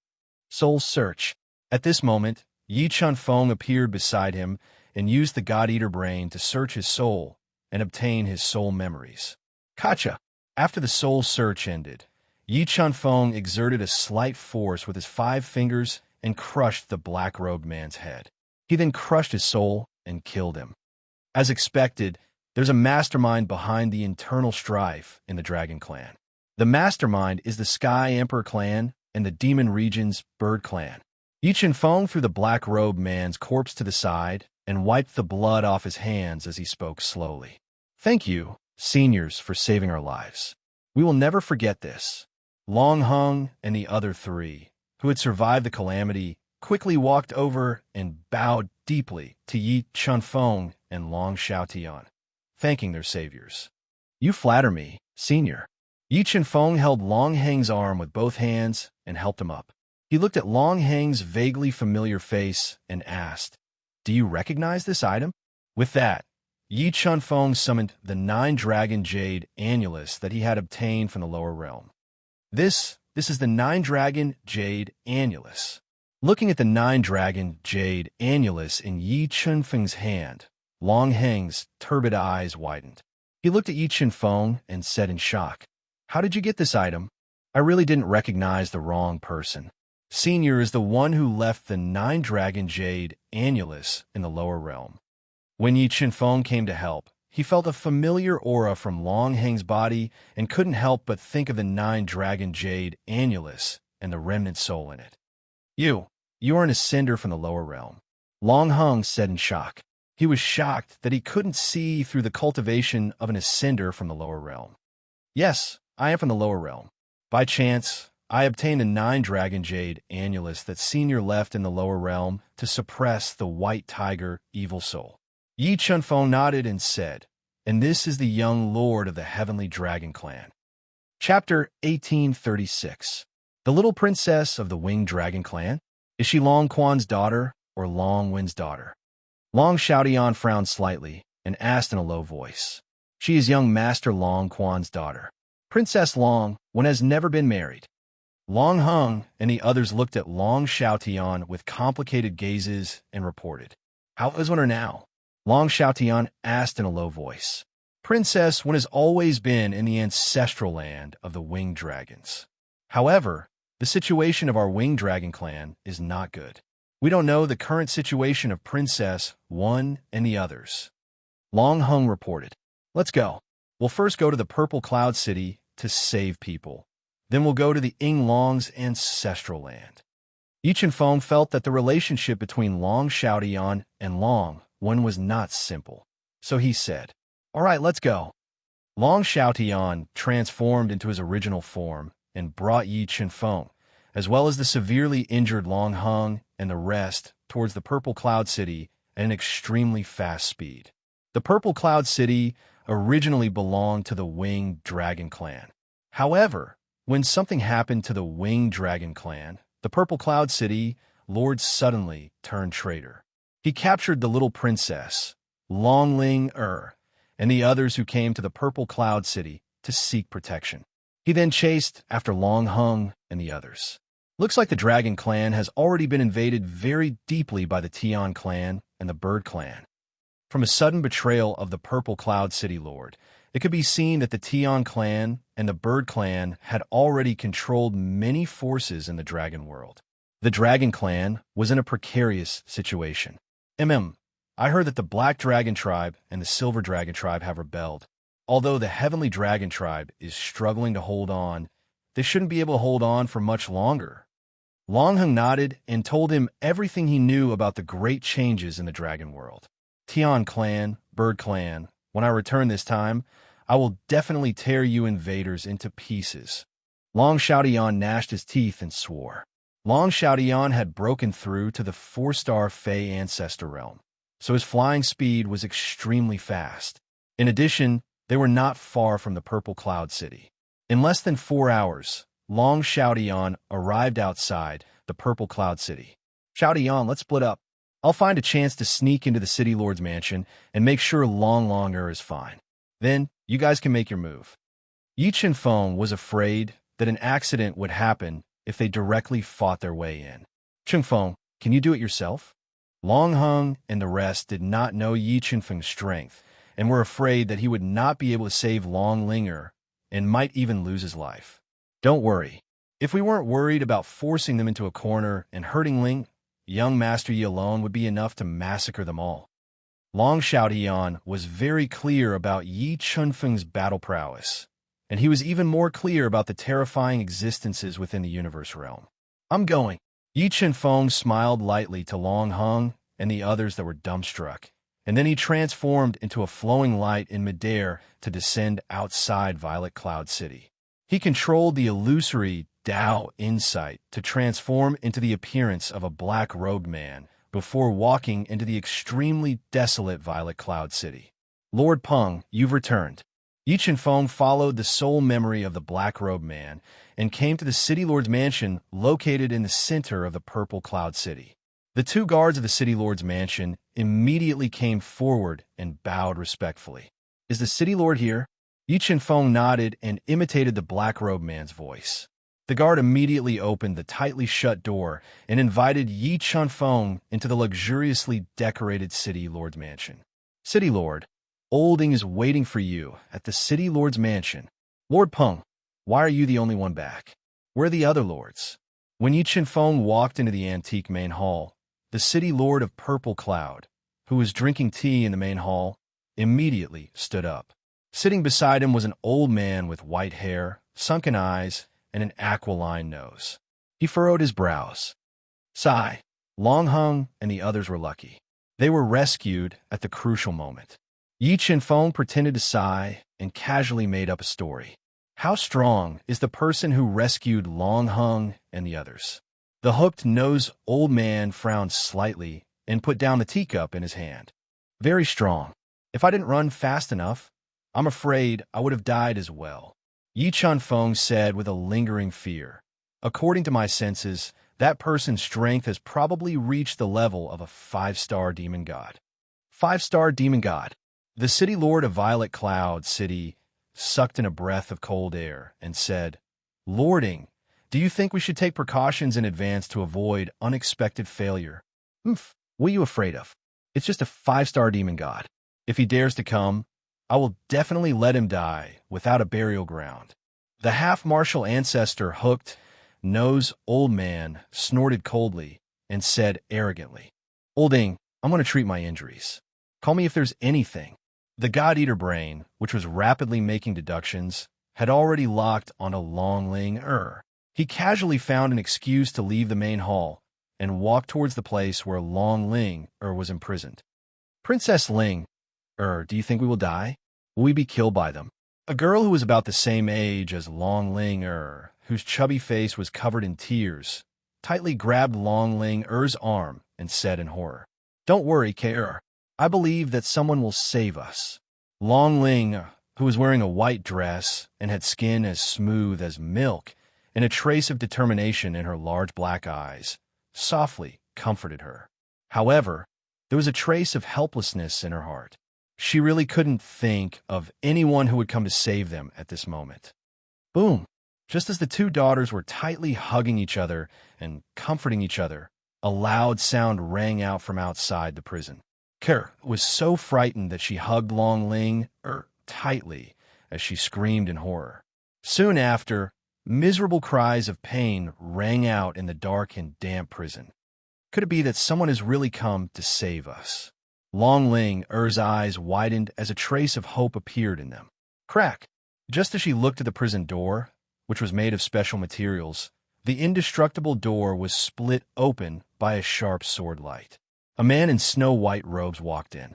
Soul Search. At this moment, Yi Chunfeng appeared beside him and used the God-Eater brain to search his soul and obtain his soul memories. Gotcha! After the soul search ended, Yi Chunfeng exerted a slight force with his 5 fingers and crushed the black-robed man's head. He then crushed his soul and killed him. As expected, there's a mastermind behind the internal strife in the Dragon Clan. The mastermind is the Sky Emperor Clan and the Demon Region's Bird Clan. Yi Chunfeng threw the black-robed man's corpse to the side and wiped the blood off his hands as he spoke slowly. Thank you, seniors, for saving our lives. We will never forget this. Long Hung and the other 3, who had survived the calamity, quickly walked over and bowed deeply to Yi Chunfeng and Long Xiaotian, thanking their saviors. You flatter me, senior. Yi Chunfeng held Long Heng's arm with both hands and helped him up. He looked at Long Heng's vaguely familiar face and asked, "Do you recognize this item?" With that, Yi Chunfeng summoned the 9-dragon jade annulus that he had obtained from the lower realm. This is the 9-dragon jade annulus. Looking at the 9-dragon jade annulus in Yi Chunfeng's hand, Long Heng's turbid eyes widened. He looked at Yi Chunfeng and said in shock, "How did you get this item?" I really didn't recognize the wrong person. Senior is the one who left the 9-dragon jade annulus in the lower realm. When Yi Chenfeng came to help, he felt a familiar aura from Long Heng's body and couldn't help but think of the 9-dragon jade annulus and the remnant soul in it. You are an ascender from the lower realm, Long Heng said in shock. He was shocked that he couldn't see through the cultivation of an ascender from the lower realm. Yes, I am from the lower realm. By chance, I obtained a 9-dragon jade annulus that Senior left in the lower realm to suppress the white tiger evil soul. Yi Chenfeng nodded and said, and this is the young lord of the heavenly dragon clan. Chapter 1836. The little princess of the winged dragon clan? Is she Long Quan's daughter or Long Wen's daughter? Long Xiaotian frowned slightly and asked in a low voice. She is young Master Long Quan's daughter. Princess Long Wen has never been married. Long Heng and the others looked at Long Xiaotian with complicated gazes and reported. How is Wen now? Long Xiaotian asked in a low voice. Princess Wen has always been in the ancestral land of the winged dragons. However, the situation of our winged dragon clan is not good. We don't know the current situation of Princess Wen and the others. Long Heng reported. Let's go. We'll first go to the Purple Cloud City to save people. Then we'll go to the Ying Long's ancestral land. Yi Chenfeng felt that the relationship between Long Xiaotian and Long Wen was not simple. So he said, all right, let's go. Long Xiaotian transformed into his original form and brought Yi Chenfeng, as well as the severely injured Long Heng and the rest, towards the Purple Cloud City at an extremely fast speed. The Purple Cloud City originally belonged to the Winged Dragon Clan. However, when something happened to the Winged Dragon Clan, the Purple Cloud City Lord suddenly turned traitor. He captured the little princess, Long Ling and the others who came to the Purple Cloud City to seek protection. He then chased after Long Heng and the others. Looks like the Dragon Clan has already been invaded very deeply by the Tian Clan and the Bird Clan. From a sudden betrayal of the Purple Cloud City Lord, it could be seen that the Tian Clan and the Bird Clan had already controlled many forces in the Dragon world. The Dragon Clan was in a precarious situation. I heard that the Black Dragon Tribe and the Silver Dragon Tribe have rebelled. Although the Heavenly Dragon Tribe is struggling to hold on, they shouldn't be able to hold on for much longer. Long Heng nodded and told him everything he knew about the great changes in the Dragon world. Tian Clan, Bird Clan, when I return this time, I will definitely tear you invaders into pieces. Long Xiaotian gnashed his teeth and swore. Long Xiaotian had broken through to the 4-star Fey ancestor realm, so his flying speed was extremely fast. In addition, they were not far from the Purple Cloud City. In less than 4 hours, Long Xiaotian arrived outside the Purple Cloud City. Xiaotian, let's split up. I'll find a chance to sneak into the City Lord's mansion and make sure Long is fine. Then, you guys can make your move. Yi Chenfeng was afraid that an accident would happen if they directly fought their way in. Chenfeng, can you do it yourself? Long Heng and the rest did not know Yi Chenfeng's strength and were afraid that he would not be able to save Long Linger and might even lose his life. Don't worry. If we weren't worried about forcing them into a corner and hurting Ling, young Master Yi alone would be enough to massacre them all. Long Xiaotian was very clear about Yi Chenfeng's battle prowess, and he was even more clear about the terrifying existences within the universe realm. I'm going. Yi Chenfeng smiled lightly to Long Heng and the others that were dumbstruck, and then he transformed into a flowing light in midair to descend outside Violet Cloud City. He controlled the illusory Dao insight to transform into the appearance of a black-robed man before walking into the extremely desolate Violet Cloud City. Lord Peng, you've returned. Yi Chenfeng followed the soul memory of the black-robed man and came to the City Lord's mansion located in the center of the Purple Cloud City. The 2 guards of the City Lord's mansion immediately came forward and bowed respectfully. Is the City Lord here? Yi Chenfeng nodded and imitated the black-robed man's voice. The guard immediately opened the tightly shut door and invited Yi Chenfeng into the luxuriously decorated City Lord's mansion. City Lord, Old Ying is waiting for you at the City Lord's mansion. Lord Peng, why are you the only one back? Where are the other lords? When Yi Feng walked into the antique main hall, the city lord of Purple Cloud, who was drinking tea in the main hall, immediately stood up. Sitting beside him was an old man with white hair, sunken eyes, and an aquiline nose. He furrowed his brows. Sigh. Long Hung and the others were lucky. They were rescued at the crucial moment. Yi Feng pretended to sigh and casually made up a story. How strong is the person who rescued Long Hung and the others? The hooked-nosed old man frowned slightly and put down the teacup in his hand. Very strong. If I didn't run fast enough, I'm afraid I would have died as well. Yi Feng said with a lingering fear. According to my senses, that person's strength has probably reached the level of a 5-star demon god. 5-star demon god. The city lord of Violet Cloud City sucked in a breath of cold air and said, Lording, do you think we should take precautions in advance to avoid unexpected failure? What are you afraid of? It's just a 5-star demon god. If he dares to come, I will definitely let him die without a burial ground. The half-martial ancestor hooked-nosed old man snorted coldly and said arrogantly, Olding, I'm going to treat my injuries. Call me if there's anything. The God-Eater brain, which was rapidly making deductions, had already locked on a Long Ling. He casually found an excuse to leave the main hall and walk towards the place where Long Ling was imprisoned. Princess Ling, do you think we will die? Will we be killed by them? A girl who was about the same age as Long Ling, whose chubby face was covered in tears, tightly grabbed Long Ling's arm and said in horror, Don't worry, K.R. I believe that someone will save us. Long Ling, who was wearing a white dress and had skin as smooth as milk and a trace of determination in her large black eyes, softly comforted her. However, there was a trace of helplessness in her heart. She really couldn't think of anyone who would come to save them at this moment. Boom! Just as the two daughters were tightly hugging each other and comforting each other, a loud sound rang out from outside the prison. Kerr was so frightened that she hugged Long Ling tightly as she screamed in horror. Soon after, miserable cries of pain rang out in the dark and damp prison. Could it be that someone has really come to save us? Long Ling's eyes widened as a trace of hope appeared in them. Crack! Just as she looked at the prison door, which was made of special materials, the indestructible door was split open by a sharp sword light. A man in snow-white robes walked in.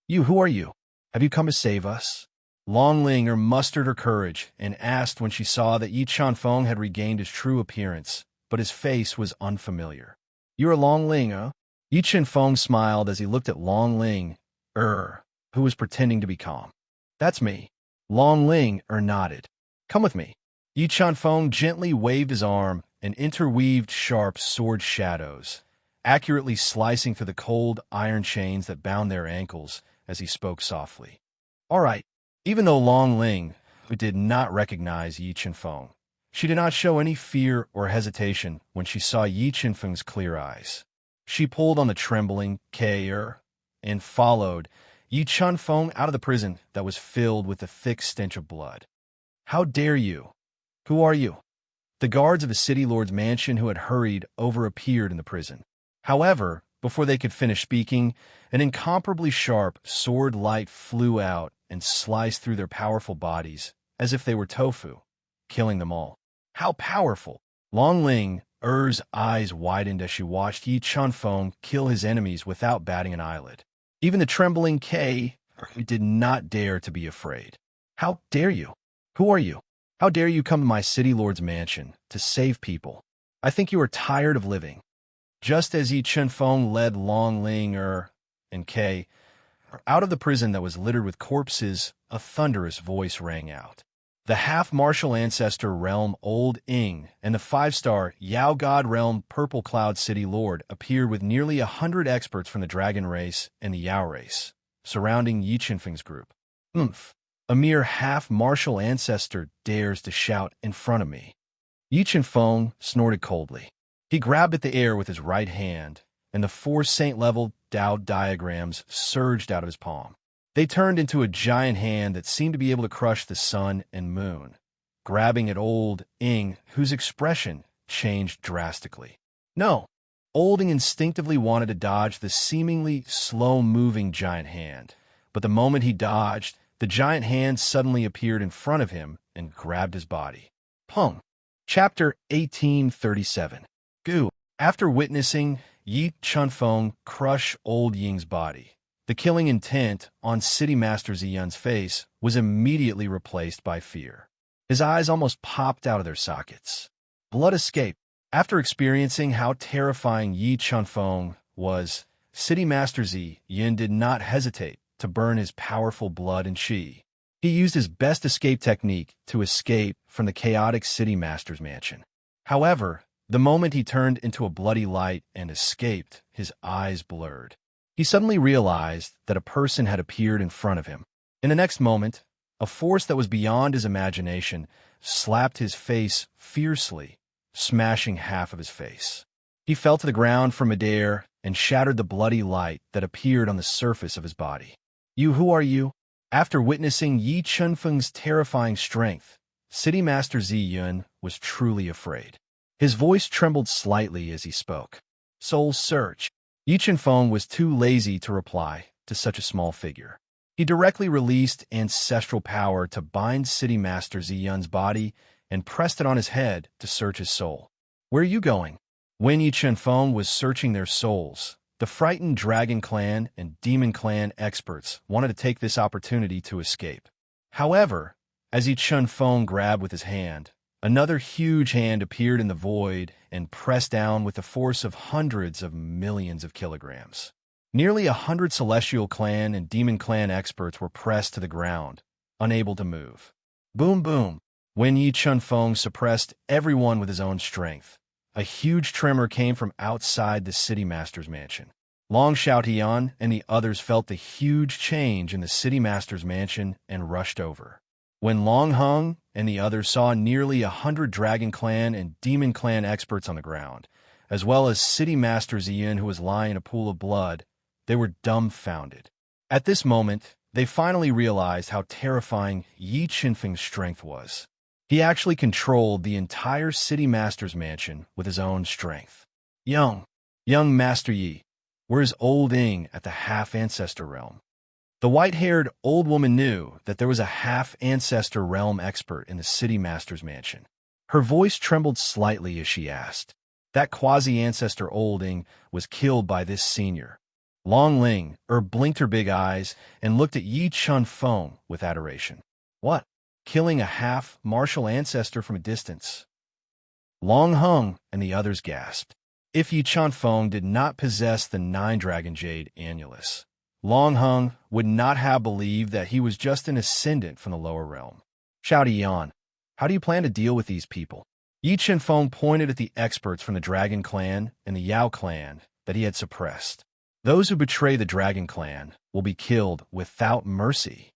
Who are you? Have you come to save us? Long Ling mustered her courage and asked when she saw that Yi Feng had regained his true appearance, but his face was unfamiliar. You are Long Ling, Yi Feng smiled as he looked at Long Ling, who was pretending to be calm. That's me. Long Ling nodded. Come with me. Yi Feng gently waved his arm and interweaved sharp sword shadows, accurately slicing through the cold iron chains that bound their ankles as he spoke softly. All right. Even though Long Ling, who did not recognize Yi Feng, she did not show any fear or hesitation when she saw Yi Feng's clear eyes. She pulled on the trembling K.R. and followed Yi Feng out of the prison that was filled with the thick stench of blood. How dare you? Who are you? The guards of the city lord's mansion who had hurried over appeared in the prison. However, before they could finish speaking, an incomparably sharp sword light flew out and sliced through their powerful bodies as if they were tofu, killing them all. How powerful! Long Ling's eyes widened as she watched Yi Feng kill his enemies without batting an eyelid. Even the trembling K did not dare to be afraid. How dare you? Who are you? How dare you come to my city lord's mansion to save people? I think you are tired of living. Just as Yi Feng led Long Ling and K out of the prison that was littered with corpses, a thunderous voice rang out. The half-martial ancestor realm Old Ing and the 5-star Yao God realm Purple Cloud City Lord appeared with nearly 100 experts from the Dragon race and the Yao race, surrounding Yi Feng's group. A mere half-martial ancestor dares to shout in front of me. Yi Feng snorted coldly. He grabbed at the air with his right hand, and the 4 saint-level Tao diagrams surged out of his palm. They turned into a giant hand that seemed to be able to crush the sun and moon. grabbing at old Ing, whose expression changed drastically. No, old Ing instinctively wanted to dodge the seemingly slow-moving giant hand, but the moment he dodged, the giant hand suddenly appeared in front of him and grabbed his body. Pung. Chapter 1837. Gu. After witnessing Yi Chunfeng crush old Ying's body, the killing intent on City Master Ziyun's face was immediately replaced by fear. His eyes almost popped out of their sockets. Blood escaped. After experiencing how terrifying Yi Chunfeng was, City Master Ziyun did not hesitate to burn his powerful blood and qi. He used his best escape technique to escape from the chaotic City Master's mansion. However, the moment he turned into a bloody light and escaped, his eyes blurred. He suddenly realized that a person had appeared in front of him. In the next moment, a force that was beyond his imagination slapped his face fiercely, smashing half of his face. He fell to the ground from midair and shattered the bloody light that appeared on the surface of his body. "You, who are you?" After witnessing Yi Chunfeng's terrifying strength, City Master Ziyun was truly afraid. His voice trembled slightly as he spoke. "Soul Search." Yi Chunfeng was too lazy to reply to such a small figure. He directly released ancestral power to bind City Master Ziyun's body and pressed it on his head to search his soul. "Where are you going?" When Yi Chunfeng was searching their souls, the frightened Dragon Clan and Demon Clan experts wanted to take this opportunity to escape. However, as Yi Chunfeng grabbed with his hand, another huge hand appeared in the void and pressed down with the force of hundreds of millions of kilograms. Nearly 100 Celestial Clan and Demon Clan experts were pressed to the ground, unable to move. Boom, boom. When Yi Chunfeng suppressed everyone with his own strength, a huge tremor came from outside the City Master's mansion. Long Xiaotian and the others felt the huge change in the City Master's mansion and rushed over. When Long Hung and the others saw nearly 100 Dragon Clan and Demon Clan experts on the ground, as well as City Master Ziyun who was lying in a pool of blood, they were dumbfounded. At this moment, they finally realized how terrifying Yi Chunfeng's strength was. He actually controlled the entire City Master's mansion with his own strength. Young Master Yi, where's old Ing at the half-ancestor realm? The white-haired old woman knew that there was a half-ancestor realm expert in the City Master's mansion. Her voice trembled slightly as she asked. That quasi-ancestor old Ing was killed by this senior. Long Ling blinked her big eyes and looked at Yi Chunfeng with adoration. What? Killing a half-martial ancestor from a distance? Long Hung and the others gasped. If Yi Chunfeng did not possess the 9-dragon jade annulus, Long Hung would not have believed that he was just an ascendant from the lower realm. Xiaotian, how do you plan to deal with these people? Yi Chunfeng pointed at the experts from the Dragon Clan and the Yao Clan that he had suppressed. Those who betray the Dragon Clan will be killed without mercy.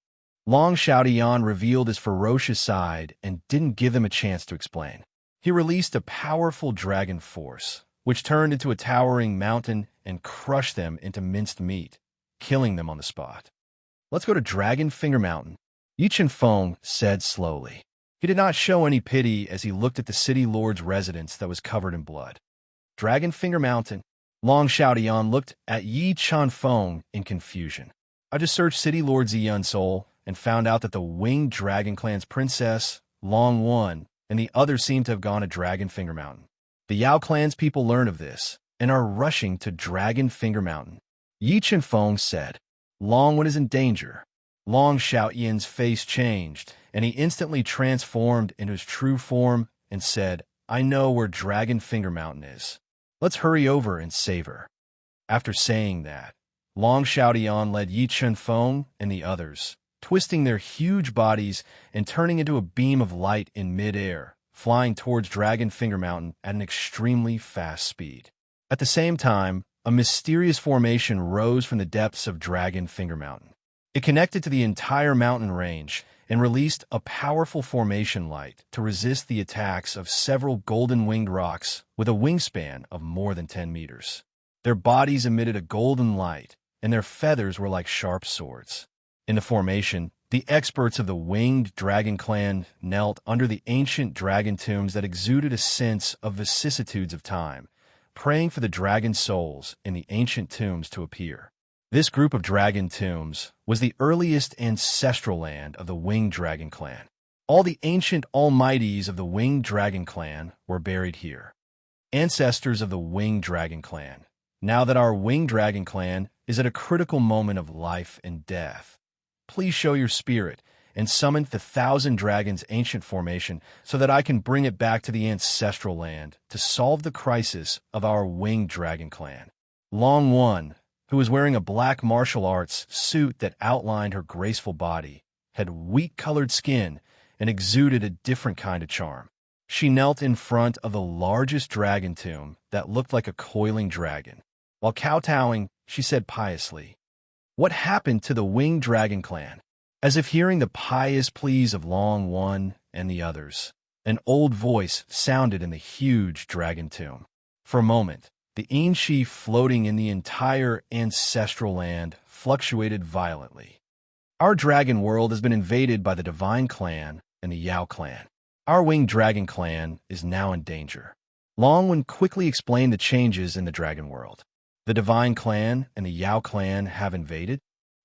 Long Xiaotian revealed his ferocious side and didn't give them a chance to explain. He released a powerful dragon force, which turned into a towering mountain and crushed them into minced meat, killing them on the spot. "Let's go to Dragon Finger Mountain," Yi Chunfeng said slowly. He did not show any pity as he looked at the city lord's residence that was covered in blood. Dragon Finger Mountain. Long Xiaotian looked at Yi Chunfeng in confusion. "I just searched City Lord Ziyun's soul and found out that the Winged Dragon Clan's princess, Long One, and the others seem to have gone to Dragon Finger Mountain. The Yao Clan's people learned of this and are rushing to Dragon Finger Mountain," Yi Chunfeng said. "Long One is in danger." Long Xiaotian's face changed, and he instantly transformed into his true form and said, "I know where Dragon Finger Mountain is. Let's hurry over and save her." After saying that, Long Xiaotian led Yi Chunfeng and the others, twisting their huge bodies and turning into a beam of light in midair, flying towards Dragon Finger Mountain at an extremely fast speed. At the same time, a mysterious formation rose from the depths of Dragon Finger Mountain. It connected to the entire mountain range and released a powerful formation light to resist the attacks of several golden-winged rocks with a wingspan of more than 10 meters. Their bodies emitted a golden light, and their feathers were like sharp swords. In the formation, The experts of the winged dragon clan knelt under the ancient dragon tombs that exuded a sense of vicissitudes of time, praying for the dragon souls in the ancient tombs to appear. This group of dragon tombs was the earliest ancestral land of the winged dragon clan. All the ancient almighties of the winged dragon clan were buried here. Ancestors of the winged dragon clan, now that our winged dragon clan is at a critical moment of life and death, please show your spirit and summon the 1,000 Dragons ancient formation so that I can bring it back to the ancestral land to solve the crisis of our winged dragon clan. Long One, who was wearing a black martial arts suit that outlined her graceful body, had wheat-colored skin and exuded a different kind of charm. She knelt in front of the largest dragon tomb that looked like a coiling dragon. While kowtowing, she said piously, "What happened to the winged dragon clan?" As if hearing the pious pleas of Long One and the others, an old voice sounded in the huge dragon tomb. For a moment, the Enchi floating in the entire ancestral land fluctuated violently. Our dragon world has been invaded by the Divine Clan and the Yao Clan. Our winged dragon clan is now in danger. Long One quickly explained the changes in the dragon world. The Divine Clan and the Yao Clan have invaded.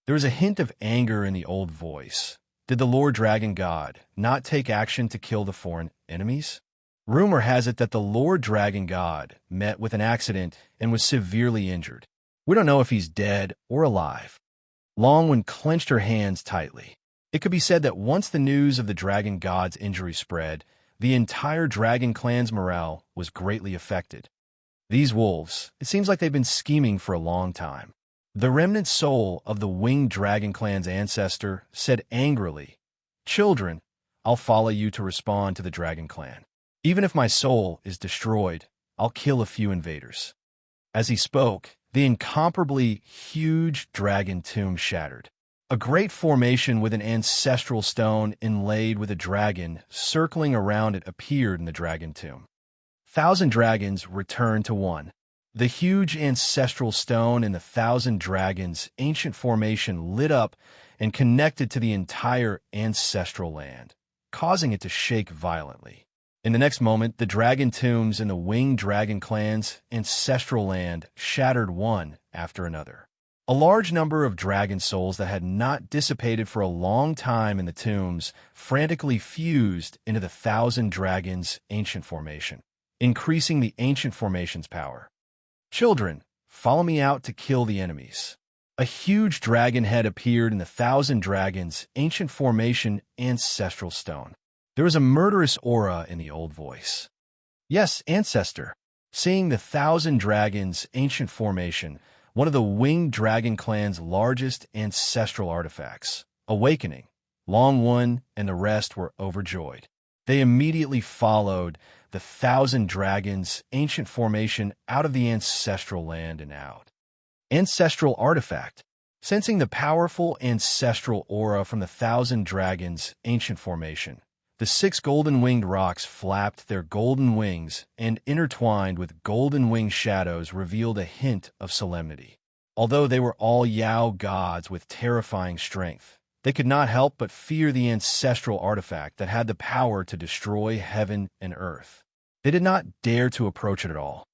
There is a hint of anger in the old voice. Did the Lord Dragon God not take action to kill the foreign enemies? Rumor has it that the Lord Dragon God met with an accident and was severely injured. We don't know if he's dead or alive. Long One clenched her hands tightly. It could be said that once the news of the Dragon God's injury spread, the entire Dragon Clan's morale was greatly affected. These wolves, it seems like they've been scheming for a long time. The remnant soul of the winged dragon clan's ancestor said angrily, "Children, I'll follow you to respond to the dragon clan. Even if my soul is destroyed, I'll kill a few invaders." As he spoke, the incomparably huge dragon tomb shattered. A great formation with an ancestral stone inlaid with a dragon circling around it appeared in the dragon tomb. 1,000 dragons returned to one. The huge ancestral stone in the 1,000 Dragons ancient formation lit up and connected to the entire ancestral land, causing it to shake violently. In the next moment, the dragon tombs in the winged dragon clan's ancestral land shattered one after another. A large number of dragon souls that had not dissipated for a long time in the tombs frantically fused into the 1,000 Dragons ancient formation, increasing the ancient formation's power. "Children, follow me out to kill the enemies." A huge dragon head appeared in the 1,000 Dragons ancient formation ancestral stone. There was a murderous aura in the old voice. "Yes, ancestor." Seeing the 1,000 Dragons ancient formation, one of the winged dragon clan's largest ancestral artifacts, awakening, Long One and the rest were overjoyed. They immediately followed the 1,000 Dragons ancient formation out of the ancestral land and out. Ancestral artifact. Sensing the powerful ancestral aura from the 1,000 Dragons ancient formation, the 6 golden-winged rocks flapped their golden wings and intertwined with golden-winged shadows revealed a hint of solemnity. Although they were all Yao gods with terrifying strength, they could not help but fear the ancestral artifact that had the power to destroy heaven and earth. They did not dare to approach it at all.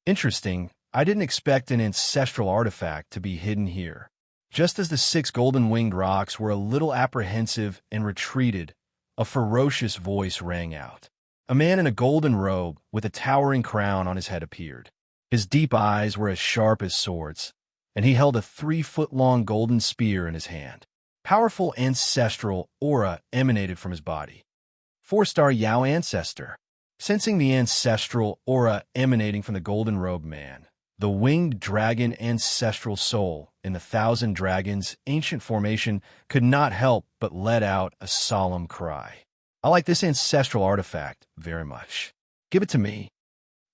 Interesting, I didn't expect an ancestral artifact to be hidden here. Just as the 6 golden-winged rocks were a little apprehensive and retreated, a ferocious voice rang out. A man in a golden robe with a towering crown on his head appeared. His deep eyes were as sharp as swords, and he held a 3-foot-long golden spear in his hand. Powerful ancestral aura emanated from his body. 4-star Yao ancestor. Sensing the ancestral aura emanating from the golden robe man, the winged dragon ancestral soul in the 1,000 Dragons ancient formation could not help but let out a solemn cry. "I like this ancestral artifact very much. Give it to me."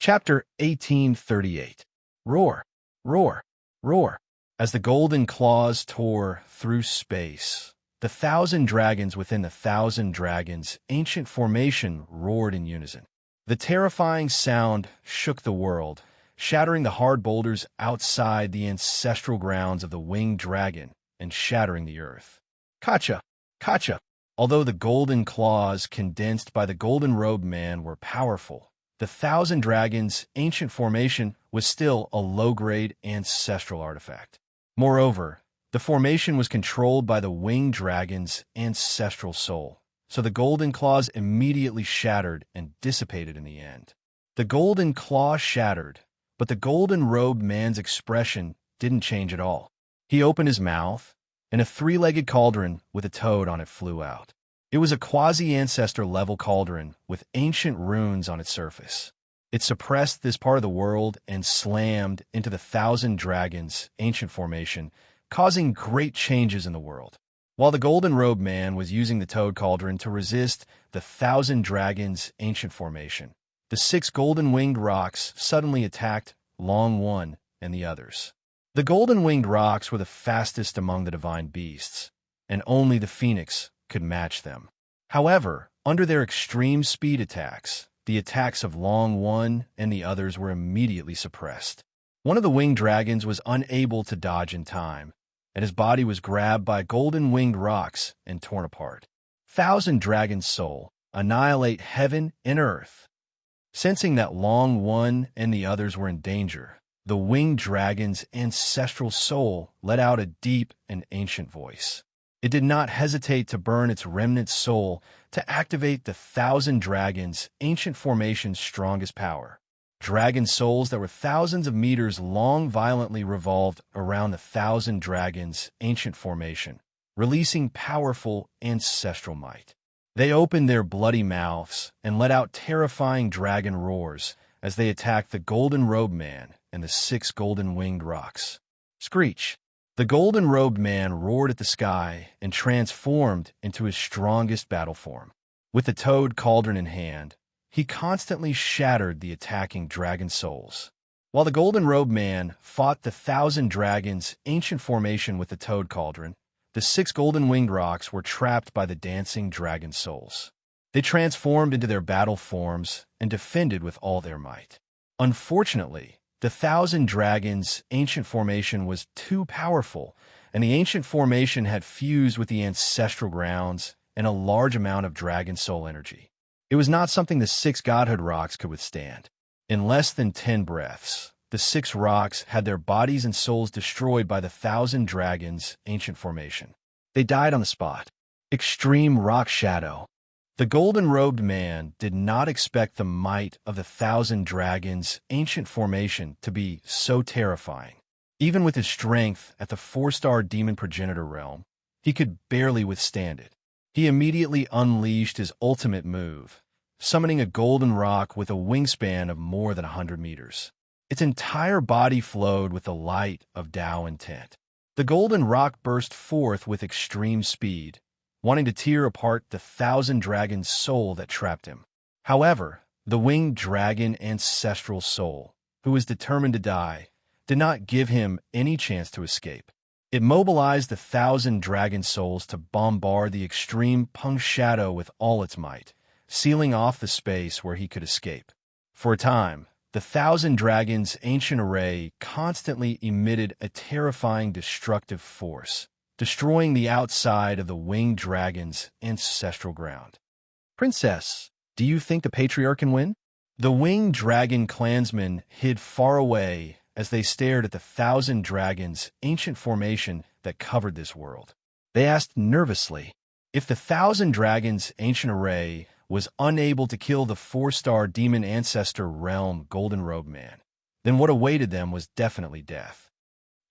Chapter 1838. Roar, roar, roar. As the golden claws tore through space, the 1,000 dragons within the 1,000 Dragons ancient formation roared in unison. The terrifying sound shook the world, shattering the hard boulders outside the ancestral grounds of the winged dragon and shattering the earth. "Kacha! Kacha. Although the golden claws condensed by the golden-robed man were powerful, the Thousand Dragons' ancient formation was still a low-grade ancestral artifact. Moreover, the formation was controlled by the winged dragon's ancestral soul, so the golden claws immediately shattered and dissipated in the end. The golden claw shattered, but the golden-robed man's expression didn't change at all. He opened his mouth, and a three-legged cauldron with a toad on it flew out. It was a quasi-ancestor-level cauldron with ancient runes on its surface. It suppressed this part of the world and slammed into the Thousand Dragons' ancient formation, causing great changes in the world. While the golden-robed man was using the toad cauldron to resist the Thousand Dragons' ancient formation, the 6 golden-winged rocks suddenly attacked Long One and the others. The golden-winged rocks were the fastest among the divine beasts, and only the phoenix could match them. However, under their extreme speed attacks, the attacks of Long One and the others were immediately suppressed. One of the winged dragons was unable to dodge in time, and his body was grabbed by golden-winged rocks and torn apart. Thousand Dragon's soul, annihilate heaven and earth. Sensing that Long One and the others were in danger, the winged dragon's ancestral soul let out a deep and ancient voice. It did not hesitate to burn its remnant soul to activate the Thousand Dragons' ancient formation's strongest power. Dragon souls that were thousands of meters long violently revolved around the Thousand Dragons' ancient formation, releasing powerful ancestral might. They opened their bloody mouths and let out terrifying dragon roars as they attacked the golden-robed man and the 6 golden-winged rocks. Screech! The golden-robed man roared at the sky and transformed into his strongest battle form. With the toad cauldron in hand, he constantly shattered the attacking dragon souls. While the golden-robed man fought the Thousand Dragons' ancient formation with the toad cauldron, the 6 golden-winged rocks were trapped by the dancing dragon souls. They transformed into their battle forms and defended with all their might. Unfortunately, the Thousand Dragons' ancient formation was too powerful, and the ancient formation had fused with the ancestral grounds and a large amount of dragon soul energy. It was not something the 6 godhood rocks could withstand. In less than 10 breaths, the 6 rocks had their bodies and souls destroyed by the Thousand Dragons' ancient formation. They died on the spot. Extreme rock shadow. The golden-robed man did not expect the might of the Thousand Dragons' ancient formation to be so terrifying. Even with his strength at the 4-star demon progenitor realm, he could barely withstand it. He immediately unleashed his ultimate move, summoning a golden rock with a wingspan of more than 100 meters. Its entire body flowed with the light of Tao intent. The golden rock burst forth with extreme speed, wanting to tear apart the Thousand Dragon's soul that trapped him. However, the winged dragon ancestral soul, who was determined to die, did not give him any chance to escape. It mobilized the Thousand Dragon souls to bombard the extreme Pung Shadow with all its might, sealing off the space where he could escape. For a time, the Thousand Dragons' ancient array constantly emitted a terrifying destructive force, destroying the outside of the winged dragon's ancestral ground. Princess, do you think the patriarch can win? The winged dragon clansmen hid far away as they stared at the Thousand Dragons' ancient formation that covered this world. They asked nervously, if the Thousand Dragons' ancient array was unable to kill the 4-star demon ancestor realm golden-robed man, then what awaited them was definitely death.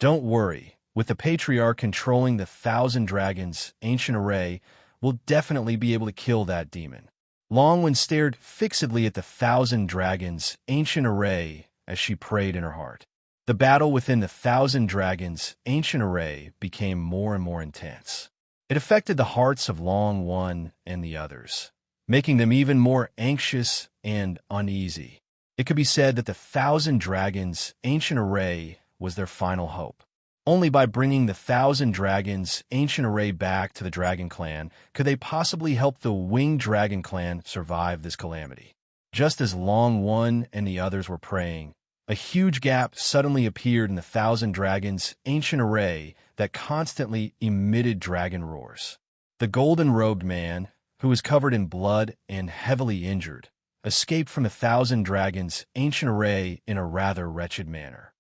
Don't worry, with the patriarch controlling the Thousand Dragons' ancient array, we'll definitely be able to kill that demon. Longwen stared fixedly at the Thousand Dragons' ancient array as she prayed in her heart. The battle within the Thousand Dragons' ancient array became more and more intense. It affected the hearts of Long One and the others, making them even more anxious and uneasy. It could be said that the Thousand Dragons' ancient array was their final hope. Only by bringing the Thousand Dragons' ancient array back to the Dragon Clan could they possibly help the Winged Dragon Clan survive this calamity. Just as Long One and the others were praying, a huge gap suddenly appeared in the Thousand Dragons' ancient array that constantly emitted dragon roars. The golden-robed man, who was covered in blood and heavily injured, escaped from 1,000 dragons' ancient array in a rather wretched manner.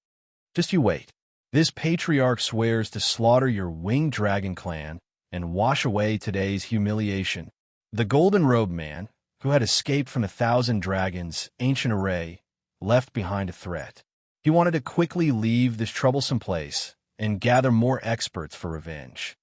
Just you wait. This patriarch swears to slaughter your winged dragon clan and wash away today's humiliation. The golden-robed man, who had escaped from 1,000 dragons' ancient array, left behind a threat. He wanted to quickly leave this troublesome place and gather more experts for revenge.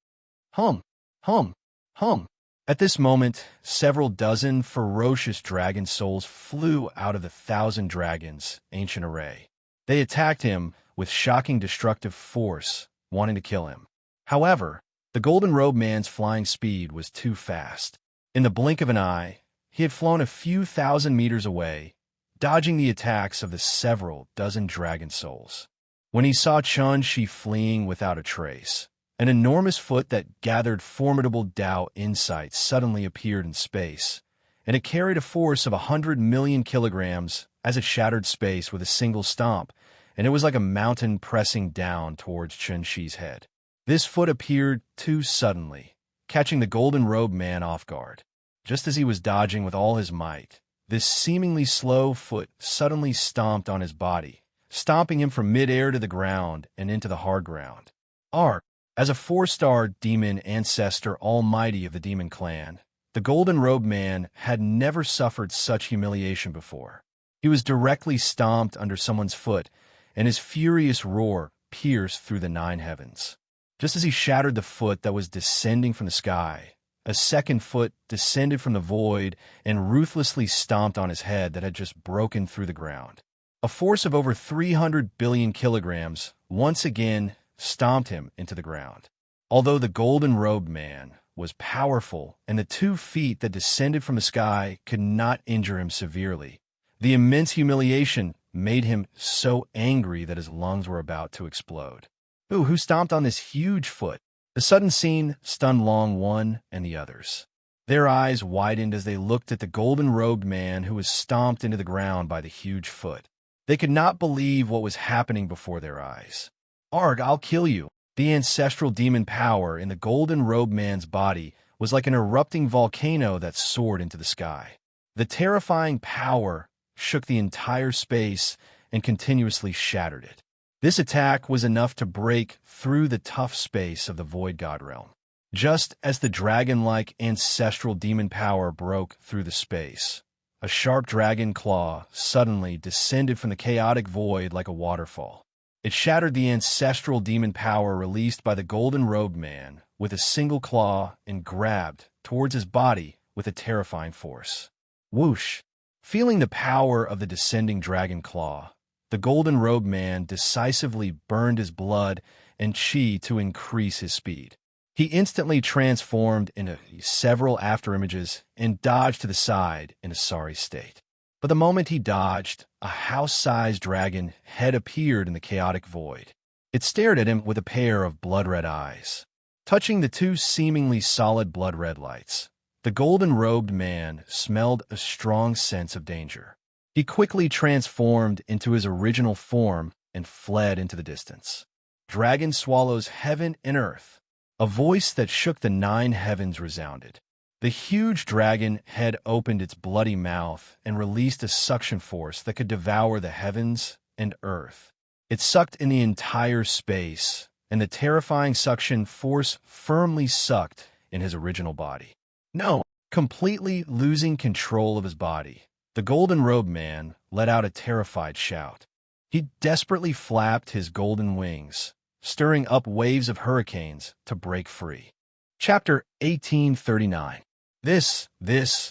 Hum, hum, hum. At this moment, several dozen ferocious dragon souls flew out of the 1,000 dragons' ancient array. They attacked him with shocking destructive force, wanting to kill him. However, the golden-robed man's flying speed was too fast. In the blink of an eye, he had flown a few thousand meters away, dodging the attacks of the several dozen dragon souls. When he saw Chun-Shi fleeing without a trace, an enormous foot that gathered formidable Tao insight suddenly appeared in space, and it carried a force of 100 million kilograms as it shattered space with a single stomp, and it was like a mountain pressing down towards Chun-Shi's head. This foot appeared too suddenly, catching the golden-robed man off guard. Just as he was dodging with all his might, this seemingly slow foot suddenly stomped on his body, stomping him from mid-air to the ground and into the hard ground. Ark, as a 4-star demon ancestor almighty of the demon clan, the golden-robed man had never suffered such humiliation before. He was directly stomped under someone's foot, and his furious roar pierced through the 9 heavens. Just as he shattered the foot that was descending from the sky, a second foot descended from the void and ruthlessly stomped on his head that had just broken through the ground. A force of over 300 billion kilograms once again stomped him into the ground. Although the golden-robed man was powerful and the 2 feet that descended from the sky could not injure him severely, the immense humiliation made him so angry that his lungs were about to explode. Ooh, who stomped on this huge foot? The sudden scene stunned Long One and the others. Their eyes widened as they looked at the golden-robed man who was stomped into the ground by the huge foot. They could not believe what was happening before their eyes. Arg, I'll kill you. The ancestral demon power in the golden-robed man's body was like an erupting volcano that soared into the sky. The terrifying power shook the entire space and continuously shattered it. This attack was enough to break through the tough space of the Void God realm. Just as the dragon-like ancestral demon power broke through the space, a sharp dragon claw suddenly descended from the chaotic void like a waterfall. It shattered the ancestral demon power released by the golden-robed man with a single claw and grabbed towards his body with a terrifying force. Whoosh! Feeling the power of the descending dragon claw, the golden-robed man decisively burned his blood and chi to increase his speed. He instantly transformed into several afterimages and dodged to the side in a sorry state. But the moment he dodged, a house-sized dragon head appeared in the chaotic void. It stared at him with a pair of blood-red eyes. Touching the 2 seemingly solid blood-red lights, the golden-robed man smelled a strong sense of danger. He quickly transformed into his original form and fled into the distance. Dragon swallows heaven and earth. A voice that shook the 9 heavens resounded. The huge dragon head opened its bloody mouth and released a suction force that could devour the heavens and earth. It sucked in the entire space, and the terrifying suction force firmly sucked in his original body. No, completely losing control of his body, the golden-robed man let out a terrified shout. He desperately flapped his golden wings, stirring up waves of hurricanes to break free. Chapter 1839. This,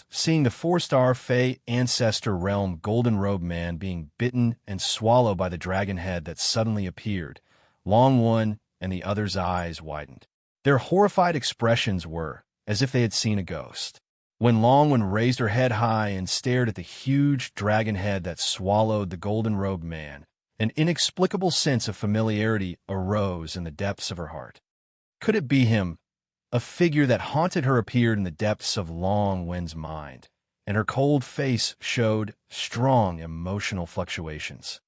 seeing the 4-star Fey ancestor realm golden-robed man being bitten and swallowed by the dragon head that suddenly appeared, Long One and the others' eyes widened. Their horrified expressions were as if they had seen a ghost. When Long One raised her head high and stared at the huge dragon head that swallowed the golden-robed man, an inexplicable sense of familiarity arose in the depths of her heart. Could it be him? A figure that haunted her appeared in the depths of Long Wen's mind, and her cold face showed strong emotional fluctuations.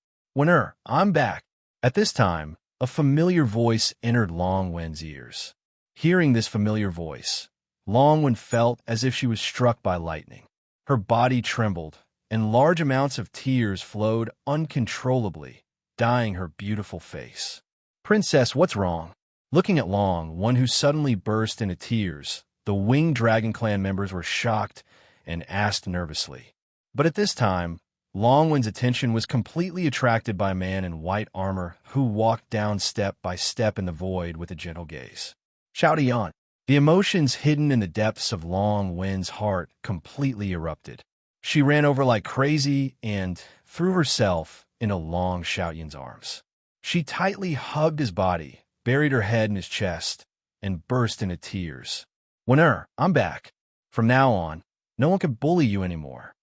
I'm back. At this time, a familiar voice entered Long Wen's ears. Hearing this familiar voice, Longwen felt as if she was struck by lightning. Her body trembled, and large amounts of tears flowed uncontrollably, dyeing her beautiful face. "Princess, what's wrong?" Looking at Longwen, who suddenly burst into tears, the winged dragon clan members were shocked and asked nervously. But at this time, Longwen's attention was completely attracted by a man in white armor who walked down step by step in the void with a gentle gaze. Shouty on. The emotions hidden in the depths of Longwen's heart completely erupted. She ran over like crazy and threw herself into Long Xiaoyan's arms. She tightly hugged his body, buried her head in his chest, and burst into tears. "Winner, I'm back. From now on, no one can bully you anymore."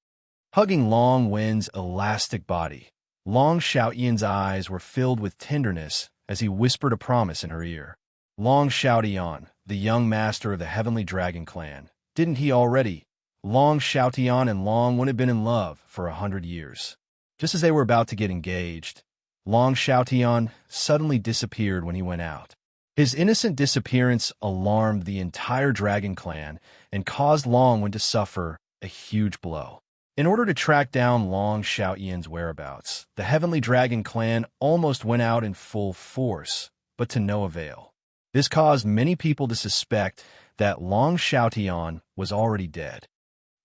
Hugging Long Wen's elastic body, Long Xiaoyan's eyes were filled with tenderness as he whispered a promise in her ear. Long Xiaoyan, the young master of the Heavenly Dragon Clan, didn't he already? Long Xiaoyan and Long Wen had been in love for 100 years. Just as they were about to get engaged, Long Xiaoyan suddenly disappeared when he went out. His innocent disappearance alarmed the entire Dragon Clan and caused Long Wen to suffer a huge blow. In order to track down Long Xiaoyan's whereabouts, the Heavenly Dragon Clan almost went out in full force, but to no avail. This caused many people to suspect that Long Xiaoyan was already dead.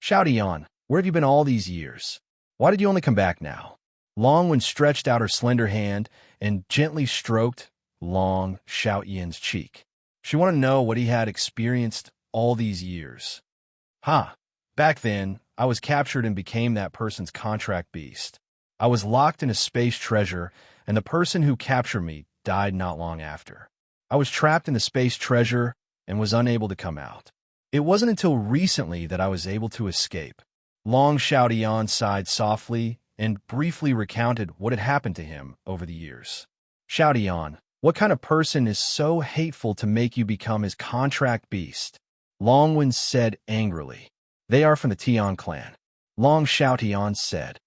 "Xiaoyan, where have you been all these years? Why did you only come back now?" Longwen stretched out her slender hand and gently stroked Long Xiaoyan's cheek. She wanted to know what he had experienced all these years. Back then, I was captured and became that person's contract beast. I was locked in a space treasure, and the person who captured me died not long after. I was trapped in the space treasure and was unable to come out. It wasn't until recently that I was able to escape. Long Xiaoyan sighed softly and briefly recounted what had happened to him over the years. "Xiaoyan, what kind of person is so hateful to make you become his contract beast?" Longwen said angrily. "They are from the Tian clan." Long Xiaoyan said.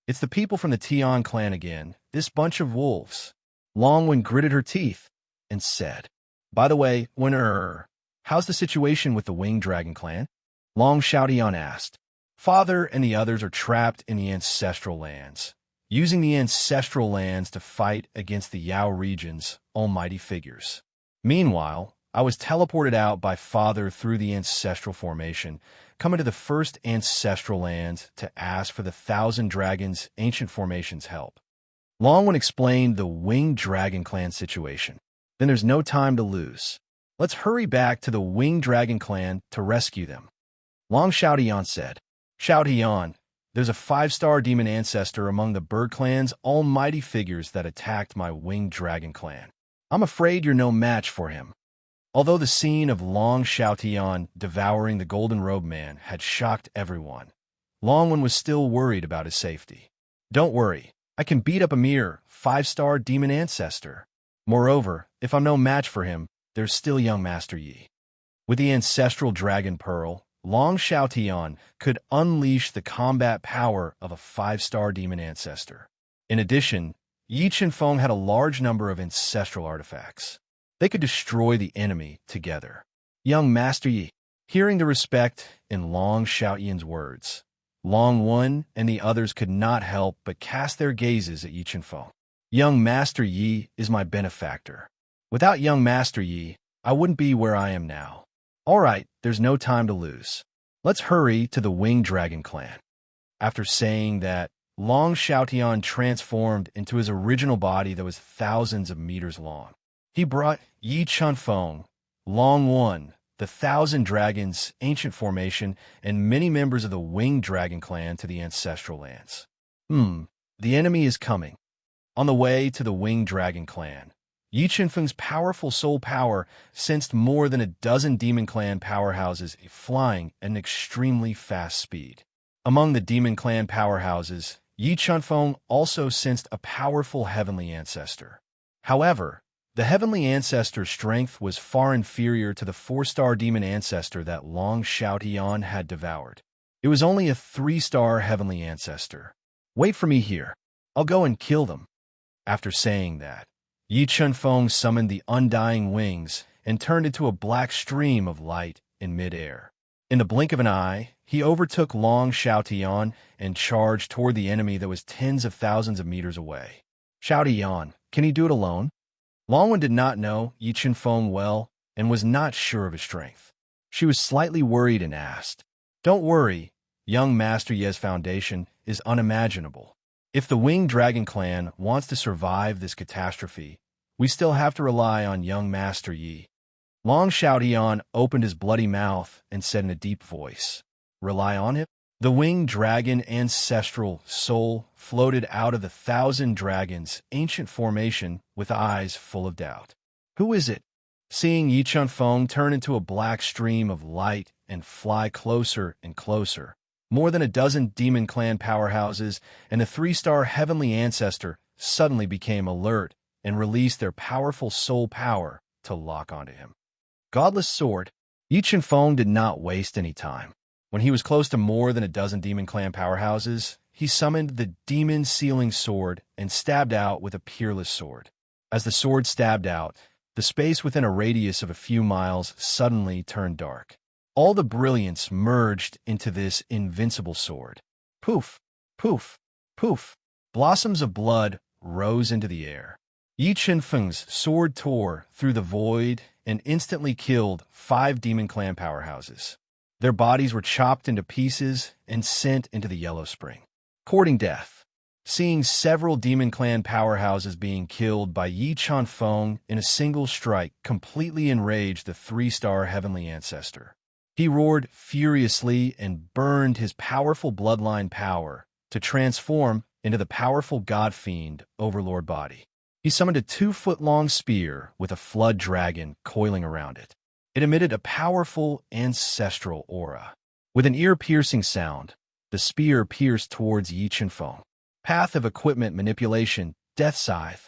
"It's the people from the Tian clan again, this bunch of wolves." Longwen gritted her teeth and said, "By the way, how's the situation with the Winged Dragon clan?" Long Xiaoyan asked. "Father and the others are trapped in the ancestral lands, using the ancestral lands to fight against the Yao region's almighty figures. Meanwhile, I was teleported out by Father through the ancestral formation, coming to the first ancestral lands to ask for the 1,000 Dragons' ancient formation's help." Longwen explained the Winged Dragon clan situation. "Then there's no time to lose. Let's hurry back to the Winged Dragon clan to rescue them." Long Xiaoyan said. "Xiaoyan, there's a 5-star demon ancestor among the Bird clan's almighty figures that attacked my Winged Dragon clan. I'm afraid you're no match for him." Although the scene of Long Xiaoyan devouring the Golden Robe Man had shocked everyone, Longwen was still worried about his safety. "Don't worry, I can beat up a mere 5-star demon ancestor. Moreover, if I'm no match for him, there's still young Master Yi." With the ancestral dragon pearl, Long Xiaoyan could unleash the combat power of a 5-star demon ancestor. In addition, Yi Chenfeng had a large number of ancestral artifacts. They could destroy the enemy together. "Young Master Yi." Hearing the respect in Long Xiaoyan's words, Long Wen and the others could not help but cast their gazes at Yi Chenfeng. "Young Master Yi is my benefactor. Without young Master Yi, I wouldn't be where I am now. All right, there's no time to lose. Let's hurry to the Winged Dragon clan." After saying that, Long Xiaoyan transformed into his original body that was thousands of meters long. He brought Yi Chenfeng, Long Wen, the 1,000 Dragons' ancient formation, and many members of the Winged Dragon clan to the ancestral lands. The enemy is coming. On the way to the Winged Dragon clan, Yi Chenfeng's powerful soul power sensed more than a dozen Demon Clan powerhouses flying at an extremely fast speed. Among the Demon Clan powerhouses, Yi Chenfeng also sensed a powerful heavenly ancestor. However, the heavenly ancestor's strength was far inferior to the 4-star demon ancestor that Long Xiaoyan had devoured. It was only a 3-star heavenly ancestor. "Wait for me here. I'll go and kill them." After saying that, Yi Chenfeng summoned the Undying Wings and turned into a black stream of light in midair. In the blink of an eye, he overtook Long Xiaotian and charged toward the enemy that was tens of thousands of meters away. Xiaotian, can he do it alone? Longwen did not know Yi Chenfeng well and was not sure of his strength. She was slightly worried and asked, "Don't worry, young Master Ye's foundation is unimaginable. If the Winged Dragon clan wants to survive this catastrophe, we still have to rely on young Master Yi." Long Xiaotian opened his bloody mouth and said in a deep voice, "Rely on him?" The Winged Dragon ancestral soul floated out of the Thousand Dragons' ancient formation with eyes full of doubt. "Who is it?" Seeing Yi Chenfeng turn into a black stream of light and fly closer and closer, more than a dozen Demon Clan powerhouses and a 3-star heavenly ancestor suddenly became alert and released their powerful soul power to lock onto him. Godless Sword. Yi Chenfeng did not waste any time. When he was close to more than a dozen Demon Clan powerhouses, he summoned the Demon Sealing Sword and stabbed out with a peerless sword. As the sword stabbed out, the space within a radius of a few miles suddenly turned dark. All the brilliance merged into this invincible sword. Poof, poof, poof. Blossoms of blood rose into the air. Yi Chenfeng's sword tore through the void and instantly killed 5 Demon Clan powerhouses. Their bodies were chopped into pieces and sent into the Yellow Spring. Courting death. Seeing several Demon Clan powerhouses being killed by Yi Chenfeng in a single strike completely enraged the 3-star heavenly ancestor. He roared furiously and burned his powerful bloodline power to transform into the powerful god fiend overlord body. He summoned a 2-foot-long spear with a flood dragon coiling around it. It emitted a powerful ancestral aura. With an ear-piercing sound, the spear pierced towards Yi Chenfeng. Path of equipment manipulation, Death Scythe.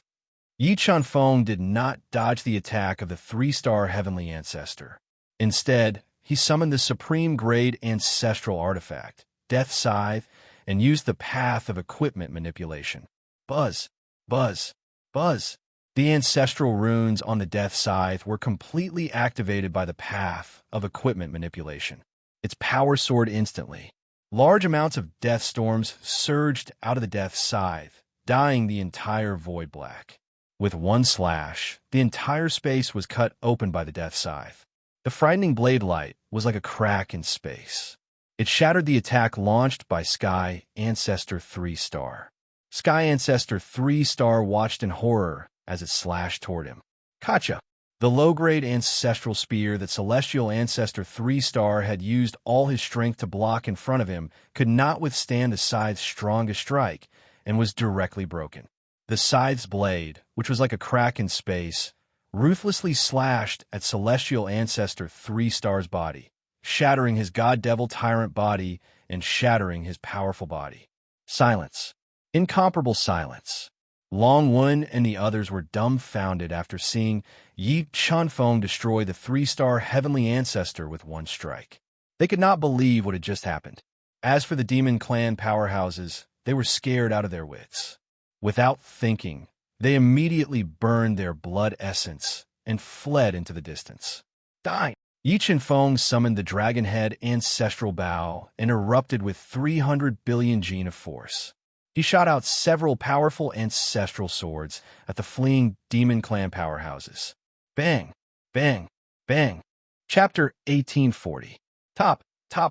Yi Chenfeng did not dodge the attack of the 3-star heavenly ancestor. Instead, he summoned the supreme-grade ancestral artifact, Death Scythe, and used the path of equipment manipulation. Buzz, buzz, buzz. The ancestral runes on the Death Scythe were completely activated by the path of equipment manipulation. Its power soared instantly. Large amounts of death storms surged out of the Death Scythe, dyeing the entire void black. With one slash, the entire space was cut open by the Death Scythe. The frightening blade light was like a crack in space. It shattered the attack launched by Sky Ancestor 3-star. Sky Ancestor 3-star watched in horror as it slashed toward him. Kacha! The low-grade ancestral spear that Celestial Ancestor 3-star had used all his strength to block in front of him could not withstand the scythe's strongest strike and was directly broken. The scythe's blade, which was like a crack in space, ruthlessly slashed at Celestial Ancestor 3-star's body, shattering his god-devil tyrant body and shattering his powerful body. Silence. Incomparable silence. Long Wen and the others were dumbfounded after seeing Yi Chenfeng destroy the 3-star heavenly ancestor with one strike. They could not believe what had just happened. As for the Demon Clan powerhouses, they were scared out of their wits. Without thinking, they immediately burned their blood essence and fled into the distance. Die! Yi Chenfeng summoned the Dragonhead Ancestral Bow and erupted with 300 billion gene of force. He shot out several powerful ancestral swords at the fleeing Demon Clan powerhouses. Bang! Bang! Bang! Chapter 1840. Top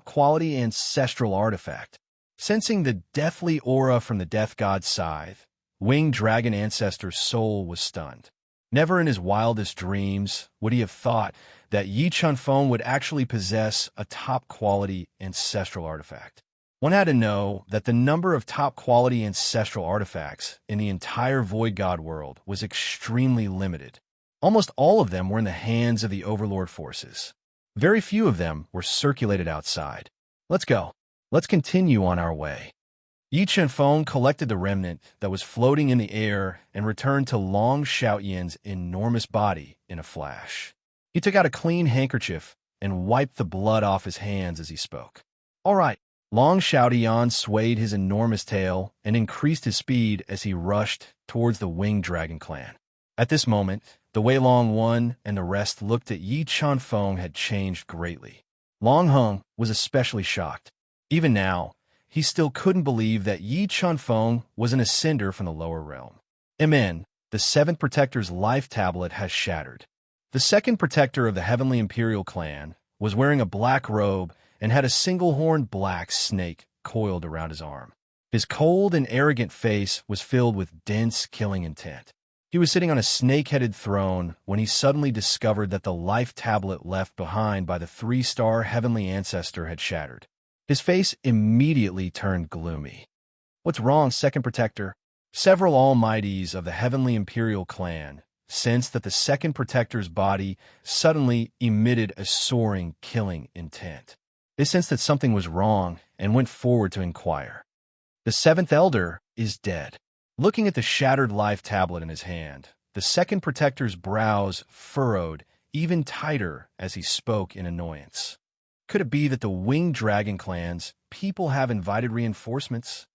quality ancestral artifact. Sensing the deathly aura from the Death God's scythe, Winged Dragon Ancestor's soul was stunned. Never in his wildest dreams would he have thought that Yi Chenfeng would actually possess a top-quality ancestral artifact. One had to know that the number of top-quality ancestral artifacts in the entire Void God world was extremely limited. Almost all of them were in the hands of the Overlord forces. Very few of them were circulated outside. Let's go. Let's continue on our way. Yi Chenfeng collected the remnant that was floating in the air and returned to Long Xiaotian's enormous body in a flash. He took out a clean handkerchief and wiped the blood off his hands as he spoke. All right. Long Xiaotian swayed his enormous tail and increased his speed as he rushed towards the Winged Dragon clan. At this moment, the Wei Long One and the rest looked at Yi Chenfeng had changed greatly. Long Hung was especially shocked. Even now, he still couldn't believe that Yi Chunfeng was an ascender from the lower realm. Amen. The seventh protector's life tablet has shattered. The second protector of the Heavenly Imperial clan was wearing a black robe and had a single-horned black snake coiled around his arm. His cold and arrogant face was filled with dense, killing intent. He was sitting on a snake-headed throne when he suddenly discovered that the life tablet left behind by the three-star heavenly ancestor had shattered. His face immediately turned gloomy. "What's wrong, Second Protector?" Several almighties of the Heavenly Imperial clan sensed that the Second Protector's body suddenly emitted a soaring, killing intent. They sensed that something was wrong and went forward to inquire. "The Seventh Elder is dead." Looking at the shattered life tablet in his hand, the Second Protector's brows furrowed even tighter as he spoke in annoyance. Could it be that the Winged Dragon clan's people have invited reinforcements?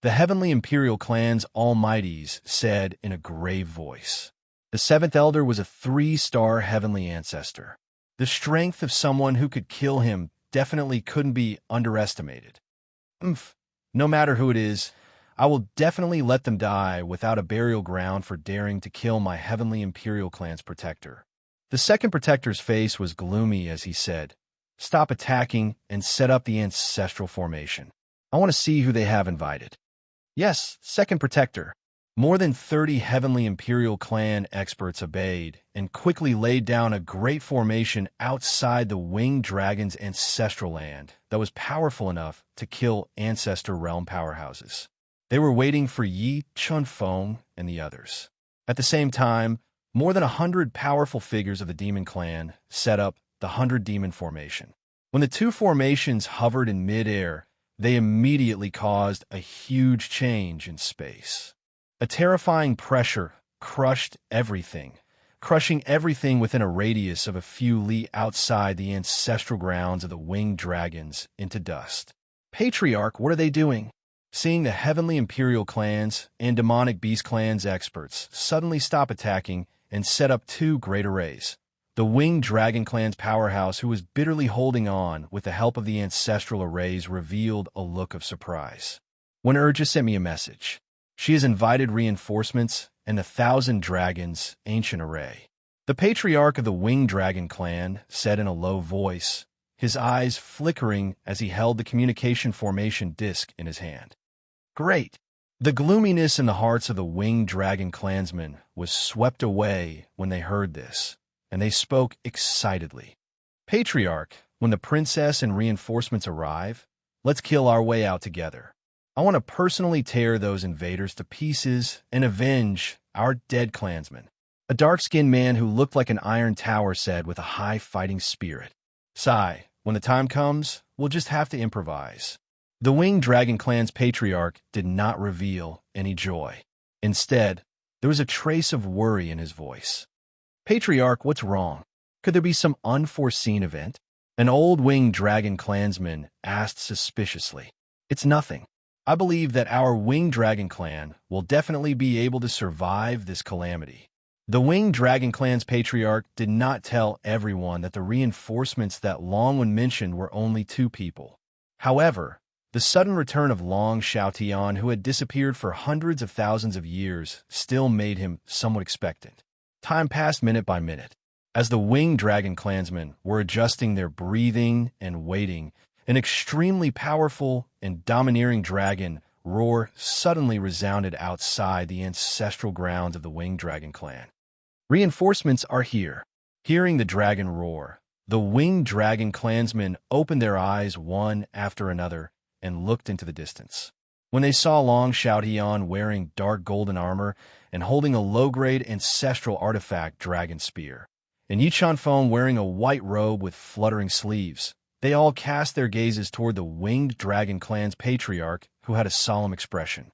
The Heavenly Imperial clan's almighties said in a grave voice. The Seventh Elder was a three-star heavenly ancestor. The strength of someone who could kill him definitely couldn't be underestimated. No matter who it is, I will definitely let them die without a burial ground for daring to kill my Heavenly Imperial clan's protector. The Second Protector's face was gloomy as he said, "Stop attacking and set up the ancestral formation. I want to see who they have invited." "Yes, Second Protector." More than 30 Heavenly Imperial clan experts obeyed and quickly laid down a great formation outside the Winged Dragon's ancestral land that was powerful enough to kill Ancestor Realm powerhouses. They were waiting for Yi Chunfeng and the others. At the same time, more than 100 powerful figures of the Demon Clan set up the 100 Demon Formation. When the two formations hovered in mid-air, they immediately caused a huge change in space. A terrifying pressure crushed everything, crushing everything within a radius of a few li outside the ancestral grounds of the Winged Dragons into dust. "Patriarch, what are they doing?" Seeing the Heavenly Imperial clans and Demonic Beast clans experts suddenly stop attacking and set up two great arrays. The Winged Dragon clan's powerhouse, who was bitterly holding on with the help of the ancestral arrays, revealed a look of surprise. "When Urja sent me a message. She has invited reinforcements and the 1,000 Dragons ancient array." The Patriarch of the Winged Dragon clan said in a low voice, his eyes flickering as he held the communication formation disc in his hand. "Great!" The gloominess in the hearts of the Winged Dragon clansmen was swept away when they heard this, and they spoke excitedly. "Patriarch, when the princess and reinforcements arrive, let's kill our way out together. I want to personally tear those invaders to pieces and avenge our dead clansmen," a dark-skinned man who looked like an iron tower said with a high fighting spirit. "Sigh, when the time comes, we'll just have to improvise." The Winged Dragon clan's patriarch did not reveal any joy. Instead, there was a trace of worry in his voice. "Patriarch, what's wrong? Could there be some unforeseen event?" An old Winged Dragon clansman asked suspiciously. "It's nothing. I believe that our Winged Dragon clan will definitely be able to survive this calamity." The Winged Dragon clan's patriarch did not tell everyone that the reinforcements that Longwen mentioned were only two people. However, the sudden return of Long Xiaotian, who had disappeared for hundreds of thousands of years, still made him somewhat expectant. Time passed minute by minute. As the Winged Dragon clansmen were adjusting their breathing and waiting, an extremely powerful and domineering dragon roar suddenly resounded outside the ancestral grounds of the Winged Dragon clan. "Reinforcements are here." Hearing the dragon roar, the Winged Dragon clansmen opened their eyes one after another and looked into the distance. When they saw Long Xiaotian wearing dark golden armor and holding a low-grade ancestral artifact dragon spear, and Yi Chunfeng wearing a white robe with fluttering sleeves, they all cast their gazes toward the Winged Dragon clan's patriarch, who had a solemn expression.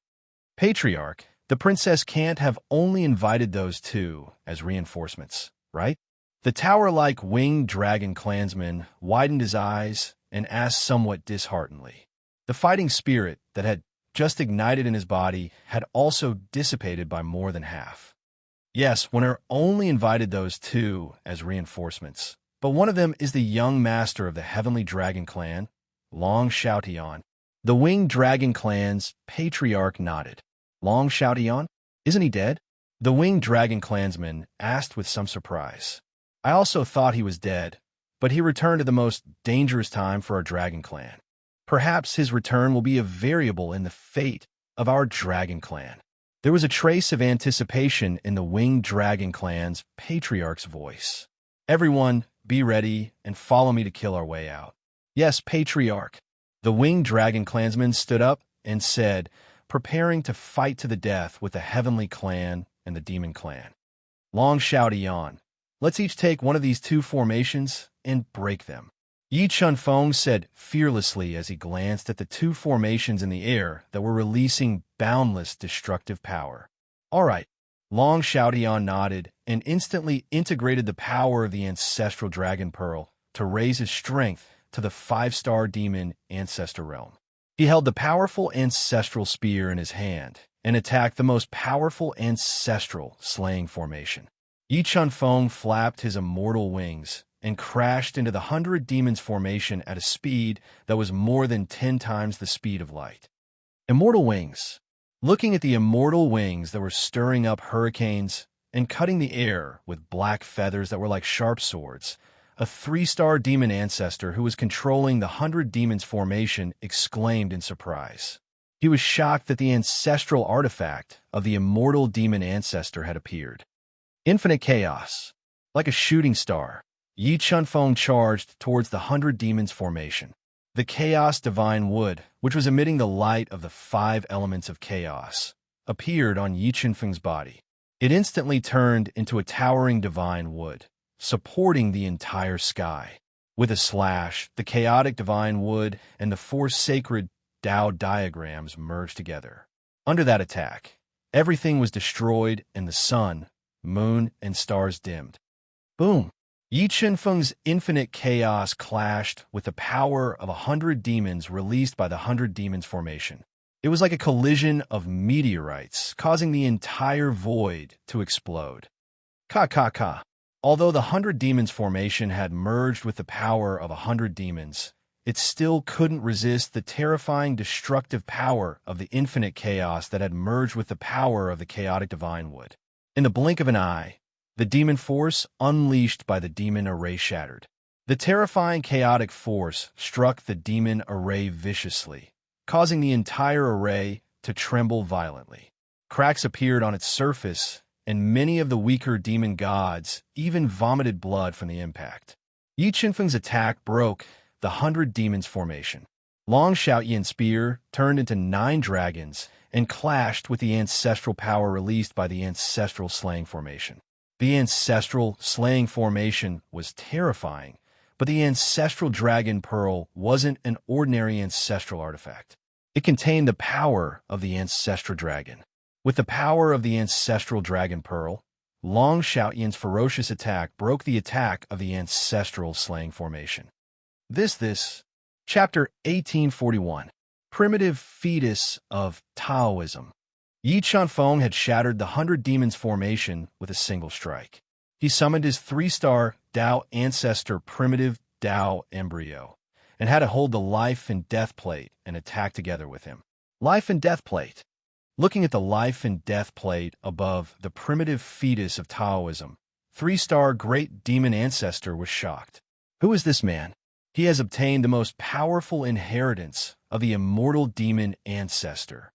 "Patriarch, the princess can't have only invited those two as reinforcements, right?" The tower-like Winged Dragon clansman widened his eyes and asked somewhat disheartenedly. The fighting spirit that had just ignited in his body had also dissipated by more than half. "Yes, when her only invited those two as reinforcements, but one of them is the young master of the Heavenly Dragon Clan, Long Shoutian. The Winged Dragon Clan's patriarch nodded. Long Shoutian? Isn't he dead? The Winged Dragon Clansman asked with some surprise. I also thought he was dead, but he returned at the most dangerous time for our Dragon Clan. Perhaps his return will be a variable in the fate of our Dragon Clan. There was a trace of anticipation in the Winged Dragon Clan's patriarch's voice. Everyone, be ready and follow me to kill our way out. Yes, patriarch. The Winged Dragon Clansman stood up and said, preparing to fight to the death with the Heavenly Clan and the Demon Clan. Long Shoutian, let's each take one of these two formations and break them. Yi Chunfeng said fearlessly as he glanced at the two formations in the air that were releasing boundless destructive power. All right. Long Shoutian nodded and instantly integrated the power of the ancestral dragon pearl to raise his strength to the 5-star demon ancestor realm. He held the powerful ancestral spear in his hand and attacked the most powerful ancestral slaying formation. Yi Chunfeng flapped his immortal wings and crashed into the 100 Demons formation at a speed that was more than 10 times the speed of light. Immortal wings. Looking at the immortal wings that were stirring up hurricanes and cutting the air with black feathers that were like sharp swords, a 3-star demon ancestor who was controlling the 100 Demons formation exclaimed in surprise. He was shocked that the ancestral artifact of the immortal demon ancestor had appeared. Infinite chaos. Like a shooting star, Yi Chunfeng charged towards the 100 Demons formation. The Chaos Divine Wood, which was emitting the light of the 5 elements of chaos, appeared on Yi Chunfeng's body. It instantly turned into a towering divine wood, supporting the entire sky. With a slash, the chaotic divine wood and the 4 sacred Tao diagrams merged together. Under that attack, everything was destroyed and the sun, moon, and stars dimmed. Boom! Yi Chunfeng's infinite chaos clashed with the power of 100 demons released by the 100 Demons formation. It was like a collision of meteorites, causing the entire void to explode. Ka. Although the 100 Demons formation had merged with the power of 100 demons, it still couldn't resist the terrifying destructive power of the infinite chaos that had merged with the power of the chaotic divine wood. In the blink of an eye, the demon force unleashed by the demon array shattered. The terrifying chaotic force struck the demon array viciously, causing the entire array to tremble violently. Cracks appeared on its surface, and many of the weaker demon gods even vomited blood from the impact. Yi Chunfeng's attack broke the 100 Demons formation. Long Shoutian's spear turned into 9 dragons and clashed with the ancestral power released by the ancestral slaying formation. The ancestral slaying formation was terrifying, but the ancestral dragon pearl wasn't an ordinary ancestral artifact. It contained the power of the ancestral dragon. With the power of the ancestral dragon pearl, Long Shoutian's ferocious attack broke the attack of the ancestral slaying formation. Chapter 1841. Primitive Fetus of Taoism. Yi Chunfeng had shattered the 100 Demons formation with a single strike. He summoned his 3-star Tao ancestor primitive Tao embryo, and had to hold the life and death plate and attack together with him. Life and death plate. Looking at the life and death plate above the primitive fetus of Taoism, 3-star great demon ancestor was shocked. Who is this man? He has obtained the most powerful inheritance of the immortal demon ancestor.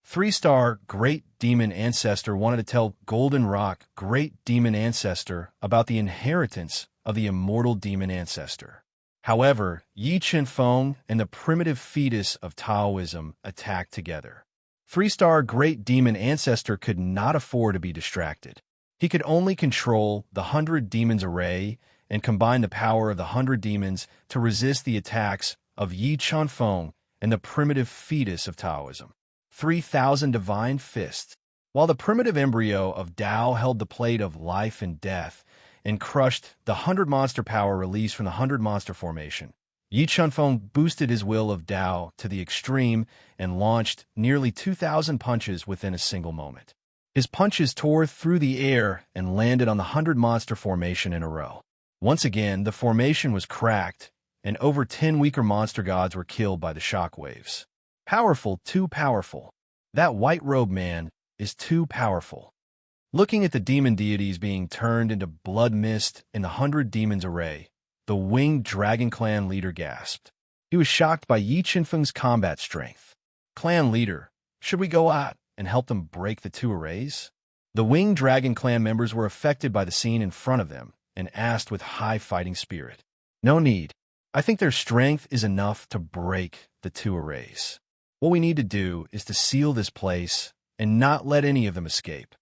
3-star Great Demon Ancestor wanted to tell Golden Rock Great Demon Ancestor about the inheritance of the immortal demon ancestor. However, Yi Chunfeng and the primitive fetus of Taoism attacked together. 3-star Great Demon Ancestor could not afford to be distracted. He could only control the 100 Demons array and combine the power of the 100 demons to resist the attacks of Yi Chunfeng and the primitive fetus of Taoism. 3,000 divine fists. While the primitive embryo of Tao held the plate of life and death and crushed the 100 monster power released from the 100 monster formation, Yi Chunfeng boosted his will of Tao to the extreme and launched nearly 2,000 punches within a single moment. His punches tore through the air and landed on the 100 monster formation in a row. Once again, the formation was cracked, and over 10 weaker monster gods were killed by the shockwaves. Powerful, too powerful. That white-robed man is too powerful. Looking at the demon deities being turned into blood mist in the 100 demons array, the winged dragon clan leader gasped. He was shocked by Yi Qinfeng's combat strength. Clan leader, should we go out and help them break the two arrays? The winged dragon clan members were affected by the scene in front of them and asked with high fighting spirit. No need. I think their strength is enough to break the two arrays. What we need to do is to seal this place and not let any of them escape.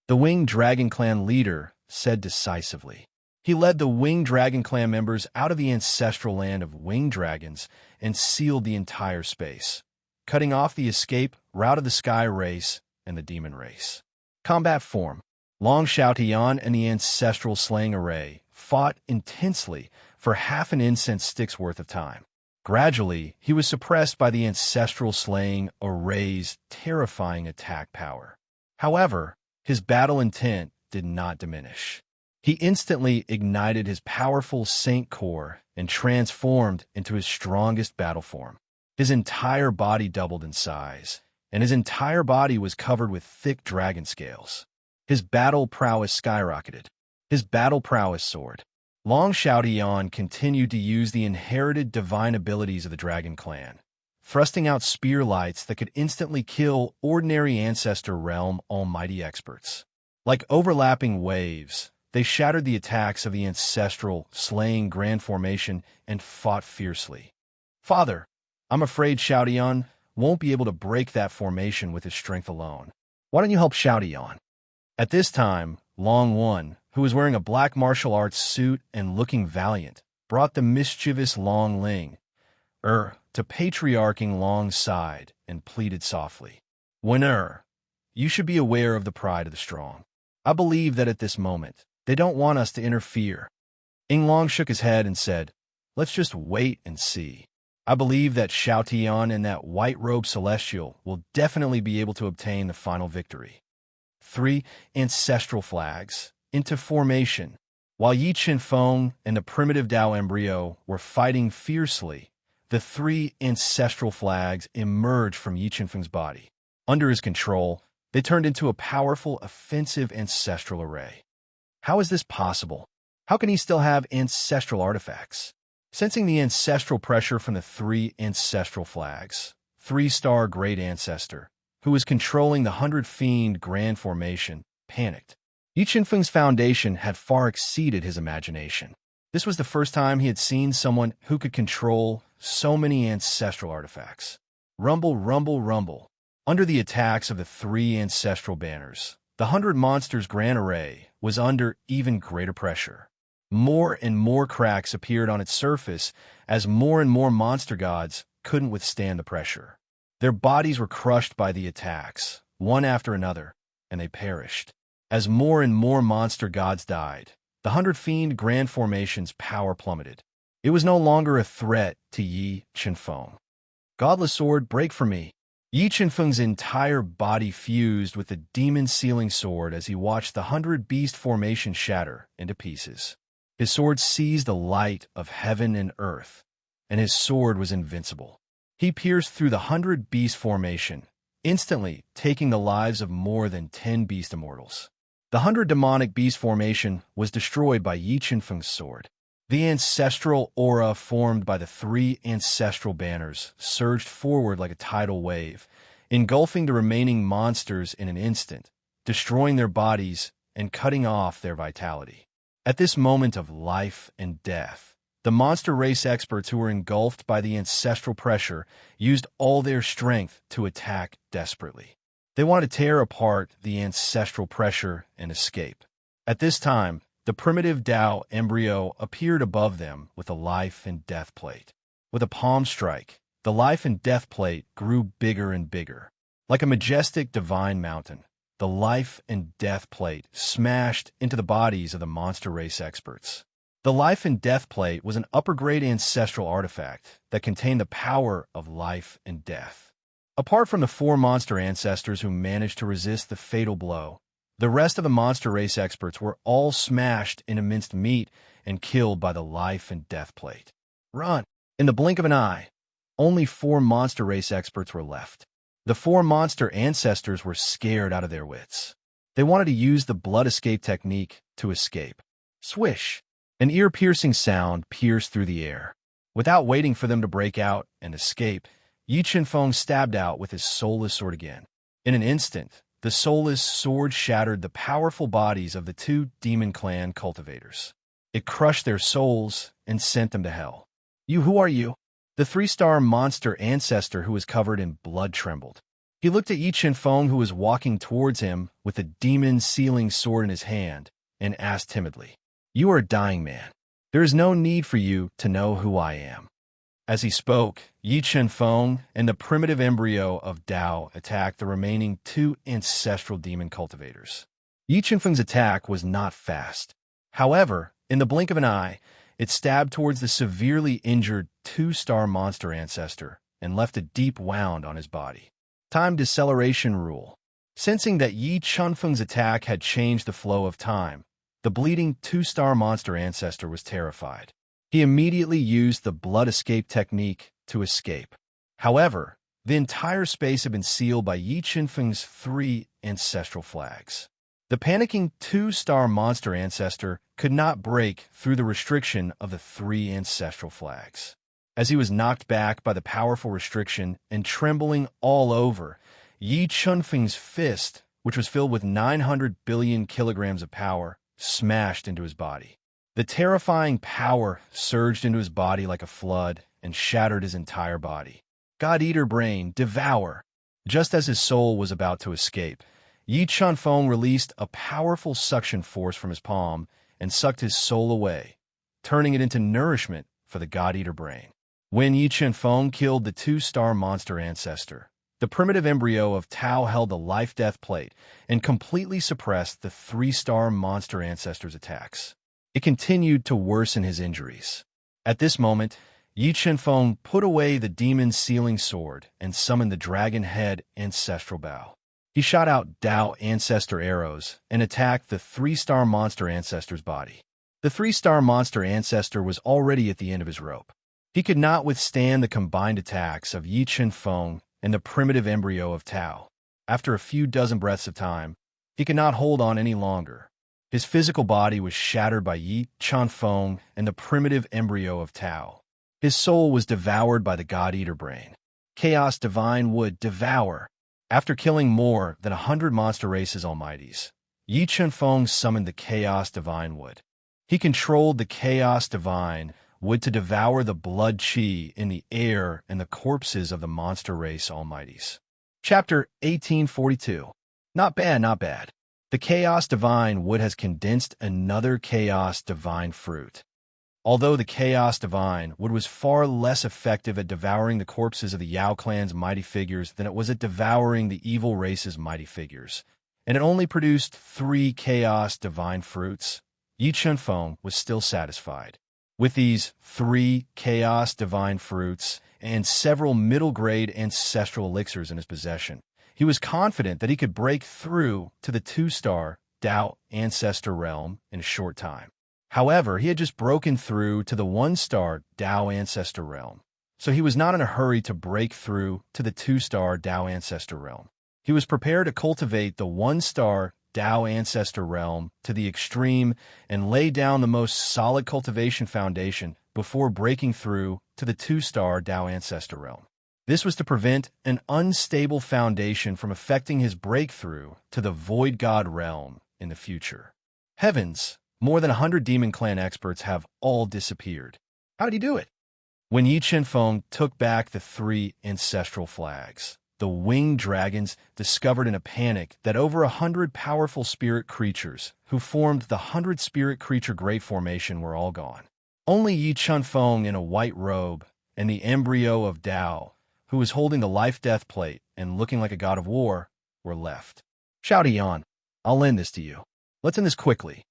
The winged dragon clan leader said decisively. He led the winged dragon clan members out of the ancestral land of winged dragons and sealed the entire space, cutting off the escape route of the sky race and the demon race. Combat form. Long Xiaotian and the ancestral slaying array fought intensely for half an incense stick's worth of time. Gradually, he was suppressed by the ancestral slaying array's terrifying attack power. However, his battle intent did not diminish. He instantly ignited his powerful Saint Core and transformed into his strongest battle form. His entire body doubled in size, and his entire body was covered with thick dragon scales. His battle prowess skyrocketed. His battle prowess soared. Long Xiaotian continued to use the inherited divine abilities of the Dragon Clan, thrusting out spear lights that could instantly kill ordinary Ancestor Realm almighty experts. Like overlapping waves, they shattered the attacks of the ancestral, slaying Grand Formation and fought fiercely. Father, I'm afraid Xiaotian won't be able to break that formation with his strength alone. Why don't you help Xiaotian? At this time, Long One, who was wearing a black martial arts suit and looking valiant, brought the mischievous Long Ling, to patriarching Long's side and pleaded softly. Winner, you should be aware of the pride of the strong. I believe that at this moment, they don't want us to interfere. Ing Long shook his head and said, let's just wait and see. I believe that Xiaotian and that white-robed celestial will definitely be able to obtain the final victory. 3 ancestral flags into formation. While Yi Qinfeng and the primitive Dao embryo were fighting fiercely, the 3 ancestral flags emerged from Yi Qinfeng's body. Under his control, they turned into a powerful offensive ancestral array. How is this possible? How can he still have ancestral artifacts? Sensing the ancestral pressure from the 3 ancestral flags, 3-star Great Ancestor, who was controlling the 100 Fiend Grand Formation, panicked. Yi Qinfeng's foundation had far exceeded his imagination. This was the first time he had seen someone who could control so many ancestral artifacts. Rumble, rumble, rumble. Under the attacks of the 3 ancestral banners, the 100 Monsters Grand Array was under even greater pressure. More and more cracks appeared on its surface as more and more monster gods couldn't withstand the pressure. Their bodies were crushed by the attacks, one after another, and they perished. As more and more monster gods died, the 100 Fiend Grand Formation's power plummeted. It was no longer a threat to Yi Qinfeng. Godless sword, break for me. Yi Qinfeng's entire body fused with the demon sealing sword as he watched the 100 Beast Formation shatter into pieces. His sword seized the light of heaven and earth, and his sword was invincible. He pierced through the 100 Beast Formation, instantly taking the lives of more than 10 Beast Immortals. The 100 Demonic Beast Formation was destroyed by Yi Qinfeng's sword. The ancestral aura formed by the 3 ancestral banners surged forward like a tidal wave, engulfing the remaining monsters in an instant, destroying their bodies and cutting off their vitality. At this moment of life and death, the monster race experts who were engulfed by the ancestral pressure used all their strength to attack desperately. They wanted to tear apart the ancestral pressure and escape. At this time, the primitive Dao embryo appeared above them with a life and death plate. With a palm strike, the life and death plate grew bigger and bigger. Like a majestic divine mountain, the life and death plate smashed into the bodies of the monster race experts. The life and death plate was an upper-grade ancestral artifact that contained the power of life and death. Apart from the 4 monster ancestors who managed to resist the fatal blow, The rest of the monster race experts were all smashed into minced meat and killed by the life and death plate. Run! In the blink of an eye, only 4 monster race experts were left. The 4 monster ancestors were scared out of their wits. They wanted to use the blood escape technique to escape. Swish! An ear-piercing sound pierced through the air. Without waiting for them to break out and escape, Yi Qinfeng stabbed out with his soulless sword again. In an instant, the soulless sword shattered the powerful bodies of the 2 demon clan cultivators. It crushed their souls and sent them to hell. Who are you? The 3-star monster ancestor who was covered in blood trembled. He looked at Yi Qinfeng, who was walking towards him with a demon sealing sword in his hand, and asked timidly, "You are a dying man. There is no need for you to know who I am." As he spoke, Yi Qinfeng and the primitive embryo of Tao attacked the remaining 2 ancestral demon cultivators. Yi Qinfeng's attack was not fast. However, in the blink of an eye, it stabbed towards the severely injured 2-star monster ancestor and left a deep wound on his body. Time deceleration rule. Sensing that Yi Qinfeng's attack had changed the flow of time, the bleeding 2-star monster ancestor was terrified. He immediately used the blood escape technique to escape. However, the entire space had been sealed by Yi Qinfeng's 3 ancestral flags. The panicking 2-star monster ancestor could not break through the restriction of the 3 ancestral flags. As he was knocked back by the powerful restriction and trembling all over, Yi Qinfeng's fist, which was filled with 900 billion kilograms of power, smashed into his body. The terrifying power surged into his body like a flood and shattered his entire body. God-Eater brain, devour! Just as his soul was about to escape, Yi Qinfeng released a powerful suction force from his palm and sucked his soul away, turning it into nourishment for the God-Eater brain. When Yi Qinfeng killed the 2-star monster ancestor, the primitive embryo of Tao held the life-death plate and completely suppressed the 3-star monster ancestor's attacks. It continued to worsen his injuries. At this moment, Yi Qinfeng put away the demon sealing sword and summoned the dragon head ancestral bow. He shot out Tao ancestor arrows and attacked the 3-star monster ancestor's body. The 3-star monster ancestor was already at the end of his rope. He could not withstand the combined attacks of Yi Qinfeng and the primitive embryo of Tao. After a few dozen breaths of time, he could not hold on any longer. His physical body was shattered by Yi Qinfeng and the primitive embryo of Tao. His soul was devoured by the God-Eater brain. Chaos Divine would devour. After killing more than 100 monster races almighties, Yi Qinfeng summoned the Chaos Divine Wood. He controlled the Chaos Divine Wood to devour the blood chi in the air and the corpses of the monster race almighties. Chapter 1842. Not bad, not bad. The Chaos Divine Wood has condensed another Chaos Divine Fruit. Although the Chaos Divine Wood was far less effective at devouring the corpses of the Yao clan's mighty figures than it was at devouring the evil race's mighty figures, and it only produced 3 Chaos Divine Fruits, Yi Qinfeng was still satisfied. With these 3 Chaos Divine Fruits and several middle-grade ancestral elixirs in his possession, he was confident that he could break through to the 2-star Tao Ancestor realm in a short time. However, he had just broken through to the 1-star Tao Ancestor realm, so he was not in a hurry to break through to the 2-star Tao Ancestor realm. He was prepared to cultivate the 1-star Tao Ancestor realm to the extreme and lay down the most solid cultivation foundation before breaking through to the 2-star Tao Ancestor realm. This was to prevent an unstable foundation from affecting his breakthrough to the Void God realm in the future. Heavens, more than 100 Demon Clan experts have all disappeared. How did he do it? When Yi Qinfeng took back the 3 ancestral flags, the winged dragons discovered in a panic that over 100 powerful spirit creatures who formed the 100 Spirit Creature Great Formation were all gone. Only Yi Qinfeng in a white robe and the embryo of Tao, who was holding the life-death plate and looking like a god of war, were left. Shao Tian, I'll lend this to you. Let's end this quickly.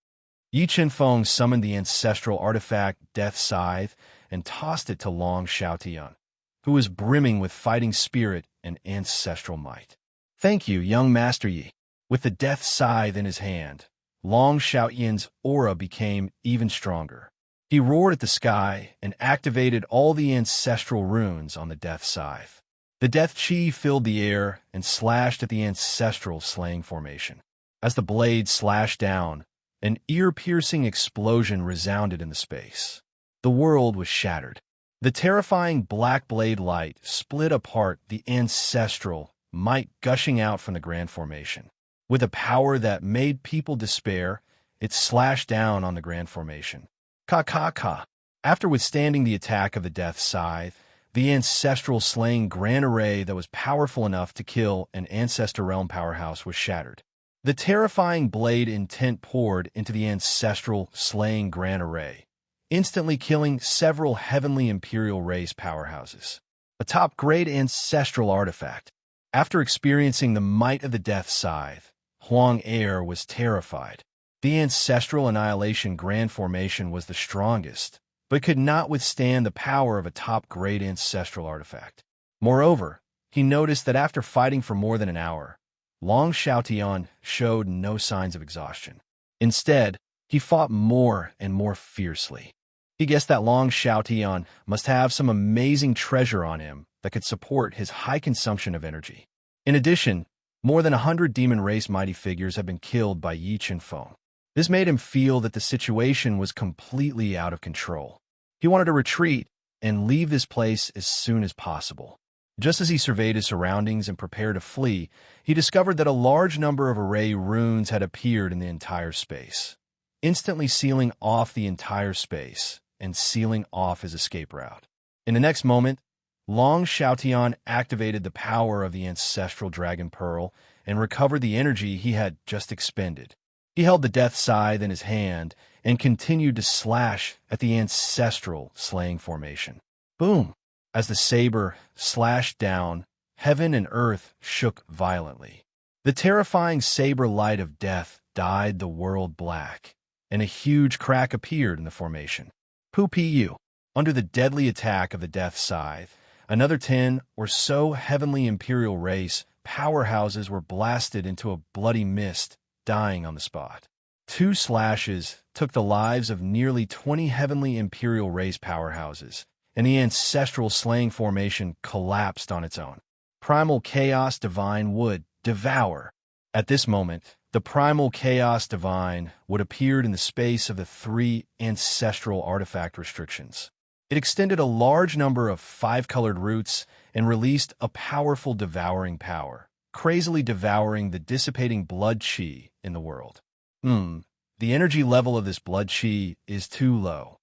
Yi Qinfeng summoned the ancestral artifact Death Scythe and tossed it to Long Xiaotian, who was brimming with fighting spirit and ancestral might. Thank you, young Master Yi. With the death scythe in his hand, Long Xiaotian's aura became even stronger. He roared at the sky and activated all the ancestral runes on the death scythe. The death chi filled the air and slashed at the ancestral slaying formation. As the blade slashed down, an ear-piercing explosion resounded in the space. The world was shattered. The terrifying black blade light split apart the ancestral might gushing out from the grand formation. With a power that made people despair, it slashed down on the grand formation. Ka. After withstanding the attack of the death scythe, the ancestral slaying grand array that was powerful enough to kill an ancestor realm powerhouse was shattered. The terrifying blade intent poured into the ancestral slaying grand array, instantly killing several heavenly imperial race powerhouses. A top-grade ancestral artifact. After experiencing the might of the death scythe, Huang Er was terrified. The ancestral annihilation grand formation was the strongest, but could not withstand the power of a top-grade ancestral artifact. Moreover, he noticed that after fighting for more than an hour, Long Xiaotian showed no signs of exhaustion. Instead, he fought more and more fiercely. He guessed that Long Xiaotian must have some amazing treasure on him that could support his high consumption of energy. In addition, more than 100 demon race mighty figures have been killed by Yi Qinfeng. This made him feel that the situation was completely out of control. He wanted to retreat and leave this place as soon as possible. Just as he surveyed his surroundings and prepared to flee, he discovered that a large number of array runes had appeared in the entire space, instantly sealing off the entire space and sealing off his escape route. In the next moment, Long Xiaotian activated the power of the ancestral dragon pearl and recovered the energy he had just expended. He held the death scythe in his hand and continued to slash at the ancestral slaying formation. Boom! As the saber slashed down, heaven and earth shook violently. The terrifying saber light of death dyed the world black, and a huge crack appeared in the formation. Pu. Under the deadly attack of the death scythe, another 10 or so heavenly imperial race powerhouses were blasted into a bloody mist, dying on the spot. 2 slashes took the lives of nearly 20 heavenly imperial race powerhouses, and the ancestral slaying formation collapsed on its own. Primal Chaos Divine would devour. At this moment, the Primal Chaos Divine would appear in the space of the 3 ancestral artifact restrictions. It extended a large number of 5-colored roots and released a powerful devouring power, crazily devouring the dissipating blood chi in the world. The energy level of this blood chi is too low.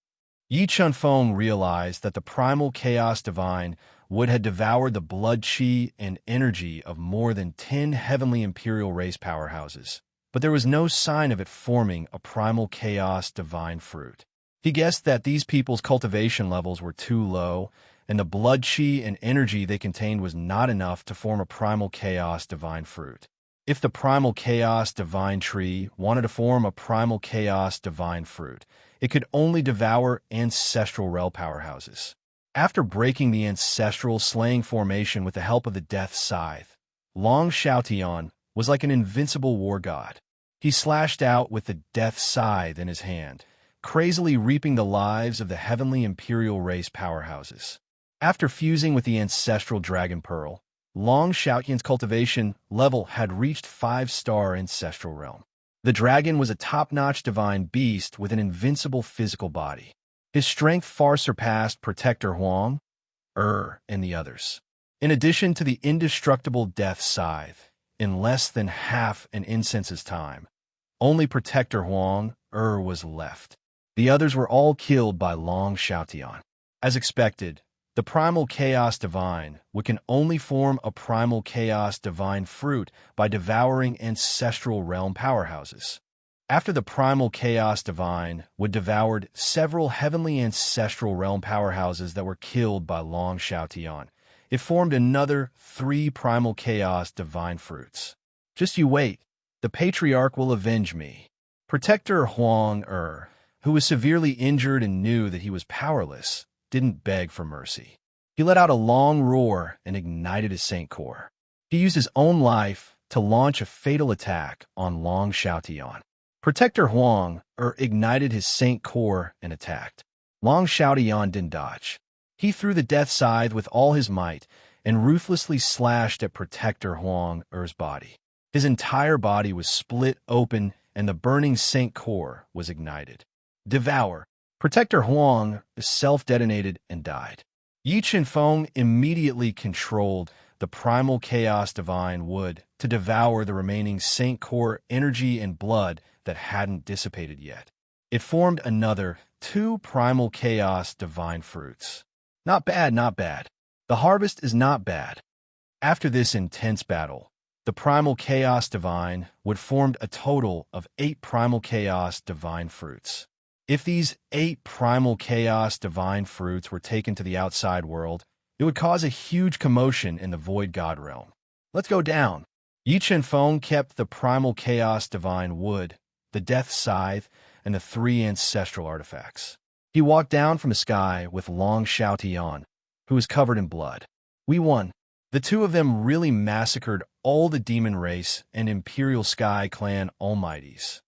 Yi Qinfeng realized that the Primal Chaos Divine would have devoured the blood chi and energy of more than 10 heavenly imperial race powerhouses, but there was no sign of it forming a Primal Chaos Divine fruit. He guessed that these people's cultivation levels were too low, and the blood chi and energy they contained was not enough to form a Primal Chaos Divine fruit. If the Primal Chaos Divine tree wanted to form a Primal Chaos Divine fruit, it could only devour ancestral realm powerhouses. After breaking the ancestral slaying formation with the help of the death scythe, Long Xiaotian was like an invincible war god. He slashed out with the death scythe in his hand, crazily reaping the lives of the heavenly imperial race powerhouses. After fusing with the ancestral dragon pearl, Long Xiaotian's cultivation level had reached 5-star ancestral realm. The dragon was a top-notch divine beast with an invincible physical body. His strength far surpassed Protector Huang Er and the others. In addition to the indestructible death scythe, in less than half an incense's time, only Protector Huang Er was left. The others were all killed by Long Xiaotian. As expected, the Primal Chaos Divine can only form a Primal Chaos Divine fruit by devouring ancestral realm powerhouses. After the Primal Chaos Divine devoured several heavenly ancestral realm powerhouses that were killed by Long Xiaotian, it formed another 3 Primal Chaos Divine fruits. Just you wait, the Patriarch will avenge me. Protector Huang Er, who was severely injured and knew that he was powerless, didn't beg for mercy. He let out a long roar and ignited his Saint Core. He used his own life to launch a fatal attack on Long Xiaotian. Protector Huang ignited his Saint Core and attacked. Long Xiaotian didn't dodge. He threw the death scythe with all his might and ruthlessly slashed at Protector Huang's body. His entire body was split open and the burning Saint Core was ignited. Devour. Protector Huang self-detonated and died. Yi Qinfeng immediately controlled the primal chaos divine wood to devour the remaining Saint Core energy and blood that hadn't dissipated yet. It formed another 2 primal chaos divine fruits. Not bad, not bad. The harvest is not bad. After this intense battle, the primal chaos divine would form a total of 8 primal chaos divine fruits. If these 8 primal chaos divine fruits were taken to the outside world, it would cause a huge commotion in the void god realm. Let's go down. Yi Qinfeng kept the primal chaos divine wood, the death scythe, and the 3 ancestral artifacts. He walked down from the sky with Long Xiaotian, who was covered in blood. We won. The 2 of them really massacred all the demon race and Imperial Sky Clan almighties.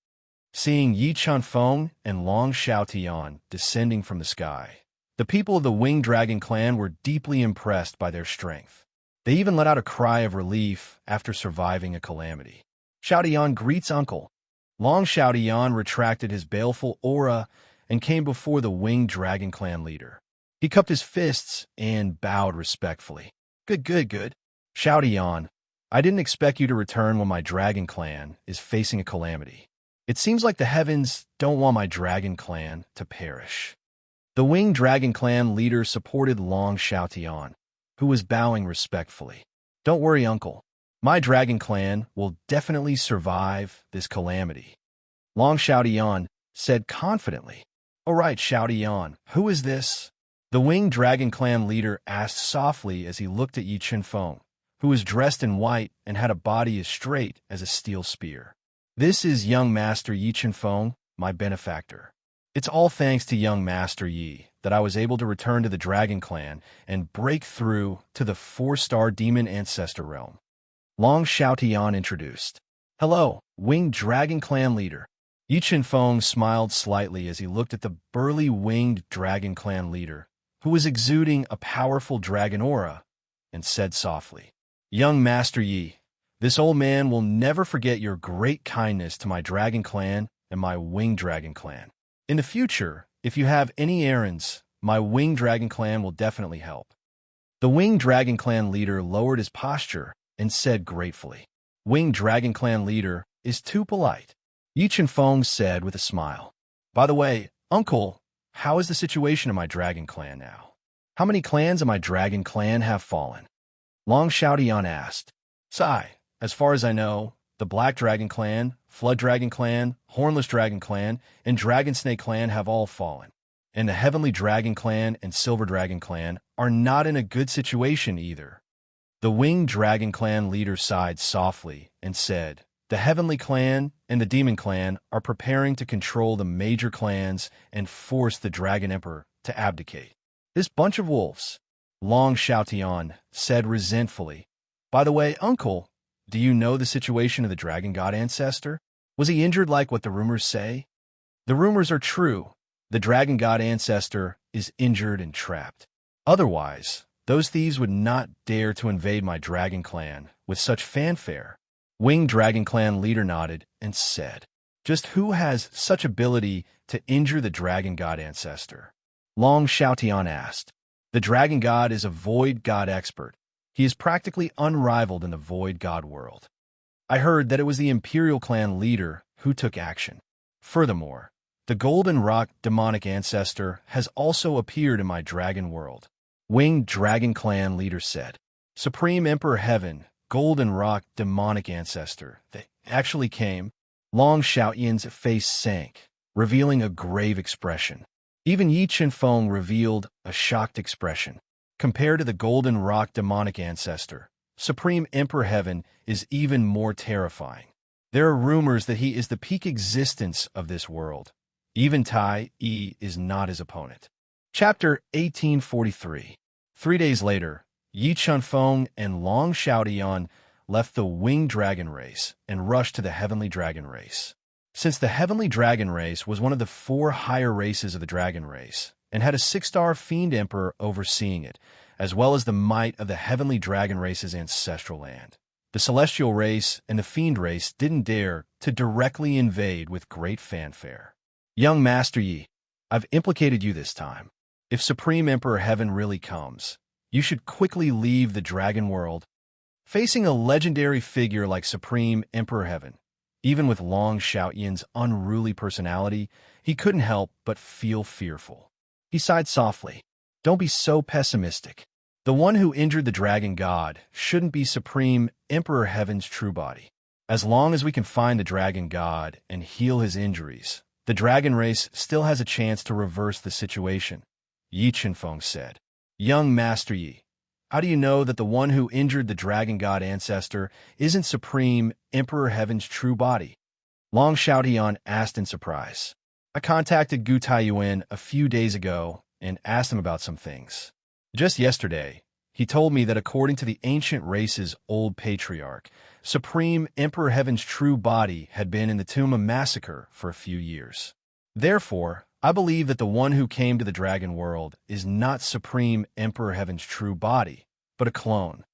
Seeing Yi Qinfeng and Long Xiaotian descending from the sky, the people of the Winged Dragon Clan were deeply impressed by their strength. They even let out a cry of relief after surviving a calamity. Xiaotian greets uncle. Long Xiaotian retracted his baleful aura and came before the Winged Dragon Clan leader. He cupped his fists and bowed respectfully. Good. Xiaotian, I didn't expect you to return when my Dragon Clan is facing a calamity. It seems like the heavens don't want my Dragon Clan to perish. The Winged Dragon Clan leader supported Long Xiaotian, who was bowing respectfully. Don't worry, uncle. My Dragon Clan will definitely survive this calamity. Long Xiaotian said confidently. All right, Xiaotian, who is this? The Winged Dragon Clan leader asked softly as he looked at Yi Qinfeng, who was dressed in white and had a body as straight as a steel spear. This is young Master Yi Qinfeng, my benefactor. It's all thanks to young Master Yi that I was able to return to the Dragon Clan and break through to the 4-star demon ancestor realm. Long Xiaotian introduced. Hello, Winged Dragon Clan leader. Yi Qinfeng smiled slightly as he looked at the burly Winged Dragon Clan leader, who was exuding a powerful dragon aura, and said softly, Young Master Yi, this old man will never forget your great kindness to my Dragon Clan and my Winged Dragon Clan. In the future, if you have any errands, my Winged Dragon Clan will definitely help. The Winged Dragon Clan leader lowered his posture and said gratefully, Winged Dragon Clan leader is too polite. Yi Qinfeng said with a smile. By the way, uncle, how is the situation in my Dragon Clan now? How many clans in my Dragon Clan have fallen? Long Xiaotian asked. Sigh. As far as I know, the Black Dragon Clan, Flood Dragon Clan, Hornless Dragon Clan, and Dragon Snake Clan have all fallen. And the Heavenly Dragon Clan and Silver Dragon Clan are not in a good situation either. The Winged Dragon Clan leader sighed softly and said, The Heavenly Clan and the Demon Clan are preparing to control the major clans and force the Dragon Emperor to abdicate. This bunch of wolves, Long Xiaotian said resentfully. By the way, uncle, do you know the situation of the Dragon God Ancestor? Was he injured like what the rumors say? The rumors are true. The Dragon God Ancestor is injured and trapped. Otherwise, those thieves would not dare to invade my Dragon Clan with such fanfare. Winged Dragon Clan leader nodded and said, Just who has such ability to injure the Dragon God Ancestor? Long Xiaotian asked. The Dragon God is a Void God expert. He is practically unrivaled in the Void God world. I heard that it was the Imperial Clan leader who took action. Furthermore, the Golden Rock demonic ancestor has also appeared in my dragon world. Winged Dragon Clan leader said. Supreme Emperor Heaven, Golden Rock demonic ancestor. They actually came. Long Xiaotian's face sank, revealing a grave expression. Even Yi Qinfeng revealed a shocked expression. Compared to the Golden Rock demonic ancestor, Supreme Emperor Heaven is even more terrifying. There are rumors that he is the peak existence of this world. Even Tai Yi is not his opponent. Chapter 1843. 3 days later, Yi Qinfeng and Long Xiaotian left the winged dragon race and rushed to the heavenly dragon race. Since the heavenly dragon race was one of the 4 higher races of the dragon race, and had a 6-star fiend emperor overseeing it, as well as the might of the heavenly dragon race's ancestral land, the celestial race and the fiend race didn't dare to directly invade with great fanfare. Young Master Yi, I've implicated you this time. If Supreme Emperor Heaven really comes, you should quickly leave the dragon world. Facing a legendary figure like Supreme Emperor Heaven, even with Long Xiaoyin's unruly personality, he couldn't help but feel fearful. He sighed softly. Don't be so pessimistic. The one who injured the dragon god shouldn't be Supreme Emperor Heaven's true body. As long as we can find the dragon god and heal his injuries, the dragon race still has a chance to reverse the situation, Yi Qinfeng said. Young Master Yi, how do you know that the one who injured the dragon god ancestor isn't Supreme Emperor Heaven's true body? Long Xiaotian asked in surprise. I contacted Gu Taiyuan a few days ago and asked him about some things. Just yesterday, he told me that according to the ancient race's old patriarch, Supreme Emperor Heaven's true body had been in the Tuma massacre for a few years. Therefore, I believe that the one who came to the dragon world is not Supreme Emperor Heaven's true body, but a clone.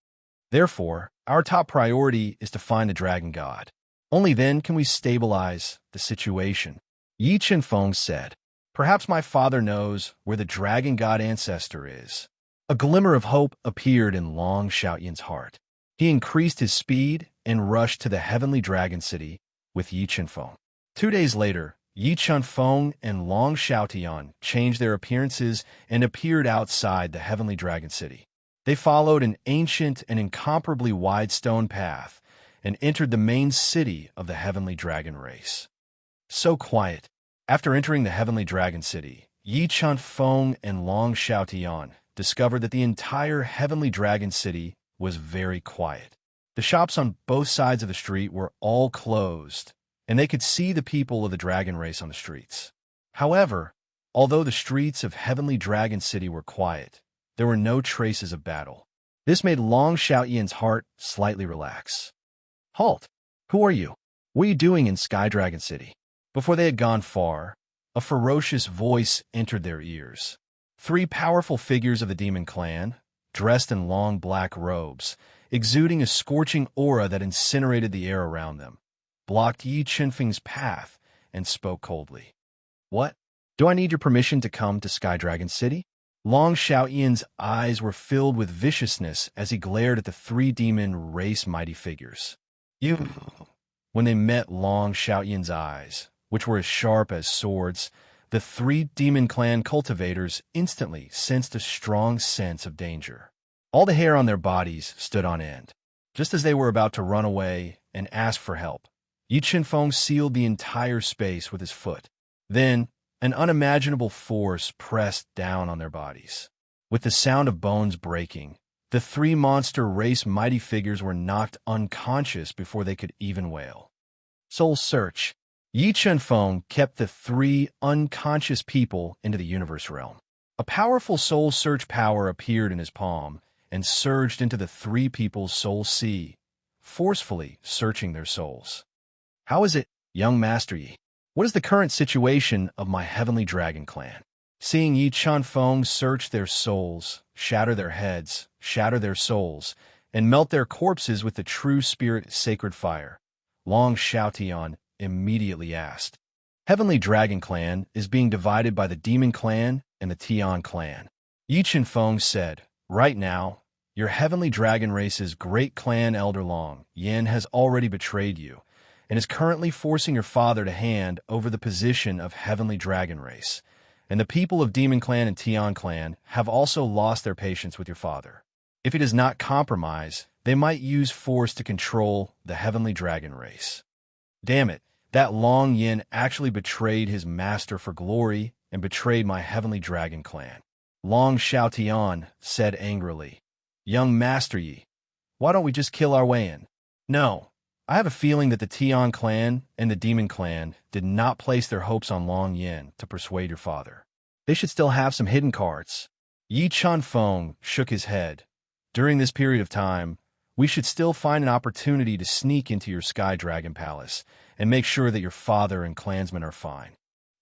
Therefore, our top priority is to find the dragon god. Only then can we stabilize the situation. Yi Qinfeng said, Perhaps my father knows where the dragon god ancestor is. A glimmer of hope appeared in Long Xiaoyin's heart. He increased his speed and rushed to the heavenly dragon city with Yi Qinfeng. 2 days later, Yi Qinfeng and Long Xiaotian changed their appearances and appeared outside the heavenly dragon city. They followed an ancient and incomparably wide stone path and entered the main city of the heavenly dragon race. So quiet. After entering the heavenly dragon city, Yi Qinfeng and Long Xiaotian discovered that the entire heavenly dragon city was very quiet. The shops on both sides of the street were all closed, and they could see the people of the dragon race on the streets. However, although the streets of heavenly dragon city were quiet, there were no traces of battle. This made Long Xiaoyin's heart slightly relax. Halt! Who are you? What are you doing in Sky Dragon City? Before they had gone far, a ferocious voice entered their ears. 3 powerful figures of the demon clan, dressed in long black robes, exuding a scorching aura that incinerated the air around them, blocked Yi Qinfeng's path and spoke coldly. What? Do I need your permission to come to Sky Dragon City? Long Xiaoyin's eyes were filled with viciousness as he glared at the 3 demon race mighty figures. You. When they met Long Xiaoyin's eyes, which were as sharp as swords, the 3 demon clan cultivators instantly sensed a strong sense of danger. All the hair on their bodies stood on end. Just as they were about to run away and ask for help, Yi Qinfeng sealed the entire space with his foot. Then, an unimaginable force pressed down on their bodies. With the sound of bones breaking, the 3 monster race mighty figures were knocked unconscious before they could even wail. Soul Search. Yi Qinfeng kept the 3 unconscious people into the universe realm. A powerful soul search power appeared in his palm and surged into the 3 people's soul sea, forcefully searching their souls. How is it, young Master Yi? What is the current situation of my heavenly dragon clan? Seeing Yi Qinfeng search their souls, shatter their heads, shatter their souls, and melt their corpses with the true spirit sacred fire, Long Xiaotian immediately asked. Heavenly Dragon Clan is being divided by the Demon Clan and the Tian Clan. Yi Qinfeng said, Right now, your Heavenly Dragon race's great clan elder Long Yin has already betrayed you and is currently forcing your father to hand over the position of Heavenly Dragon race, and the people of Demon Clan and Tian Clan have also lost their patience with your father. If he does not compromise, they might use force to control the Heavenly Dragon race. Damn it. That Long Yin actually betrayed his master for glory and betrayed my Heavenly Dragon Clan. Long Xiaotian said angrily, Young Master Yi, why don't we just kill our way in? No, I have a feeling that the Tian Clan and the Demon Clan did not place their hopes on Long Yin to persuade your father. They should still have some hidden cards. Yi Qinfeng shook his head. During this period of time, we should still find an opportunity to sneak into your Sky Dragon Palace and make sure that your father and clansmen are fine.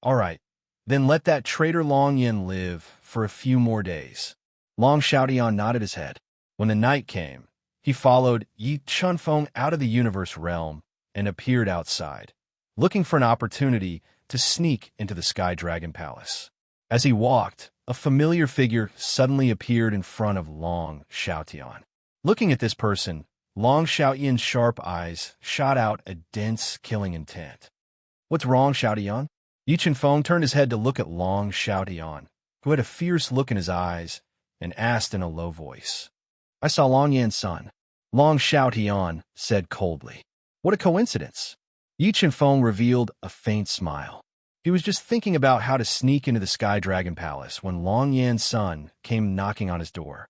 All right, then let that traitor Long Yin live for a few more days. Long Xiaotian nodded his head. When the night came, he followed Yi Chunfeng out of the universe realm and appeared outside, looking for an opportunity to sneak into the Sky Dragon Palace. As he walked, a familiar figure suddenly appeared in front of Long Xiaotian. Looking at this person, Long Xiaotian's sharp eyes shot out a dense, killing intent. "What's wrong, Xiaotian?" Yi Chunfeng turned his head to look at Long Xiaotian, who had a fierce look in his eyes, and asked in a low voice. "I saw Long Yan's son," Long Xiaotian said coldly. "What a coincidence." Yi Chunfeng revealed a faint smile. He was just thinking about how to sneak into the Sky Dragon Palace when Long Yan's son came knocking on his door.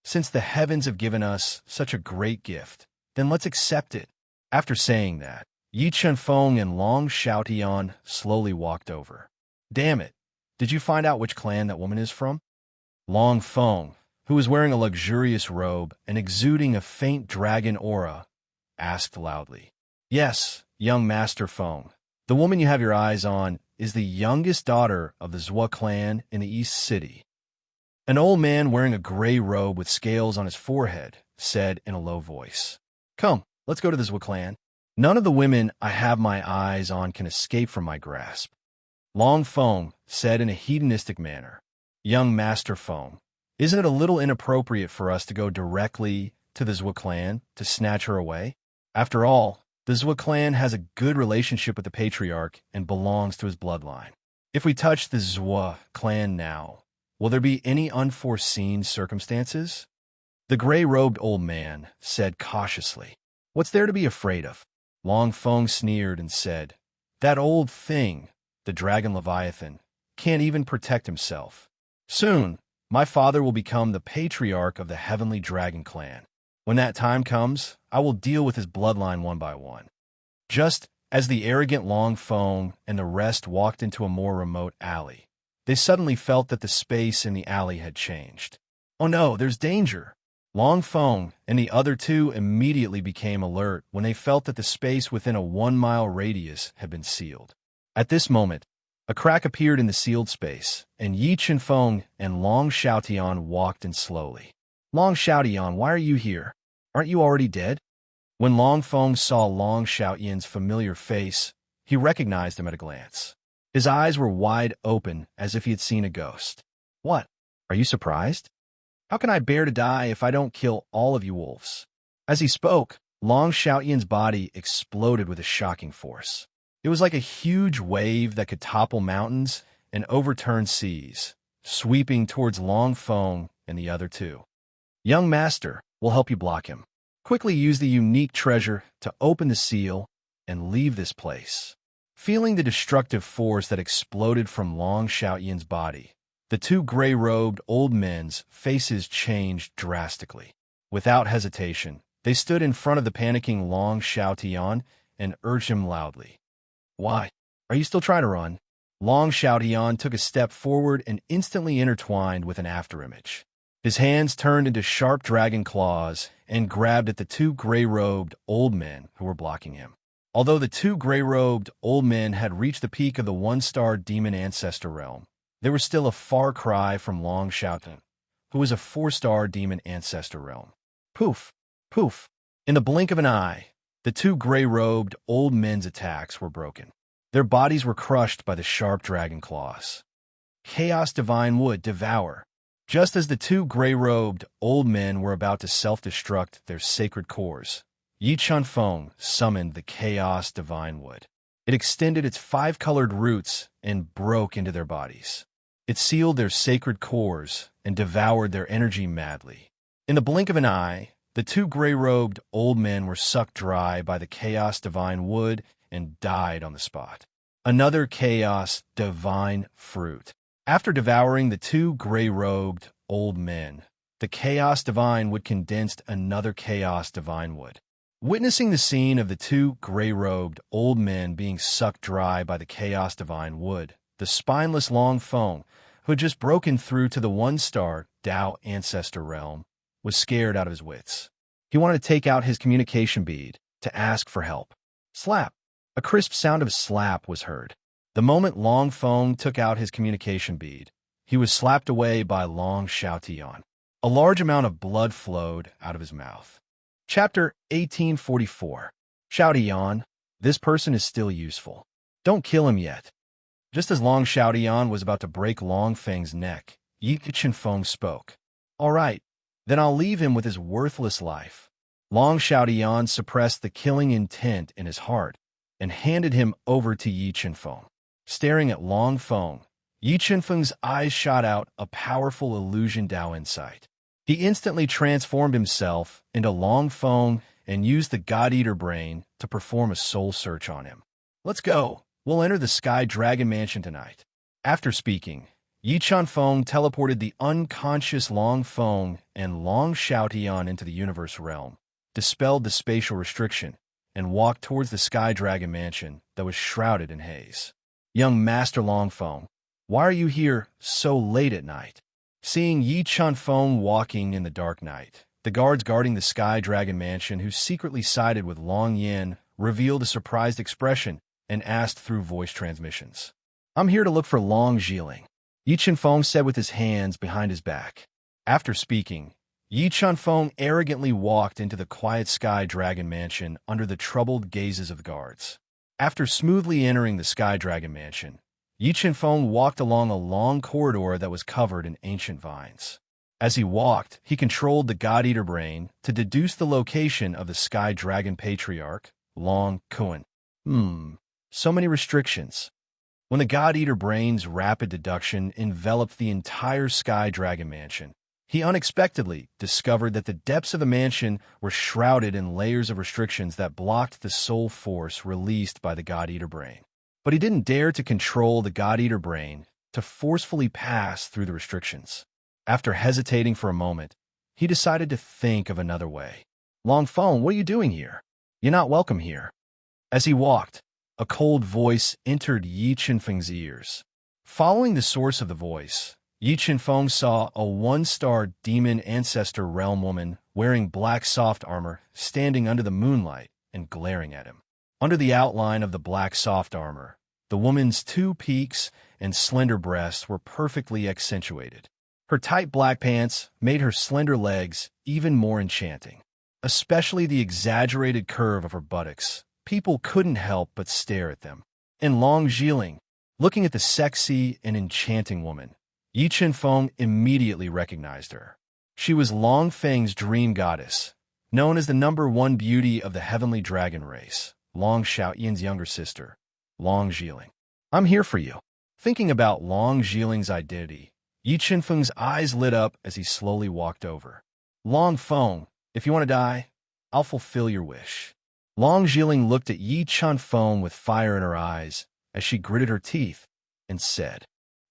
"Since the heavens have given us such a great gift, then let's accept it." After saying that, Yi Chunfeng and Long Xiaotian slowly walked over. "Damn it, did you find out which clan that woman is from?" Long Feng, who was wearing a luxurious robe and exuding a faint dragon aura, asked loudly. "Yes, young Master Feng. The woman you have your eyes on is the youngest daughter of the Zhua clan in the East City." An old man wearing a gray robe with scales on his forehead said in a low voice. "Come, let's go to the Zhua clan. None of the women I have my eyes on can escape from my grasp." Long Feng said in a hedonistic manner. "Young Master Feng, isn't it a little inappropriate for us to go directly to the Zhua clan to snatch her away? After all, the Zhua clan has a good relationship with the patriarch and belongs to his bloodline. If we touch the Zhua clan now, will there be any unforeseen circumstances?" The gray-robed old man said cautiously. "What's there to be afraid of?" Long Feng sneered and said, "That old thing, the dragon Leviathan, can't even protect himself. Soon, my father will become the patriarch of the Heavenly Dragon Clan. When that time comes, I will deal with his bloodline one by one." Just as the arrogant Long Feng and the rest walked into a more remote alley, they suddenly felt that the space in the alley had changed. "Oh no, there's danger!" Long Feng and the other two immediately became alert when they felt that the space within a 1-mile radius had been sealed. At this moment, a crack appeared in the sealed space, and Yi Chunfeng and Long Xiaotian walked in slowly. "Long Xiaotian, why are you here? Aren't you already dead?" When Long Feng saw Long Xiaotian's familiar face, he recognized him at a glance. His eyes were wide open as if he had seen a ghost. "What? Are you surprised? How can I bear to die if I don't kill all of you wolves?" As he spoke, Long Xiaotian's body exploded with a shocking force. It was like a huge wave that could topple mountains and overturn seas, sweeping towards Long Feng and the other two. "Young master, we'll help you block him. Quickly use the unique treasure to open the seal and leave this place." Feeling the destructive force that exploded from Long Xiaotian's body, the two gray-robed old men's faces changed drastically. Without hesitation, they stood in front of the panicking Long Xiaotian and urged him loudly. "Why? Are you still trying to run?" Long Xiaotian took a step forward and instantly intertwined with an afterimage. His hands turned into sharp dragon claws and grabbed at the two gray-robed old men who were blocking him. Although the two gray-robed old men had reached the peak of the 1-star demon ancestor realm, they were still a far cry from Long Xiaotian, who was a 4-star demon ancestor realm. Poof! Poof! In the blink of an eye, the two gray-robed old men's attacks were broken. Their bodies were crushed by the sharp dragon claws. Chaos Divine Wood devour. Just as the two gray-robed old men were about to self-destruct their sacred cores, Yi Chunfeng summoned the Chaos Divine Wood. It extended its 5-colored roots and broke into their bodies. It sealed their sacred cores and devoured their energy madly. In the blink of an eye, the two gray-robed old men were sucked dry by the Chaos Divine Wood and died on the spot. Another Chaos Divine Fruit. After devouring the two gray-robed old men, the Chaos Divine Wood condensed another Chaos Divine Wood. Witnessing the scene of the two gray-robed old men being sucked dry by the Chaos Divine Wood, the spineless Long Feng, who had just broken through to the 1-star Dao Ancestor realm, was scared out of his wits. He wanted to take out his communication bead to ask for help. Slap! A crisp sound of slap was heard. The moment Long Feng took out his communication bead, he was slapped away by Long Xiaotian. A large amount of blood flowed out of his mouth. Chapter 1844. Xiaotian, this person is still useful. Don't kill him yet. Just as Long Xiaotian was about to break Long Feng's neck, Yi Qianfeng spoke. All right, then I'll leave him with his worthless life. Long Xiaotian suppressed the killing intent in his heart and handed him over to Yi Qianfeng. Staring at Long Feng, Yi Qianfeng's eyes shot out a powerful illusion Dao insight. He instantly transformed himself into Long Feng and used the God-Eater brain to perform a soul search on him. Let's go. We'll enter the Sky Dragon Mansion tonight. After speaking, Yi Qianfeng teleported the unconscious Long Feng and Long Xiaotian into the universe realm, dispelled the spatial restriction, and walked towards the Sky Dragon Mansion that was shrouded in haze. Young Master Long Feng, why are you here so late at night? Seeing Yi Qianfeng walking in the dark night, the guards guarding the Sky Dragon Mansion who secretly sided with Long Yin revealed a surprised expression and asked through voice transmissions. I'm here to look for Long Zhiling, Yi Qianfeng said with his hands behind his back. After speaking, Yi Qianfeng arrogantly walked into the quiet Sky Dragon Mansion under the troubled gazes of the guards. After smoothly entering the Sky Dragon Mansion, Yi Qianfeng walked along a long corridor that was covered in ancient vines. As he walked, he controlled the God-Eater brain to deduce the location of the Sky Dragon Patriarch, Long Kuan. So many restrictions. When the God-Eater brain's rapid deduction enveloped the entire Sky Dragon Mansion, he unexpectedly discovered that the depths of the mansion were shrouded in layers of restrictions that blocked the soul force released by the God-Eater brain. But he didn't dare to control the God-Eater brain to forcefully pass through the restrictions. After hesitating for a moment, he decided to think of another way. Long Feng, what are you doing here? You're not welcome here. As he walked, a cold voice entered Yi Qianfeng's ears. Following the source of the voice, Yi Qianfeng saw a one-star demon ancestor realm woman wearing black soft armor standing under the moonlight and glaring at him. Under the outline of the black soft armor, the woman's two peaks and slender breasts were perfectly accentuated. Her tight black pants made her slender legs even more enchanting, especially the exaggerated curve of her buttocks. People couldn't help but stare at them. And Long Zhiling, looking at the sexy and enchanting woman, Yi Qianfeng immediately recognized her. She was Long Feng's dream goddess, known as the #1 beauty of the heavenly dragon race, Long Xiaoyin's younger sister, Long Zhiling. I'm here for you. Thinking about Long Zhiling's identity, Yi Qianfeng's eyes lit up as he slowly walked over. Long Feng, if you want to die, I'll fulfill your wish. Long Zhiling looked at Yi Qianfeng with fire in her eyes as she gritted her teeth and said,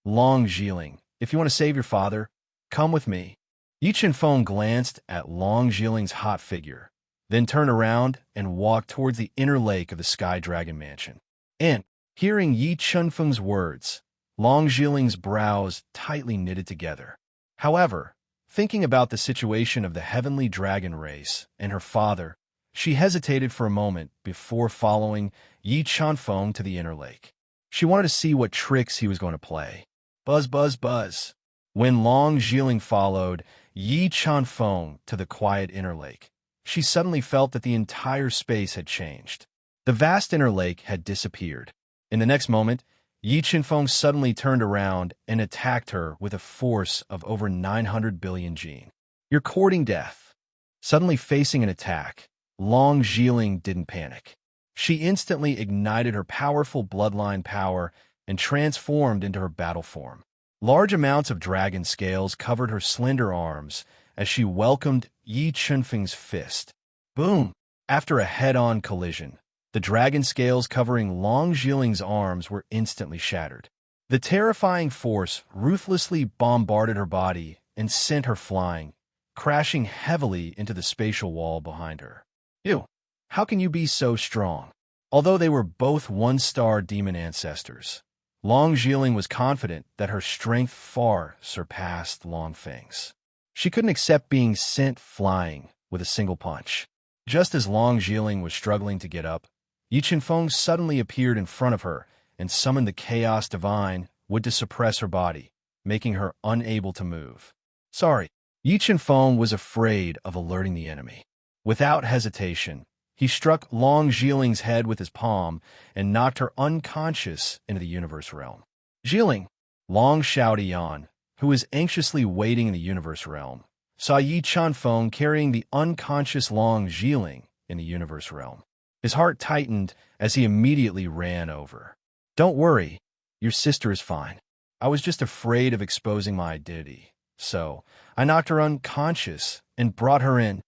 Long Zhiling, if you want to save your father, come with me. Yi Qianfeng glanced at Long Zhiling's hot figure, then turned around and walked towards the inner lake of the Sky Dragon Mansion. And, hearing Yi Qianfeng's words, Long Zhiling's brows tightly knitted together. However, thinking about the situation of the heavenly dragon race and her father, she hesitated for a moment before following Yi Qianfeng to the inner lake. She wanted to see what tricks he was going to play. Buzz, buzz, buzz. When Long Zhiling followed Yi Qianfeng to the quiet inner lake, she suddenly felt that the entire space had changed. The vast inner lake had disappeared. In the next moment, Yi Qianfeng suddenly turned around and attacked her with a force of over 900 billion jin. You're courting death. Suddenly facing an attack, Long Zhiling didn't panic. She instantly ignited her powerful bloodline power and transformed into her battle form. Large amounts of dragon scales covered her slender arms as she welcomed Yi Qianfeng's fist. Boom! After a head-on collision, the dragon scales covering Long Zhiling's arms were instantly shattered. The terrifying force ruthlessly bombarded her body and sent her flying, crashing heavily into the spatial wall behind her. Ew! How can you be so strong? Although they were both one-star demon ancestors, Long Zhiling was confident that her strength far surpassed Long Feng's. She couldn't accept being sent flying with a single punch. Just as Long Jieling was struggling to get up, Yi Qinfeng suddenly appeared in front of her and summoned the chaos divine would to suppress her body, making her unable to move. Sorry. Yi Qinfeng was afraid of alerting the enemy. Without hesitation, he struck Long Jieling's head with his palm and knocked her unconscious into the universe realm. Jieling, Long Xiaodian, who was anxiously waiting in the universe realm, saw Yi Qinfeng carrying the unconscious Long Jieling in the universe realm. His heart tightened as he immediately ran over. Don't worry, your sister is fine. I was just afraid of exposing my identity, so I knocked her unconscious and brought her in.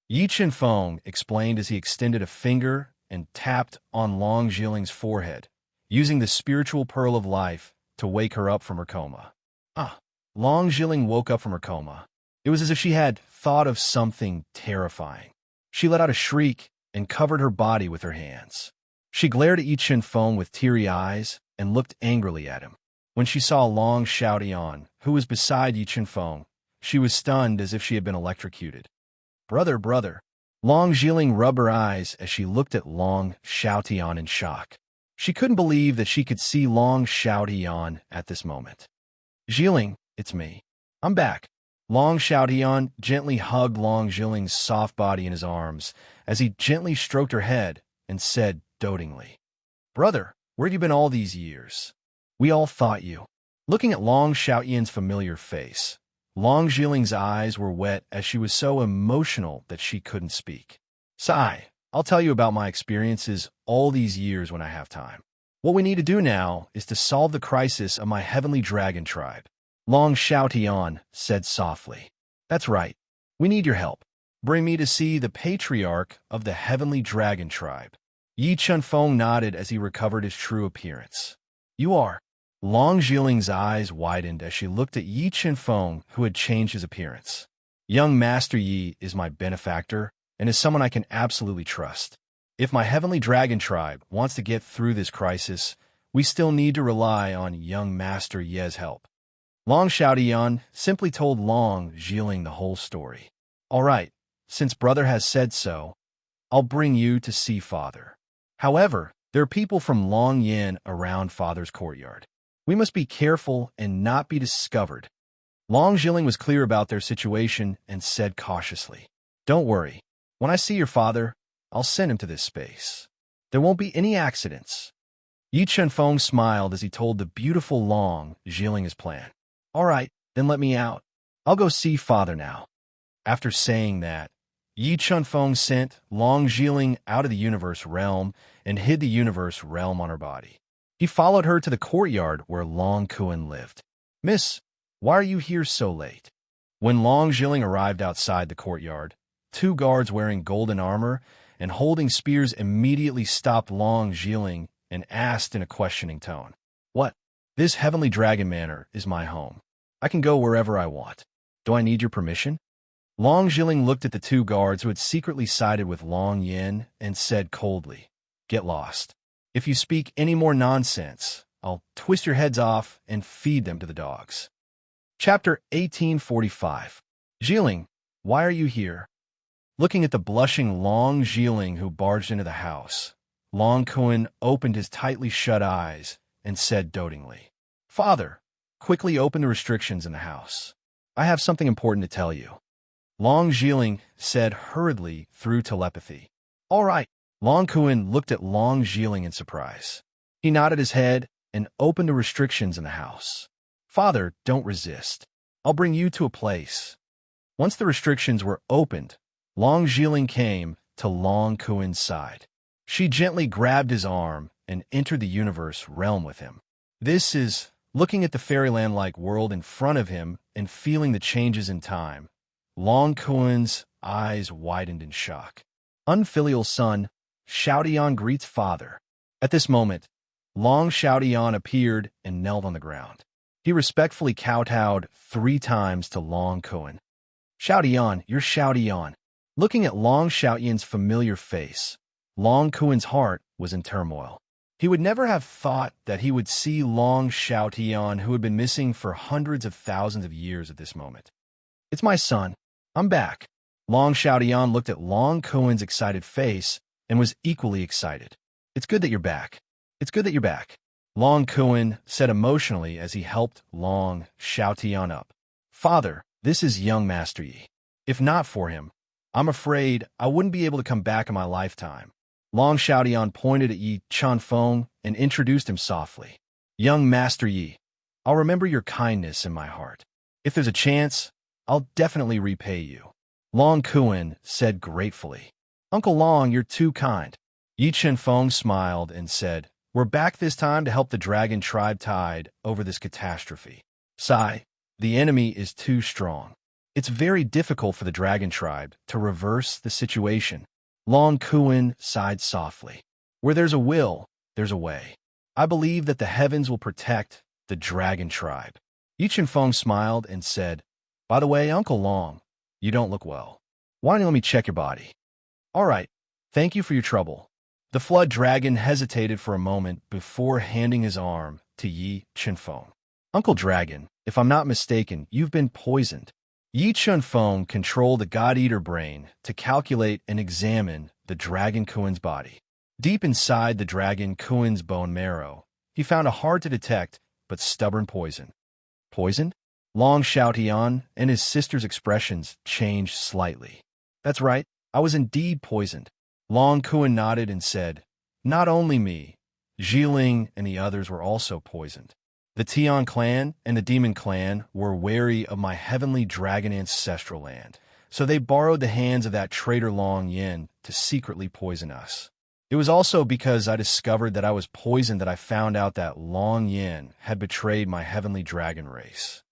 Yi Qinfeng explained as he extended a finger and tapped on Long Jieling's forehead, using the spiritual pearl of life to wake her up from her coma. Long Jieling woke up from her coma. It was as if she had thought of something terrifying. She let out a shriek and covered her body with her hands. She glared at Yi Qinfeng with teary eyes and looked angrily at him. When she saw Long Xiaodian, who was beside Yi Qinfeng, she was stunned as if she had been electrocuted. Brother. Long Jieling rubbed her eyes as she looked at Long Xiaodian in shock. She couldn't believe that she could see Long Xiaodian at this moment. Jieling, it's me. I'm back. Long Xiaodian gently hugged Long Jieling's soft body in his arms as he gently stroked her head and said dotingly, Brother, where'd you been all these years? We all thought you. Looking at Long Xiaodian's familiar face, Long Jieling's eyes were wet as she was so emotional that she couldn't speak. Sigh, I'll tell you about my experiences all these years when I have time. What we need to do now is to solve the crisis of my heavenly dragon tribe. Long Xiaodian said softly. That's right. We need your help. Bring me to see the patriarch of the heavenly dragon tribe. Yi Qinfeng nodded as he recovered his true appearance. You are. Long Jieling's eyes widened as she looked at Yi Qinfeng, who had changed his appearance. Young Master Yi is my benefactor and is someone I can absolutely trust. If my heavenly dragon tribe wants to get through this crisis, we still need to rely on young Master Ye's help. Long Xiaodian simply told Long Jieling the whole story. All right, since brother has said so, I'll bring you to see father. However, there are people from Long Yin around father's courtyard. We must be careful and not be discovered. Long Jieling was clear about their situation and said cautiously, Don't worry. When I see your father, I'll send him to this space. There won't be any accidents. Yi Qinfeng smiled as he told the beautiful Long Jieling his plan. All right, then let me out. I'll go see father now. After saying that, Yi Qinfeng sent Long Jieling out of the universe realm and hid the universe realm on her body. He followed her to the courtyard where Long Kuan lived. Miss, why are you here so late? When Long Jieling arrived outside the courtyard, 2 guards wearing golden armor and holding spears immediately stopped Long Jieling and asked in a questioning tone, What? This heavenly dragon manor is my home. I can go wherever I want. Do I need your permission? Long Jieling looked at the 2 guards who had secretly sided with Long Yin and said coldly, Get lost. If you speak any more nonsense, I'll twist your heads off and feed them to the dogs. Chapter 1845. Jieling, why are you here? Looking at the blushing Long Jieling who barged into the house, Long Kuan opened his tightly shut eyes and said dotingly, Father, quickly open the restrictions in the house. I have something important to tell you. Long Jieling said hurriedly through telepathy. All right. Long Kuan looked at Long Jieling in surprise. He nodded his head and opened the restrictions in the house. Father, don't resist. I'll bring you to a place. Once the restrictions were opened, Long Jieling came to Long Kuan's side. She gently grabbed his arm and entered the universe realm with him. This is looking at the fairyland-like world in front of him and feeling the changes in time. Long Kuan's eyes widened in shock. Unfilial son, Xiaodian greets father. At this moment, Long Xiaodian appeared and knelt on the ground. He respectfully kowtowed 3 times to Long Kuan. Xiaodian, you're Xiaodian. Looking at Long Xiaodian's familiar face, Long Kuan's heart was in turmoil. He would never have thought that he would see Long Xiaodian, who had been missing for hundreds of thousands of years at this moment. It's my son. I'm back. Long Xiaotian looked at Long Kuen's excited face and was equally excited. It's good that you're back. It's good that you're back, Long Kuen said emotionally as he helped Long Xiaotian up. Father, this is young Master Yi. If not for him, I'm afraid I wouldn't be able to come back in my lifetime. Long Xiaotian pointed at Yi Chanfeng and introduced him softly. Young Master Yi, I'll remember your kindness in my heart. If there's a chance, I'll definitely repay you, Long Kuen said gratefully. Uncle Long, you're too kind. Yi Chanfeng smiled and said, we're back this time to help the dragon tribe tide over this catastrophe. Sigh, the enemy is too strong. It's very difficult for the dragon tribe to reverse the situation. Long Kuen sighed softly. Where there's a will, there's a way. I believe that the heavens will protect the dragon tribe. Yi Chanfeng smiled and said, by the way, Uncle Long, you don't look well. Why don't you let me check your body? All right, thank you for your trouble. The flood dragon hesitated for a moment before handing his arm to Yi Chanfeng. Uncle Dragon, if I'm not mistaken, you've been poisoned. Yi Chanfeng controlled the God-Eater brain to calculate and examine the Dragon Kuen's body. Deep inside the Dragon Kuen's bone marrow, he found a hard-to-detect but stubborn poison. Poisoned? Long Xiaotian and his sister's expressions changed slightly. That's right, I was indeed poisoned. Long Kuen nodded and said, not only me, Jiling and the others were also poisoned. The Tian clan and the Demon clan were wary of my heavenly dragon ancestral land, so they borrowed the hands of that traitor Long Yin to secretly poison us. It was also because I discovered that I was poisoned that I found out that Long Yin had betrayed my heavenly dragon race.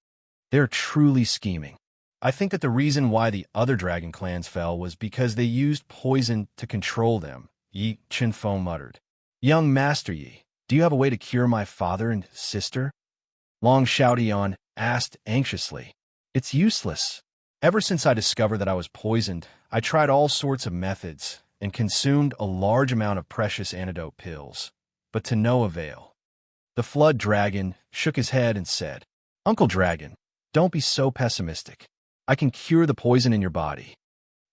They're truly scheming. I think that the reason why the other dragon clans fell was because they used poison to control them, Yi Chanfeng muttered. Young Master Yi, do you have a way to cure my father and sister? Long Xiaotian asked anxiously. It's useless. Ever since I discovered that I was poisoned, I tried all sorts of methods and consumed a large amount of precious antidote pills, but to no avail. The flood dragon shook his head and said, Uncle Dragon, don't be so pessimistic. I can cure the poison in your body.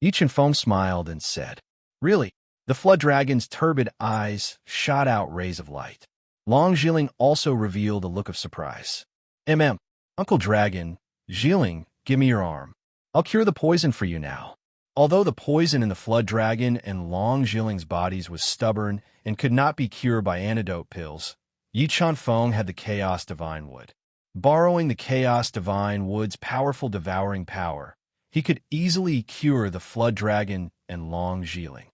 Yi Chanfeng smiled and said, really? The flood dragon's turbid eyes shot out rays of light. Long Jiling also revealed a look of surprise. Uncle Dragon, Jiling, give me your arm. I'll cure the poison for you now. Although the poison in the flood dragon and Long Jiling's bodies was stubborn and could not be cured by antidote pills, Yi Chanfeng had the Chaos Divine Wood. Borrowing the Chaos Divine Wood's powerful devouring power, he could easily cure the flood dragon and Long Jiling.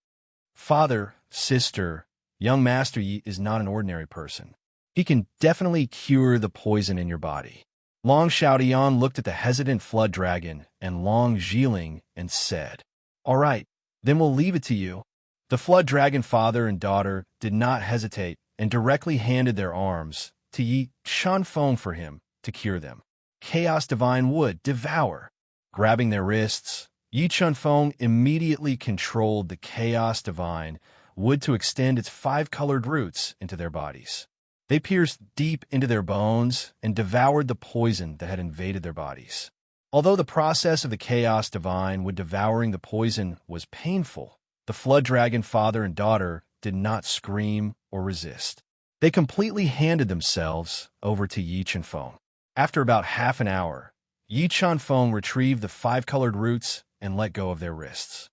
Father, sister, young Master Yi is not an ordinary person. He can definitely cure the poison in your body. Long Xiaotian looked at the hesitant flood dragon and Long Jiling and said, all right, then we'll leave it to you. The flood dragon father and daughter did not hesitate and directly handed their arms to Yi Chanfeng for him to cure them. Chaos Divine Wood, devour. Grabbing their wrists, Yi Chanfeng immediately controlled the Chaos Divine Wood to extend its 5-colored roots into their bodies. They pierced deep into their bones and devoured the poison that had invaded their bodies. Although the process of the Chaos Divine Wood devouring the poison was painful, the Flood Dragon father and daughter did not scream or resist. They completely handed themselves over to Yi Chanfeng. After about half an hour, Yi Chanfeng retrieved the 5-colored roots and let go of their wrists.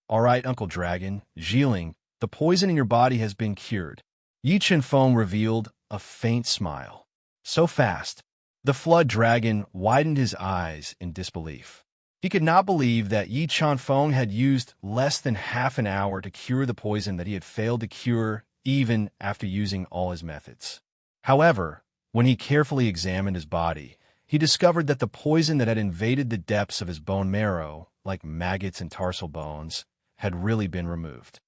All right, Uncle Dragon, Jiling, the poison in your body has been cured. Yi Chanfeng revealed a faint smile. So fast, the flood dragon widened his eyes in disbelief. He could not believe that Yi Chanfeng had used less than half an hour to cure the poison that he had failed to cure even after using all his methods. However, when he carefully examined his body, he discovered that the poison that had invaded the depths of his bone marrow, like maggots and tarsal bones, had really been removed.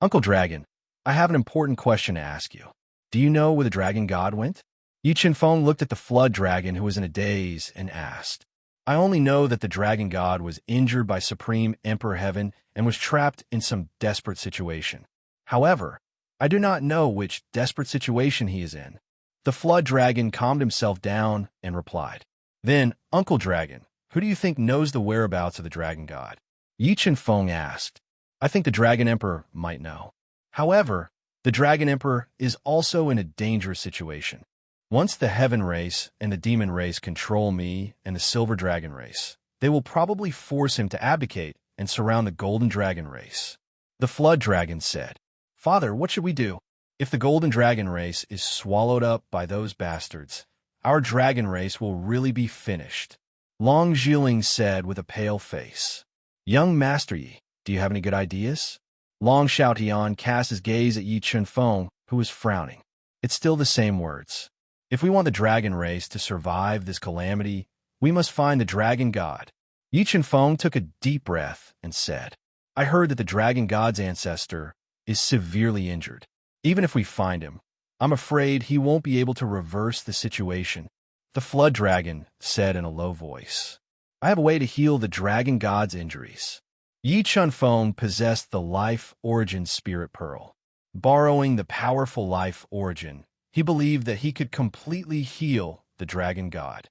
Uncle Dragon, I have an important question to ask you. Do you know where the dragon god went? Yi Chanfeng looked at the flood dragon who was in a daze and asked. I only know that the dragon god was injured by Supreme Emperor Heaven and was trapped in some desperate situation. However, I do not know which desperate situation he is in. The flood dragon calmed himself down and replied. Then, Uncle Dragon, who do you think knows the whereabouts of the dragon god? Yi Feng asked. I think the Dragon Emperor might know. However, the Dragon Emperor is also in a dangerous situation. Once the Heaven race and the Demon race control me and the Silver Dragon race, they will probably force him to abdicate and surround the Golden Dragon race. The Flood Dragon said, Father, what should we do? If the Golden Dragon race is swallowed up by those bastards, our dragon race will really be finished. Long Zhiling said with a pale face. Young Master Yi, do you have any good ideas? Long Xiaotian cast his gaze at Yi Feng, who was frowning. It's still the same words. If we want the dragon race to survive this calamity, we must find the dragon god. Yi Feng took a deep breath and said, I heard that the dragon god's ancestor is severely injured. Even if we find him, I'm afraid he won't be able to reverse the situation. The Flood Dragon said in a low voice, I have a way to heal the dragon god's injuries. Yi Feng possessed the Life Origin Spirit Pearl. Borrowing the powerful Life Origin, he believed that he could completely heal the dragon god.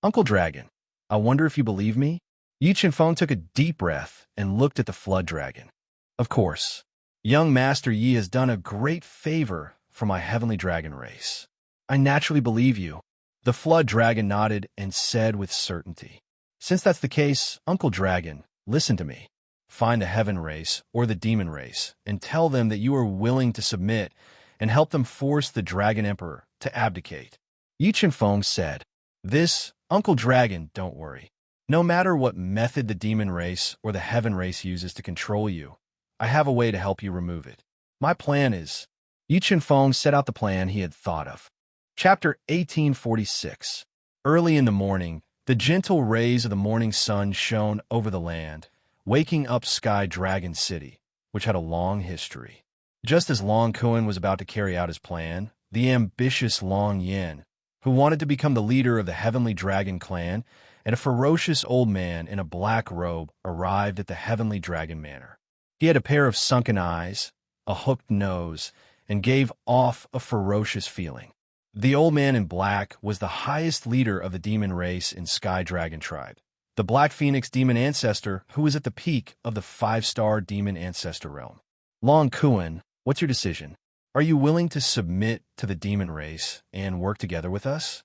Uncle Dragon, I wonder if you believe me? Yi Feng took a deep breath and looked at the Flood Dragon. Of course. Young Master Yi has done a great favor for my heavenly dragon race. I naturally believe you. The Flood Dragon nodded and said with certainty, Since that's the case, Uncle Dragon, listen to me. Find the Heaven race or the Demon race and tell them that you are willing to submit and help them force the Dragon Emperor to abdicate. Yi Feng said, This, Uncle Dragon, don't worry. No matter what method the Demon race or the Heaven race uses to control you, I have a way to help you remove it. My plan is... Yi Feng set out the plan he had thought of. Chapter 1846. Early in the morning, the gentle rays of the morning sun shone over the land, waking up Sky Dragon City, which had a long history. Just as Long Kuan was about to carry out his plan, the ambitious Long Yin, who wanted to become the leader of the Heavenly Dragon clan, and a ferocious old man in a black robe arrived at the Heavenly Dragon Manor. He had a pair of sunken eyes, a hooked nose, and gave off a ferocious feeling. The old man in black was the highest leader of the demon race in Sky Dragon Tribe, the Black Phoenix demon ancestor who was at the peak of the 5-star demon ancestor realm. Long Kuan, what's your decision? Are you willing to submit to the demon race and work together with us?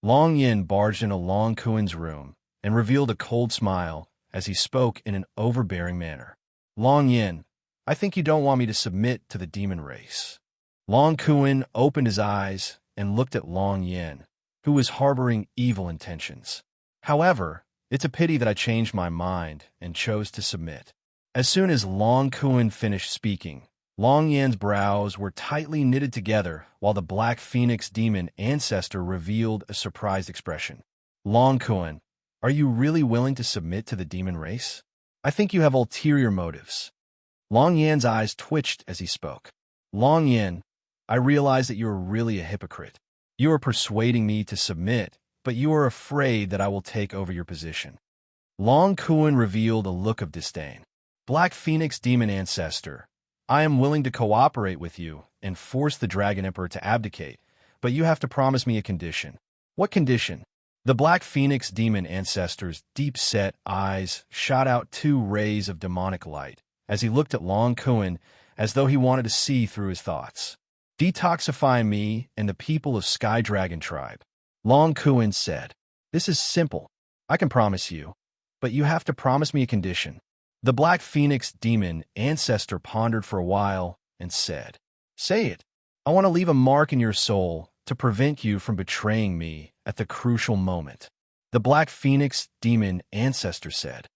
Long Yin barged into Long Kuan's room and revealed a cold smile as he spoke in an overbearing manner. Long Yin, I think you don't want me to submit to the demon race. Long Kuan opened his eyes and looked at Long Yin, who was harboring evil intentions. However, it's a pity that I changed my mind and chose to submit. As soon as Long Kuan finished speaking, Long Yin's brows were tightly knitted together while the Black Phoenix demon ancestor revealed a surprised expression. Long Kuan, are you really willing to submit to the demon race? I think you have ulterior motives. Long Yan's eyes twitched as he spoke. Long Yan, I realize that you are really a hypocrite. You are persuading me to submit, but you are afraid that I will take over your position. Long Kuan revealed a look of disdain. Black Phoenix demon ancestor, I am willing to cooperate with you and force the Dragon Emperor to abdicate, but you have to promise me a condition. What condition? The Black Phoenix demon ancestor's deep-set eyes shot out 2 rays of demonic light as he looked at Long Kuan as though he wanted to see through his thoughts. Detoxify me and the people of Sky Dragon Tribe. Long Kuan said, This is simple. I can promise you, but you have to promise me a condition. The Black Phoenix demon ancestor pondered for a while and said, Say it. I want to leave a mark in your soul to prevent you from betraying me at the crucial moment. The Black Phoenix demon ancestor said,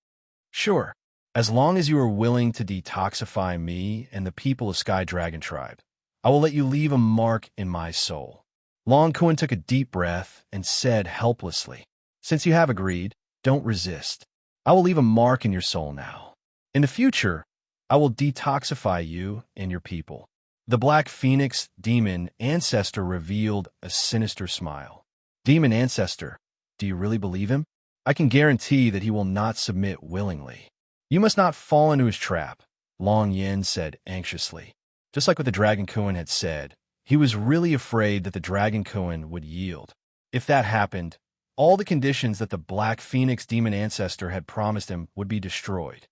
Sure, as long as you are willing to detoxify me and the people of Sky Dragon Tribe, I will let you leave a mark in my soul. Long Kuan took a deep breath and said helplessly, Since you have agreed, don't resist. I will leave a mark in your soul now. In the future, I will detoxify you and your people. The Black Phoenix demon ancestor revealed a sinister smile. Demon ancestor, do you really believe him? I can guarantee that he will not submit willingly. You must not fall into his trap, Long Yin said anxiously. Just like what the Dragon Kuan had said, he was really afraid that the Dragon Kuan would yield. If that happened, all the conditions that the Black Phoenix demon ancestor had promised him would be destroyed.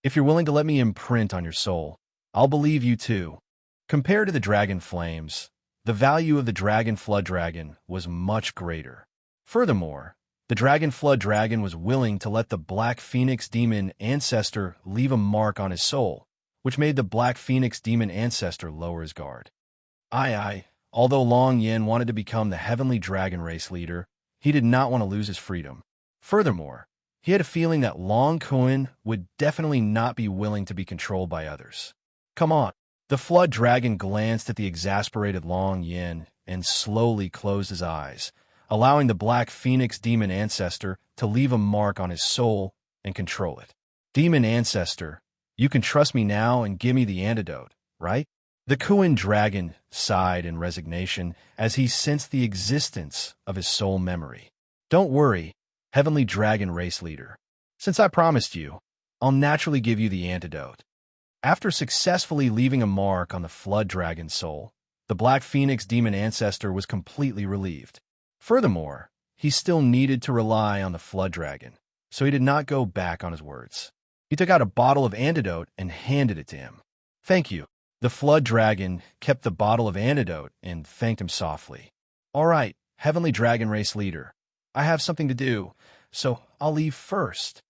If you're willing to let me imprint on your soul, I'll believe you too. Compared to the dragon flames, the value of the dragon flood dragon was much greater. Furthermore, the dragon flood dragon was willing to let the black phoenix demon ancestor leave a mark on his soul, which made the black phoenix demon ancestor lower his guard. Although Long Yin wanted to become the heavenly dragon race leader, he did not want to lose his freedom. Furthermore, he had a feeling that Long Kun would definitely not be willing to be controlled by others. Come on. The flood dragon glanced at the exasperated Long Yin and slowly closed his eyes, allowing the black phoenix demon ancestor to leave a mark on his soul and control it. Demon ancestor, you can trust me now and give me the antidote, right? The Kuan dragon sighed in resignation as he sensed the existence of his soul memory. Don't worry, heavenly dragon race leader. Since I promised you, I'll naturally give you the antidote. After successfully leaving a mark on the flood dragon's soul, the black phoenix demon ancestor was completely relieved. Furthermore, he still needed to rely on the flood dragon, so he did not go back on his words. He took out a bottle of antidote and handed it to him. Thank you. The flood dragon kept the bottle of antidote and thanked him softly. All right, heavenly dragon race leader. I have something to do, so I'll leave first.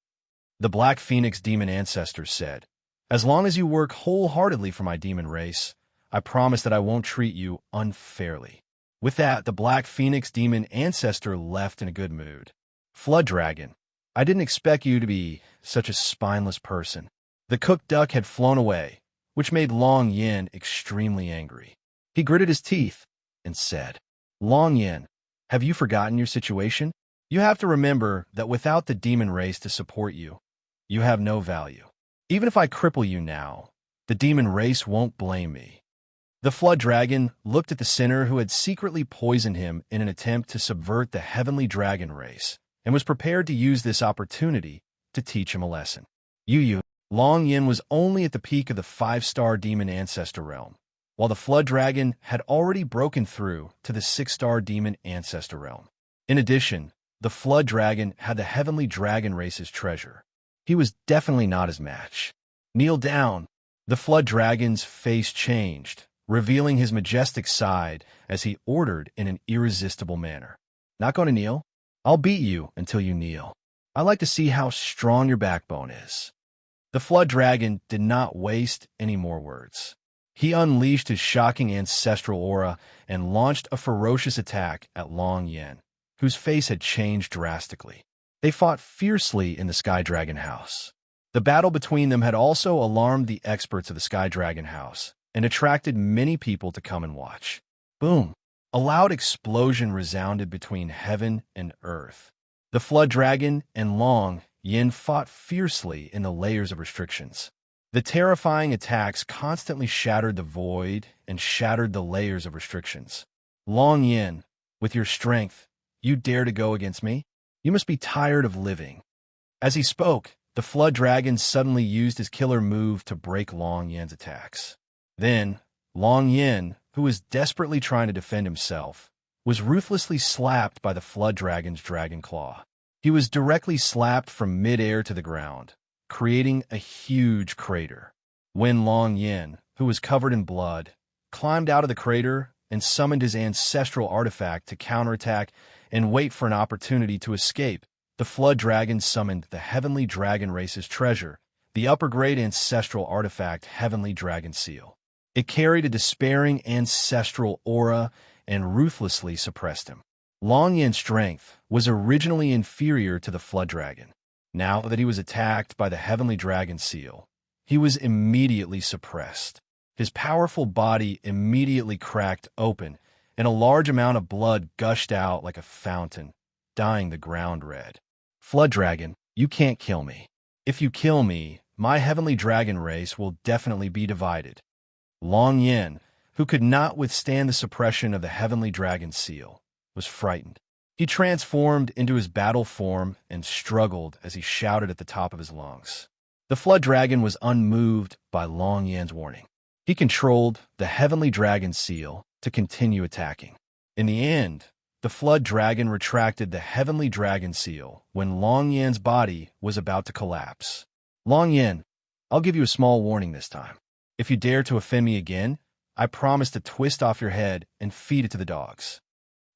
The black phoenix demon ancestor said, as long as you work wholeheartedly for my demon race, I promise that I won't treat you unfairly. With that, the black phoenix demon ancestor left in a good mood. Flood dragon, I didn't expect you to be such a spineless person. The cooked duck had flown away, which made Long Yin extremely angry. He gritted his teeth and said, Long Yin, have you forgotten your situation? You have to remember that without the demon race to support you, you have no value. Even if I cripple you now, the demon race won't blame me. The flood dragon looked at the sinner who had secretly poisoned him in an attempt to subvert the heavenly dragon race and was prepared to use this opportunity to teach him a lesson. Long Yin was only at the peak of the 5-star demon ancestor realm, while the flood dragon had already broken through to the 6-star demon ancestor realm. In addition, the flood dragon had the heavenly dragon race's treasure. He was definitely not his match. Kneel down. The flood dragon's face changed, revealing his majestic side as he ordered in an irresistible manner. Not going to kneel? I'll beat you until you kneel. I like to see how strong your backbone is. The flood dragon did not waste any more words. He unleashed his shocking ancestral aura and launched a ferocious attack at Long Yin, whose face had changed drastically. They fought fiercely in the Sky Dragon House. The battle between them had also alarmed the experts of the Sky Dragon House and attracted many people to come and watch. Boom! A loud explosion resounded between heaven and earth. The flood dragon and Long Yin fought fiercely in the layers of restrictions. The terrifying attacks constantly shattered the void and shattered the layers of restrictions. Long Yin, with your strength, you dare to go against me? You must be tired of living. As he spoke, the flood dragon suddenly used his killer move to break Long Yin's attacks. Then, Long Yin, who was desperately trying to defend himself, was ruthlessly slapped by the flood dragon's dragon claw. He was directly slapped from mid-air to the ground, creating a huge crater. When Long Yin, who was covered in blood, climbed out of the crater and summoned his ancestral artifact to counterattack and wait for an opportunity to escape, the flood dragon summoned the heavenly dragon race's treasure, the upper-grade ancestral artifact Heavenly Dragon Seal. It carried a despairing ancestral aura and ruthlessly suppressed him. Long Yin's strength was originally inferior to the flood dragon. Now that he was attacked by the Heavenly Dragon Seal, he was immediately suppressed. His powerful body immediately cracked open, and a large amount of blood gushed out like a fountain, dyeing the ground red. Flood dragon, you can't kill me. If you kill me, my heavenly dragon race will definitely be divided. Long Yin, who could not withstand the suppression of the Heavenly Dragon Seal, was frightened. He transformed into his battle form and struggled as he shouted at the top of his lungs. The flood dragon was unmoved by Long Yin's warning. He controlled the Heavenly Dragon Seal to continue attacking. In the end, the flood dragon retracted the Heavenly Dragon Seal when Long Yin's body was about to collapse. Long Yin, I'll give you a small warning this time. If you dare to offend me again, I promise to twist off your head and feed it to the dogs."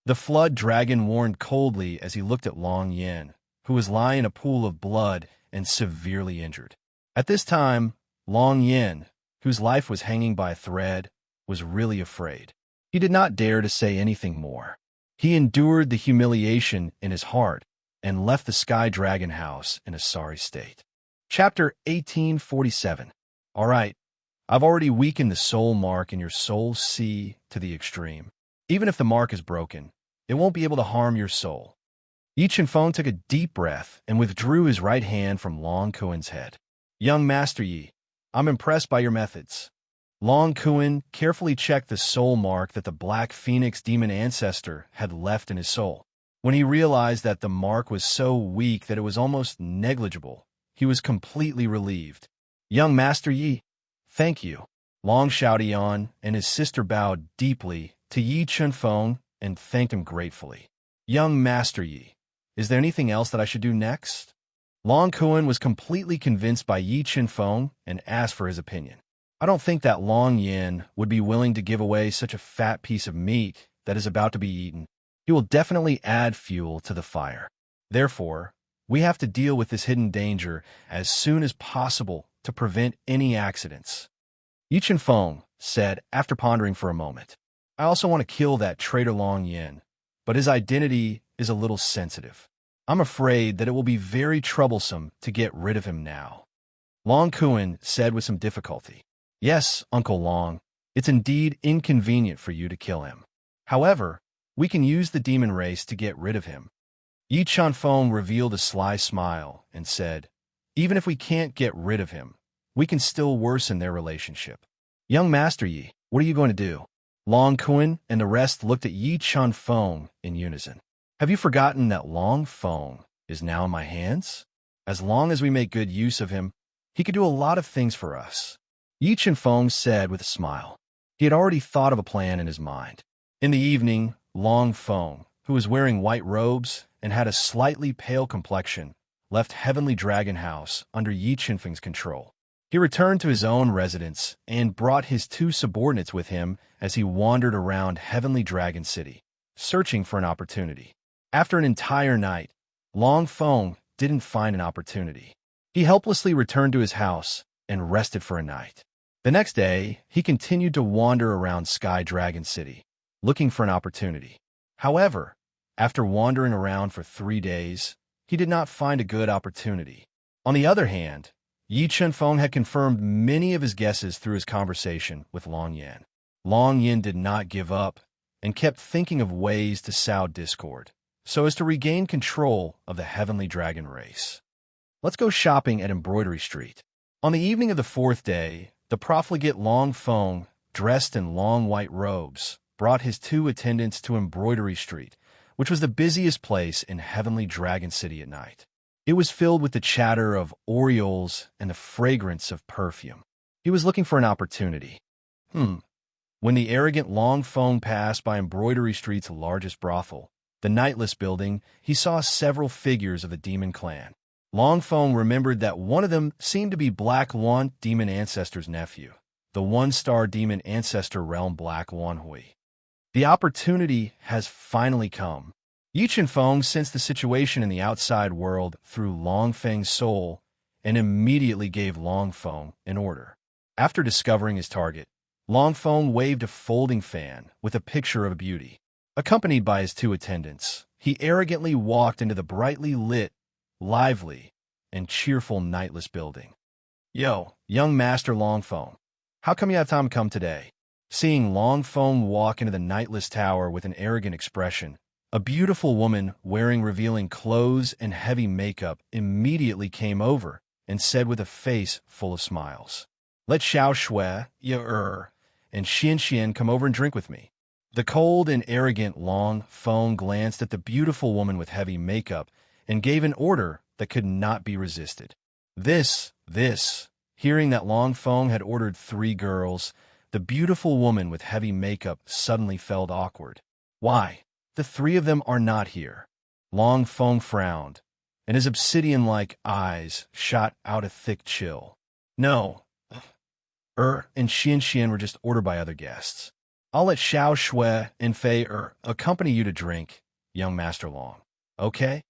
The flood dragon warned coldly as he looked at Long Yin, who was lying in a pool of blood and severely injured. At this time, Long Yin, whose life was hanging by a thread, was really afraid. He did not dare to say anything more. He endured the humiliation in his heart and left the Sky Dragon house in a sorry state. Chapter 1847. All right, I've already weakened the soul mark in your soul sea to the extreme. Even if the mark is broken, it won't be able to harm your soul. Yi Chenfeng took a deep breath and withdrew his right hand from Long Kuen's head. "Young Master Yi, I'm impressed by your methods." Long Kuen carefully checked the soul mark that the Black Phoenix demon ancestor had left in his soul. When he realized that the mark was so weak that it was almost negligible, he was completely relieved. "Young Master Yi, thank you." Long Xiaodian and his sister bowed deeply to Yi Chenfeng and thanked him gratefully. "Young Master Yi, is there anything else that I should do next?" Long Kuen was completely convinced by Yi Chenfeng and asked for his opinion. "I don't think that Long Yin would be willing to give away such a fat piece of meat that is about to be eaten. He will definitely add fuel to the fire. Therefore, we have to deal with this hidden danger as soon as possible to prevent any accidents." Yi Chenfeng said after pondering for a moment. "I also want to kill that traitor Long Yin, but his identity is a little sensitive. I'm afraid that it will be very troublesome to get rid of him now." Long Kuen said with some difficulty. "Yes, Uncle Long, it's indeed inconvenient for you to kill him. However, we can use the demon race to get rid of him." Yi Chenfeng revealed a sly smile and said, "Even if we can't get rid of him, we can still worsen their relationship." "Young Master Yi, what are you going to do?" Long Kuen and the rest looked at Yi Chenfeng in unison. "Have you forgotten that Long Feng is now in my hands? As long as we make good use of him, he could do a lot of things for us." Yi Chenfeng said with a smile. He had already thought of a plan in his mind. In the evening, Long Feng, who was wearing white robes and had a slightly pale complexion, left Heavenly Dragon House under Yi Chenfeng's control. He returned to his own residence and brought his two subordinates with him as he wandered around Heavenly Dragon City, searching for an opportunity. After an entire night, Long Feng didn't find an opportunity. He helplessly returned to his house and rested for a night. The next day, he continued to wander around Sky Dragon City, looking for an opportunity. However, after wandering around for 3 days, he did not find a good opportunity. On the other hand, Yi Chenfeng had confirmed many of his guesses through his conversation with Long Yin. Long Yin did not give up and kept thinking of ways to sow discord, so as to regain control of the Heavenly Dragon race. Let's go shopping at Embroidery Street. On the evening of the 4th day, the profligate Long Feng, dressed in long white robes, brought his two attendants to Embroidery Street, which was the busiest place in Heavenly Dragon City at night. It was filled with the chatter of orioles and the fragrance of perfume. He was looking for an opportunity. When the arrogant Long Feng passed by Embroidery Street's largest brothel, the Nightless building, he saw several figures of the demon clan. Long Feng remembered that one of them seemed to be Black Luan demon ancestor's nephew, the one-star demon ancestor realm Black Luan Hui. The opportunity has finally come. Yi Chenfeng sensed the situation in the outside world through Long Feng's soul and immediately gave Long Feng an order. After discovering his target, Long Feng waved a folding fan with a picture of a beauty. Accompanied by his two attendants, he arrogantly walked into the brightly lit, lively, and cheerful Nightless building. "Yo, young Master Long Feng, how come you have time to come today?" Seeing Long Feng walk into the Nightless tower with an arrogant expression, a beautiful woman wearing revealing clothes and heavy makeup immediately came over and said with a face full of smiles, "Let Xiao Shui, and Xian Xian come over and drink with me." The cold and arrogant Long Feng glanced at the beautiful woman with heavy makeup and gave an order that could not be resisted. This. Hearing that Long Feng had ordered 3 girls, the beautiful woman with heavy makeup suddenly felt awkward. "Why? The 3 of them are not here." Long Feng frowned, and his obsidian-like eyes shot out a thick chill. No, and Xian were just ordered by other guests. I'll let Xiao Shui and Fei accompany you to drink, young Master Long. Okay?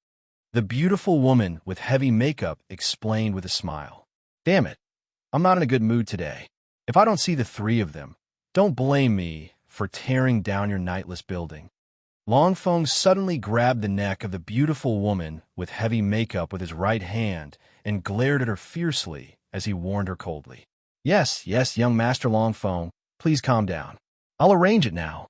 The beautiful woman with heavy makeup explained with a smile. Damn it, I'm not in a good mood today. If I don't see the three of them, don't blame me for tearing down your nightless building. Long Feng suddenly grabbed the neck of the beautiful woman with heavy makeup with his right hand and glared at her fiercely as he warned her coldly. Yes, young Master Long Feng, please calm down. I'll arrange it now.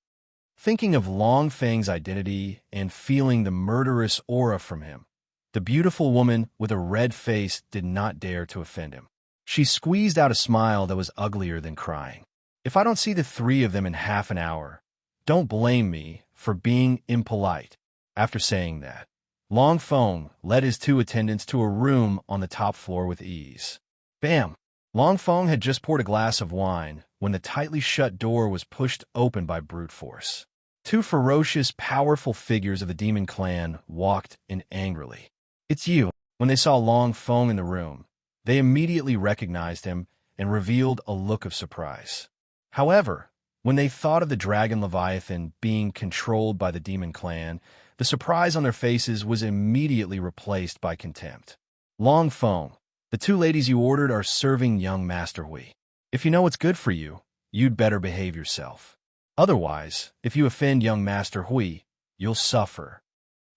Thinking of Long Feng's identity and feeling the murderous aura from him, the beautiful woman with a red face did not dare to offend him. She squeezed out a smile that was uglier than crying. If I don't see the three of them in half an hour, don't blame me for being impolite. After saying that, Long Feng led his two attendants to a room on the top floor with ease. Bam! Long Feng had just poured a glass of wine when the tightly shut door was pushed open by brute force. Two ferocious, powerful figures of the demon clan walked in angrily. It's you. When they saw Long Feng in the room, they immediately recognized him and revealed a look of surprise. However, when they thought of the dragon Leviathan being controlled by the demon clan, the surprise on their faces was immediately replaced by contempt. Long Feng, the two ladies you ordered are serving young Master Hui. If you know what's good for you, you'd better behave yourself. Otherwise, if you offend young Master Hui, you'll suffer.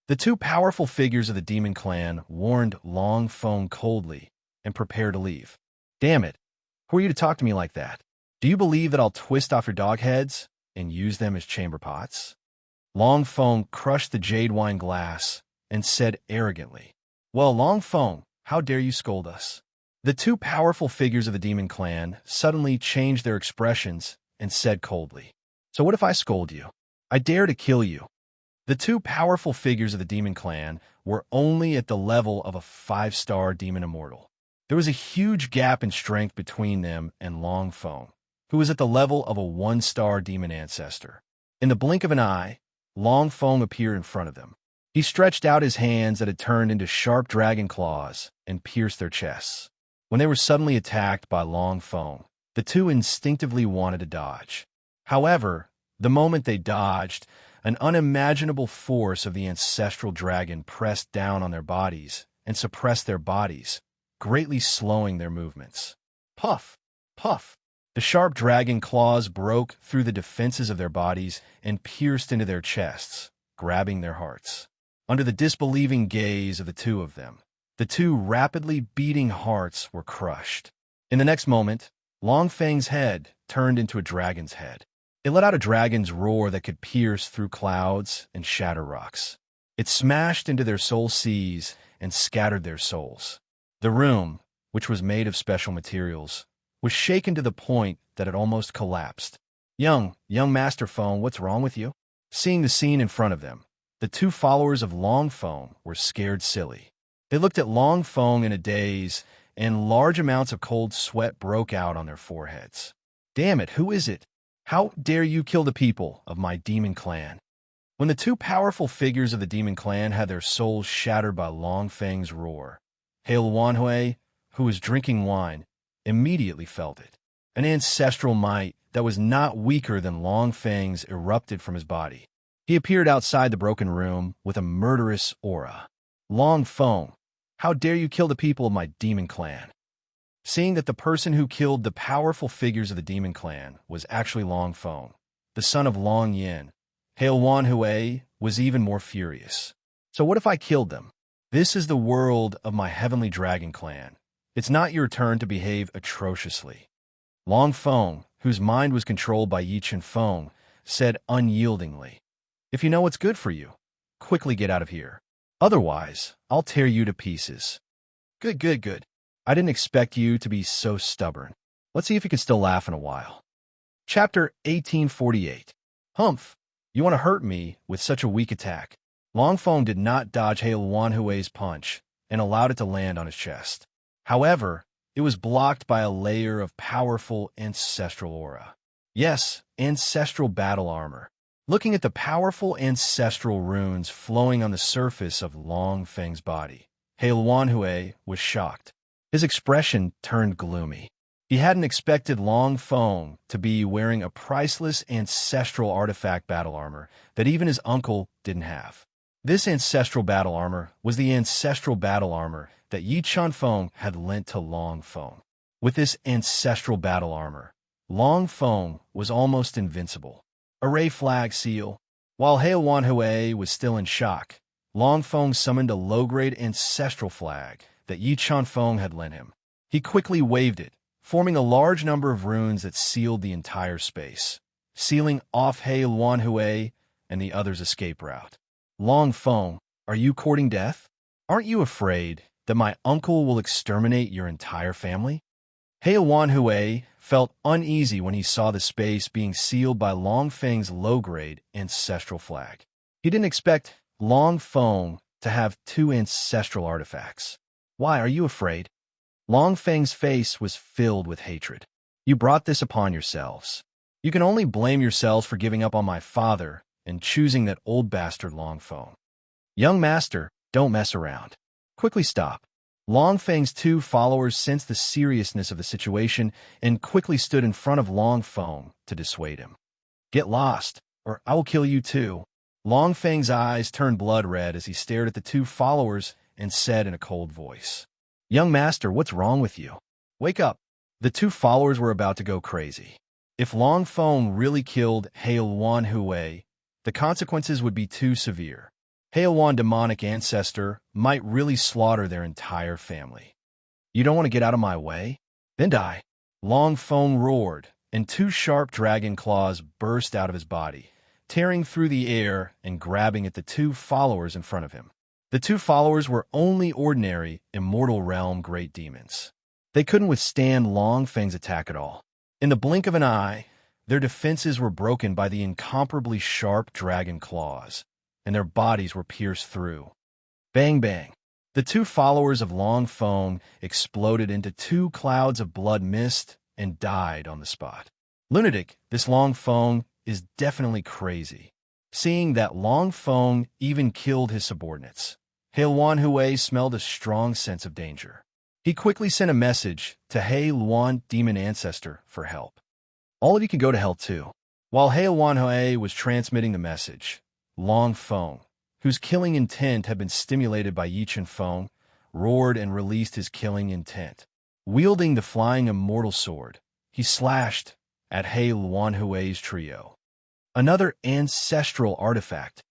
The two powerful figures of the demon clan warned Long Feng coldly and prepared to leave. Damn it, who are you to talk to me like that? Do you believe that I'll twist off your dog heads and use them as chamber pots? Long Feng crushed the jade wine glass and said arrogantly, Well, Long Feng, how dare you scold us? The two powerful figures of the demon clan suddenly changed their expressions and said coldly, So what if I scold you? I dare to kill you. The two powerful figures of the demon clan were only at the level of a 5-star demon immortal. There was a huge gap in strength between them and Long Feng, who was at the level of a 1-star demon ancestor. In the blink of an eye, Long Feng appeared in front of them. He stretched out his hands that had turned into sharp dragon claws and pierced their chests. When they were suddenly attacked by Long Feng, the two instinctively wanted to dodge. However, the moment they dodged, an unimaginable force of the ancestral dragon pressed down on their bodies and suppressed their bodies, greatly slowing their movements. Puff! Puff! The sharp dragon claws broke through the defenses of their bodies and pierced into their chests, grabbing their hearts. Under the disbelieving gaze of the two of them, the two rapidly beating hearts were crushed. In the next moment, Long Feng's head turned into a dragon's head. It let out a dragon's roar that could pierce through clouds and shatter rocks. It smashed into their soul seas and scattered their souls. The room, which was made of special materials, was shaken to the point that it almost collapsed. Young Master Feng, what's wrong with you? Seeing the scene in front of them, the two followers of Long Feng were scared silly. They looked at Long Feng in a daze, and large amounts of cold sweat broke out on their foreheads. Damn it, who is it? How dare you kill the people of my demon clan? When the two powerful figures of the demon clan had their souls shattered by Long Feng's roar, Hail Wanhui, who was drinking wine, immediately felt it. An ancestral might that was not weaker than Long Feng's erupted from his body. He appeared outside the broken room with a murderous aura. Long Feng, how dare you kill the people of my demon clan? Seeing that the person who killed the powerful figures of the demon clan was actually Long Feng, the son of Long Yin, Hail Wanhui was even more furious. So what if I killed them? This is the world of my heavenly dragon clan. It's not your turn to behave atrociously. Long Feng, whose mind was controlled by Yi Chen Feng, said unyieldingly, If you know what's good for you, quickly get out of here. Otherwise, I'll tear you to pieces. Good. I didn't expect you to be so stubborn. Let's see if you can still laugh in a while. Chapter 1848. Humph, you want to hurt me with such a weak attack. Long Feng did not dodge Hail Wanhui's punch and allowed it to land on his chest. However, it was blocked by a layer of powerful ancestral aura. Yes, ancestral battle armor. Looking at the powerful ancestral runes flowing on the surface of Long Feng's body, Hail Wanhui was shocked. His expression turned gloomy. He hadn't expected Long Feng to be wearing a priceless ancestral artifact battle armor that even his uncle didn't have. This ancestral battle armor was the ancestral battle armor that Yi Chunfeng had lent to Long Feng. With this ancestral battle armor, Long Feng was almost invincible. Array flag seal. While Hail Wan Hui was still in shock, Long Feng summoned a low-grade ancestral flag that Yi Chunfeng had lent him. He quickly waved it, forming a large number of runes that sealed the entire space, sealing off Hail Wan Hui and the other's escape route. Long Feng, are you courting death? Aren't you afraid that my uncle will exterminate your entire family? Hail Wan Hui felt uneasy when he saw the space being sealed by Long Feng's low-grade ancestral flag. He didn't expect Long Feng to have two ancestral artifacts. Why are you afraid? Long Feng's face was filled with hatred. You brought this upon yourselves. You can only blame yourselves for giving up on my father and choosing that old bastard Long Feng. Young master, don't mess around. Quickly stop. Long Feng's two followers sensed the seriousness of the situation and quickly stood in front of Long Feng to dissuade him. Get lost, or I will kill you too. Long Feng's eyes turned blood red as he stared at the two followers and said in a cold voice, Young master, what's wrong with you? Wake up. The two followers were about to go crazy. If Long Feng really killed Hail Wan Hui, the consequences would be too severe. Hail Wan demonic ancestor might really slaughter their entire family. You don't want to get out of my way? Then die. Long Feng roared, and two sharp dragon claws burst out of his body, tearing through the air and grabbing at the two followers in front of him. The two followers were only ordinary immortal realm great demons. They couldn't withstand Long Feng's attack at all. In the blink of an eye, their defenses were broken by the incomparably sharp dragon claws, and their bodies were pierced through. Bang bang. The two followers of Long Feng exploded into two clouds of blood mist and died on the spot. Lunatic, this Long Feng is definitely crazy. Seeing that Long Feng even killed his subordinates, Hail Wan Hui smelled a strong sense of danger. He quickly sent a message to Hail Wan Demon Ancestor for help. All of you can go to hell too. While Hail Wan Hui was transmitting the message, Long Feng, whose killing intent had been stimulated by Yi Chunfeng, roared and released his killing intent. Wielding the flying immortal sword, he slashed at Hail Wan Hui's trio. Another ancestral artifact.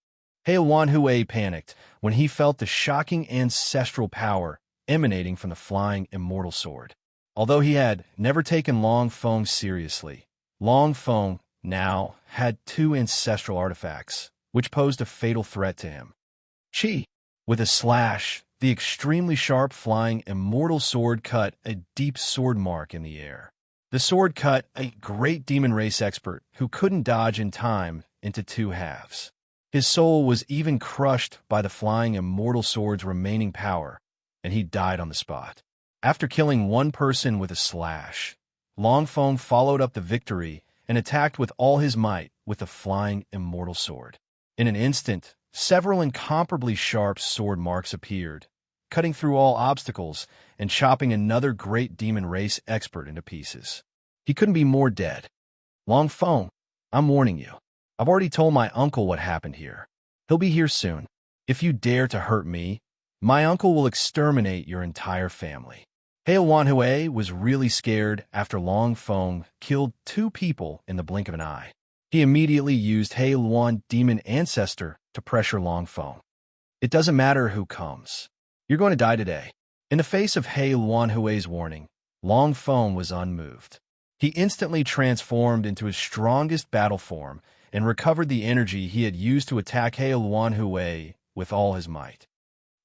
Hail Wan Hui panicked when he felt the shocking ancestral power emanating from the flying immortal sword. Although he had never taken Long Feng seriously, Long Feng now had two ancestral artifacts, which posed a fatal threat to him. Chi! With a slash, the extremely sharp flying immortal sword cut a deep sword mark in the air. The sword cut a great demon race expert who couldn't dodge in time into two halves. His soul was even crushed by the flying immortal sword's remaining power, and he died on the spot. After killing one person with a slash, Long Feng followed up the victory and attacked with all his might with the flying immortal sword. In an instant, several incomparably sharp sword marks appeared, cutting through all obstacles and chopping another great demon race expert into pieces. He couldn't be more dead. Long Feng, I'm warning you. I've already told my uncle what happened here. He'll be here soon. If you dare to hurt me, my uncle will exterminate your entire family. Hail Wan Hui was really scared after Long Feng killed two people in the blink of an eye. He immediately used Hail Wan Demon Ancestor to pressure Long Feng. It doesn't matter who comes. You're going to die today. In the face of Hail Wan Hui's warning, Long Feng was unmoved. He instantly transformed into his strongest battle form and recovered the energy he had used to attack Hail Wan Hui with all his might.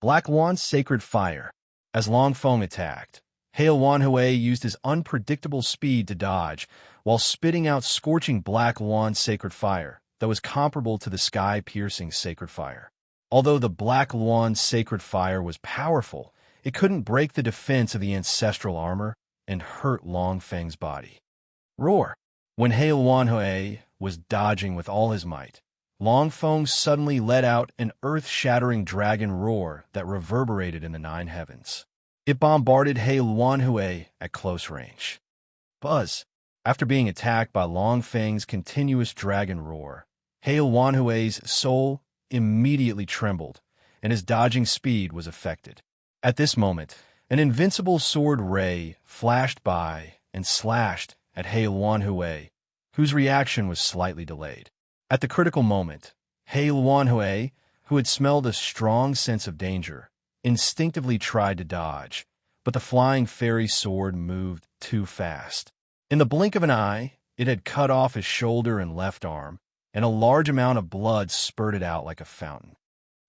Black Wan's Sacred Fire. As Long Feng attacked, Hail Wan Hui used his unpredictable speed to dodge, while spitting out scorching Black Wan's Sacred Fire that was comparable to the sky-piercing Sacred Fire. Although the Black Wan's Sacred Fire was powerful, it couldn't break the defense of the ancestral armor and hurt Long Feng's body. Roar! When Hail Wan Hui was dodging with all his might, Long Feng suddenly let out an earth-shattering dragon roar that reverberated in the nine heavens. It bombarded He Luanhui at close range. Buzz. After being attacked by Long Feng's continuous dragon roar, He Luanhui's soul immediately trembled, and his dodging speed was affected. At this moment, an invincible sword ray flashed by and slashed at He Luanhui, whose reaction was slightly delayed. At the critical moment, He Luanhui, who had smelled a strong sense of danger, instinctively tried to dodge, but the flying fairy sword moved too fast. In the blink of an eye, it had cut off his shoulder and left arm, and a large amount of blood spurted out like a fountain.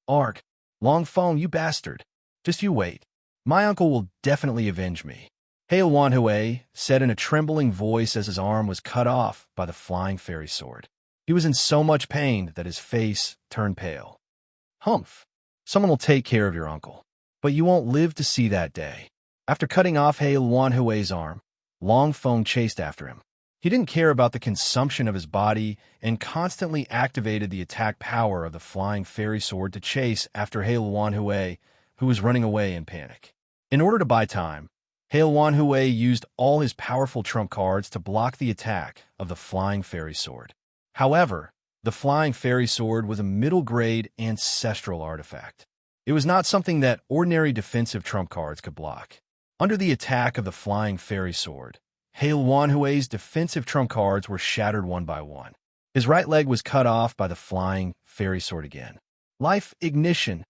"Ark, Long Feng, you bastard! Just you wait. My uncle will definitely avenge me," He Luanhui said in a trembling voice as his arm was cut off by the flying fairy sword. He was in so much pain that his face turned pale. "Humph! Someone will take care of your uncle, but you won't live to see that day." After cutting off He Luanhui's arm, Long Feng chased after him. He didn't care about the consumption of his body and constantly activated the attack power of the flying fairy sword to chase after He Luanhui, who was running away in panic. In order to buy time, He Luanhui used all his powerful trump cards to block the attack of the flying fairy sword. However, the flying fairy sword was a middle-grade ancestral artifact. It was not something that ordinary defensive trump cards could block. Under the attack of the flying fairy sword, He Luanhui's defensive trump cards were shattered one by one. His right leg was cut off by the flying fairy sword again. Life ignition.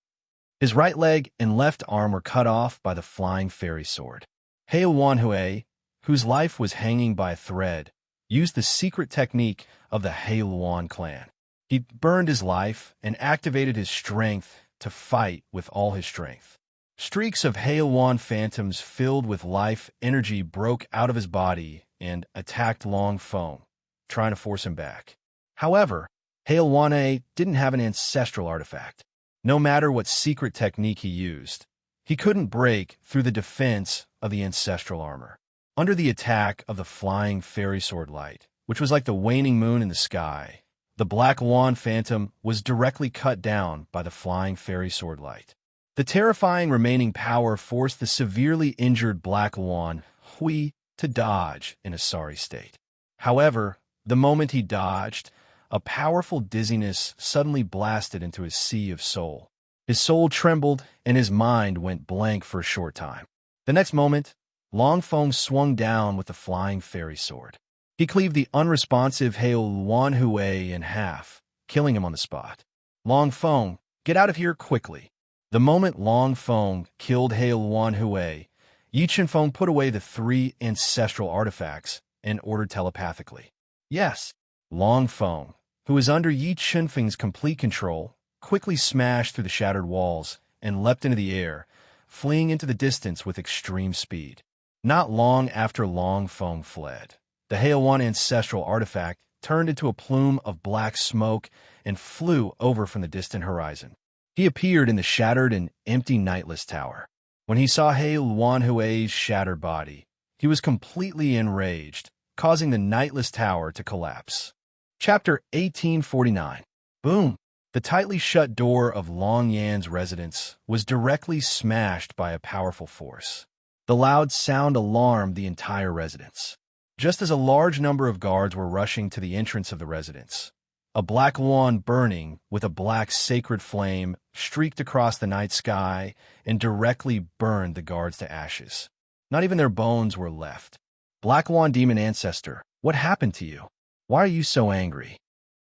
His right leg and left arm were cut off by the flying fairy sword. He Luanhui, whose life was hanging by a thread, used the secret technique of the He Luan clan. He burned his life and activated his strength to fight with all his strength. Streaks of He Luan phantoms filled with life energy broke out of his body and attacked Long Feng, trying to force him back. However, He Luanhui didn't have an ancestral artifact. No matter what secret technique he used, he couldn't break through the defense of the ancestral armor. Under the attack of the flying fairy sword light, which was like the waning moon in the sky, the Black Luan phantom was directly cut down by the flying fairy sword light. The terrifying remaining power forced the severely injured Black Luan Hui to dodge in a sorry state. However, the moment he dodged, a powerful dizziness suddenly blasted into his sea of soul. His soul trembled and his mind went blank for a short time. The next moment, Long Feng swung down with the flying fairy sword. He cleaved the unresponsive He Luanhui in half, killing him on the spot. "Long Feng, get out of here quickly." The moment Long Feng killed He Luanhui, Yi Chenfeng put away the 3 ancestral artifacts and ordered telepathically. "Yes." Long Feng, who was under Yi Chenfeng's complete control, quickly smashed through the shattered walls and leapt into the air, fleeing into the distance with extreme speed. Not long after Long Feng fled, the He Luan ancestral artifact turned into a plume of black smoke and flew over from the distant horizon. He appeared in the shattered and empty Nightless Tower. When he saw He Luanhui's shattered body, he was completely enraged, causing the Nightless Tower to collapse. Chapter 1849. Boom! The tightly shut door of Long Yan's residence was directly smashed by a powerful force. The loud sound alarmed the entire residence. Just as a large number of guards were rushing to the entrance of the residence, a black Luan burning with a black sacred flame streaked across the night sky and directly burned the guards to ashes. Not even their bones were left. "Black Luan demon ancestor, what happened to you? Why are you so angry?"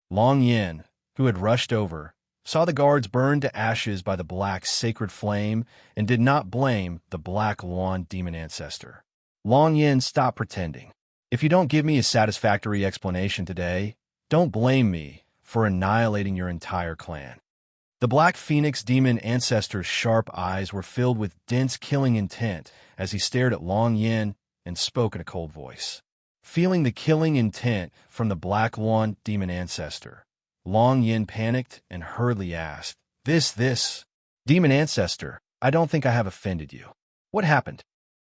Long Yan, who had rushed over, saw the guards burned to ashes by the black sacred flame and did not blame the Black Luan demon ancestor. "Long Yan, stop pretending. If you don't give me a satisfactory explanation today, don't blame me for annihilating your entire clan." The Black Phoenix demon ancestor's sharp eyes were filled with dense killing intent as he stared at Long Yan and spoke in a cold voice. Feeling the killing intent from the Black Luan demon ancestor, Long Yan panicked and hurriedly asked, This, demon ancestor, I don't think I have offended you. What happened?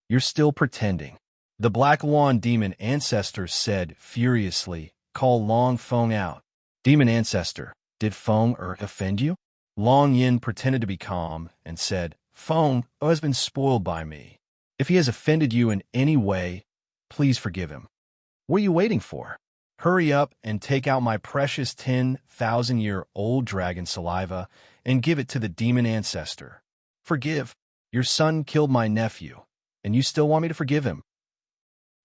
You're still pretending." The Black Luan demon ancestor said furiously, "Call Long Feng out." "Demon ancestor, did Feng offend you?" Long Yin pretended to be calm and said, Feng has been spoiled by me. If he has offended you in any way, please forgive him. What are you waiting for? Hurry up and take out my precious 10,000-year-old dragon saliva and give it to the demon ancestor. Forgive. Your son killed my nephew, and you still want me to forgive him?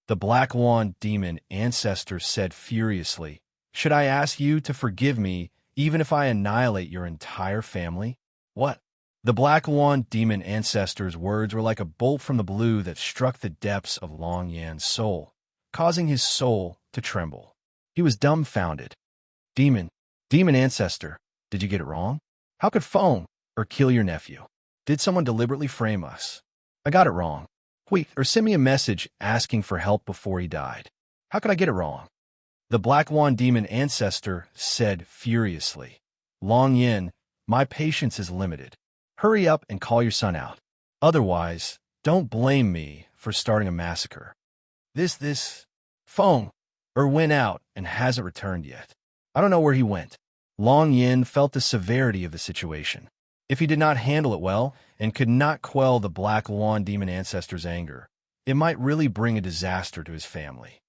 The Black Wand demon ancestor said furiously, Should I ask you to forgive me even if I annihilate your entire family? What? The Black Wand demon ancestor's words were like a bolt from the blue that struck the depths of Long Yan's soul, causing his soul to tremble. He was dumbfounded. Demon ancestor, did you get it wrong? How could Feng kill your nephew? Did someone deliberately frame us? I got it wrong. Wait, or send me a message asking for help before he died. How could I get it wrong? The Black Wand demon ancestor said furiously, Long Yan, my patience is limited. Hurry up and call your son out. Otherwise, don't blame me for starting a massacre. This Feng went out and hasn't returned yet. I don't know where he went. Long Yan felt the severity of the situation. If he did not handle it well and could not quell the Black Wand demon ancestor's anger, it might really bring a disaster to his family.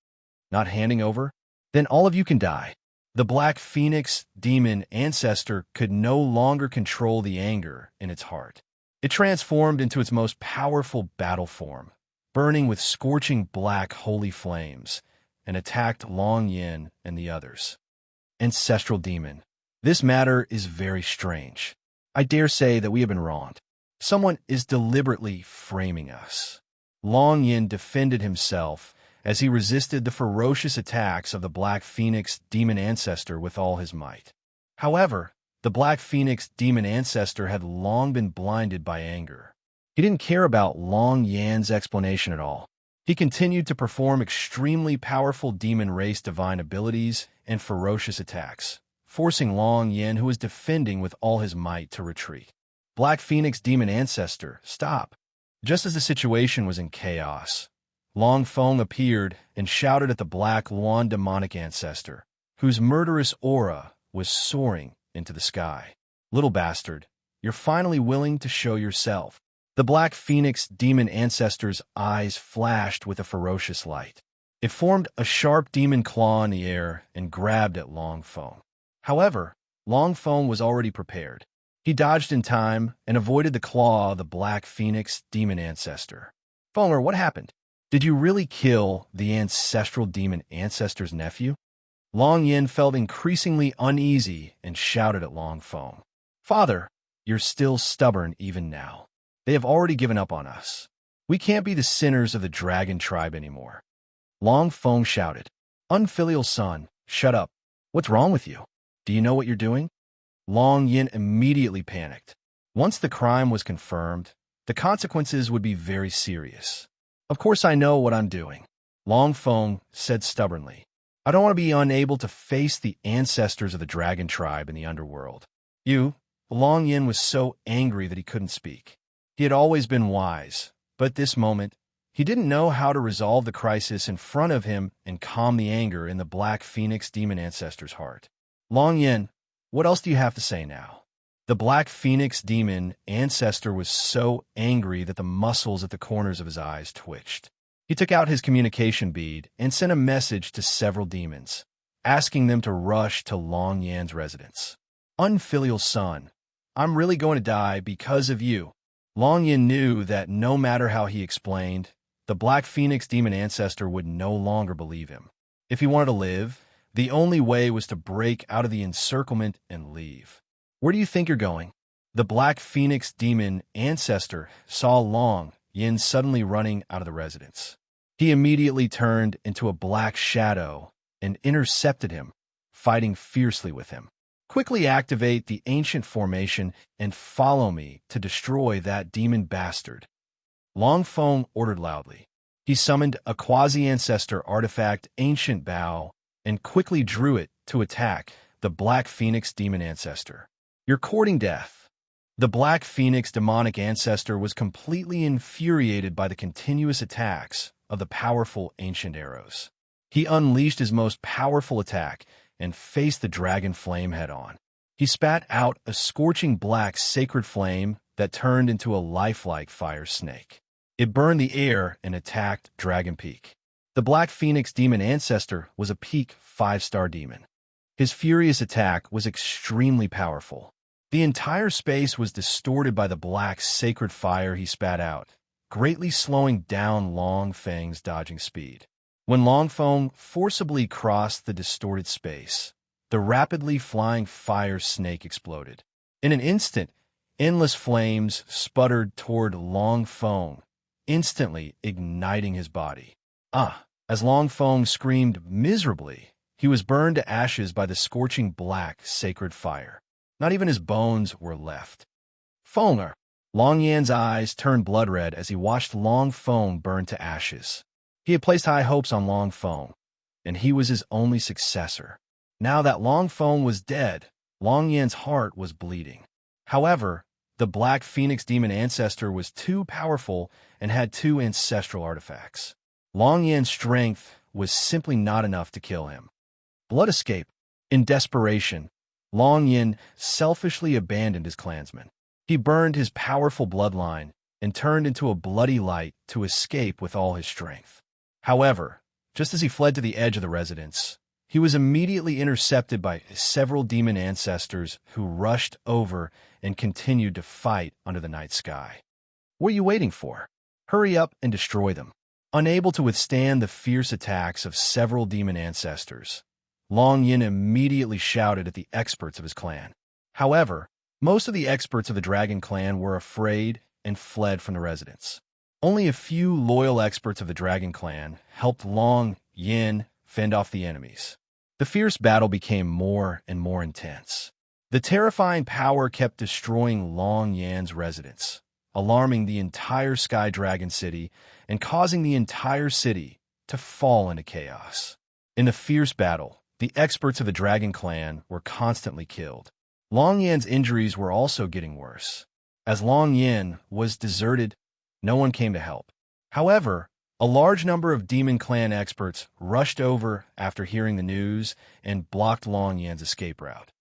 Not handing over? Then all of you can die. The Black Phoenix demon ancestor could no longer control the anger in its heart. It transformed into its most powerful battle form, burning with scorching black holy flames, and attacked Long Yan and the others. Ancestral demon. This matter is very strange. I dare say that we have been wronged. Someone is deliberately framing us. Long Yan defended himself as he resisted the ferocious attacks of the Black Phoenix demon ancestor with all his might. However, the Black Phoenix demon ancestor had long been blinded by anger. He didn't care about Long Yan's explanation at all. He continued to perform extremely powerful demon race divine abilities and ferocious attacks, forcing Long Yan, who was defending with all his might, to retreat. Black Phoenix demon ancestor, stop. Just as the situation was in chaos, Long Feng appeared and shouted at the Black Wand demonic ancestor, whose murderous aura was soaring into the sky. Little bastard, you're finally willing to show yourself. The Black Phoenix demon ancestor's eyes flashed with a ferocious light. It formed a sharp demon claw in the air and grabbed at Long Feng. However, Long Feng was already prepared. He dodged in time and avoided the claw of the Black Phoenix demon ancestor. Fenger, what happened? Did you really kill the ancestral demon ancestor's nephew? Long Yan felt increasingly uneasy and shouted at Long Feng. Father, you're still stubborn even now. They have already given up on us. We can't be the sinners of the dragon tribe anymore. Long Feng shouted. Unfilial son, shut up. What's wrong with you? Do you know what you're doing? Long Yan immediately panicked. Once the crime was confirmed, the consequences would be very serious. Of course I know what I'm doing, Long Feng said stubbornly. I don't want to be unable to face the ancestors of the dragon tribe in the underworld. Long Yan was so angry that he couldn't speak. He had always been wise, but at this moment, he didn't know how to resolve the crisis in front of him and calm the anger in the Black Phoenix demon ancestor's heart. Long Yan, what else do you have to say now? The Black Phoenix demon ancestor was so angry that the muscles at the corners of his eyes twitched. He took out his communication bead and sent a message to several demons, asking them to rush to Long Yan's residence. Unfilial son, I'm really going to die because of you. Long Yan knew that no matter how he explained, the Black Phoenix demon ancestor would no longer believe him. If he wanted to live, the only way was to break out of the encirclement and leave. Where do you think you're going? The Black Phoenix demon ancestor saw Long Yan suddenly running out of the residence. He immediately turned into a black shadow and intercepted him, fighting fiercely with him. Quickly activate the ancient formation and follow me to destroy that demon bastard. Long Feng ordered loudly. He summoned a quasi-ancestor artifact ancient bow and quickly drew it to attack the Black Phoenix demon ancestor. You're courting death. The Black Phoenix demonic ancestor was completely infuriated by the continuous attacks of the powerful ancient arrows. He unleashed his most powerful attack and faced the dragon flame head-on. He spat out a scorching black sacred flame that turned into a lifelike fire snake. It burned the air and attacked Dragon Peak. The Black Phoenix demon ancestor was a peak 5-star demon. His furious attack was extremely powerful. The entire space was distorted by the black sacred fire he spat out, greatly slowing down Long Feng's dodging speed. When Long Feng forcibly crossed the distorted space, the rapidly flying fire snake exploded. In an instant, endless flames sputtered toward Long Feng, instantly igniting his body. As Long Feng screamed miserably, he was burned to ashes by the scorching black sacred fire. Not even his bones were left. Fenger! Long Yan's eyes turned blood-red as he watched Long Feng burn to ashes. He had placed high hopes on Long Feng, and he was his only successor. Now that Long Feng was dead, Long Yan's heart was bleeding. However, the Black Phoenix demon ancestor was too powerful and had 2 ancestral artifacts. Long Yan's strength was simply not enough to kill him. Blood escape. In desperation, Long Yan selfishly abandoned his clansmen. He burned his powerful bloodline and turned into a bloody light to escape with all his strength. However, just as he fled to the edge of the residence, he was immediately intercepted by several demon ancestors who rushed over and continued to fight under the night sky. What are you waiting for? Hurry up and destroy them. Unable to withstand the fierce attacks of several demon ancestors, Long Yan immediately shouted at the experts of his clan. However, most of the experts of the Dragon Clan were afraid and fled from the residence. Only a few loyal experts of the Dragon Clan helped Long Yan fend off the enemies. The fierce battle became more and more intense. The terrifying power kept destroying Long Yan's residence, alarming the entire Sky Dragon City and causing the entire city to fall into chaos. In the fierce battle, the experts of the Dragon Clan were constantly killed. Long Yan's injuries were also getting worse. As Long Yan was deserted, no one came to help. However, a large number of Demon Clan experts rushed over after hearing the news and blocked Long Yan's escape route.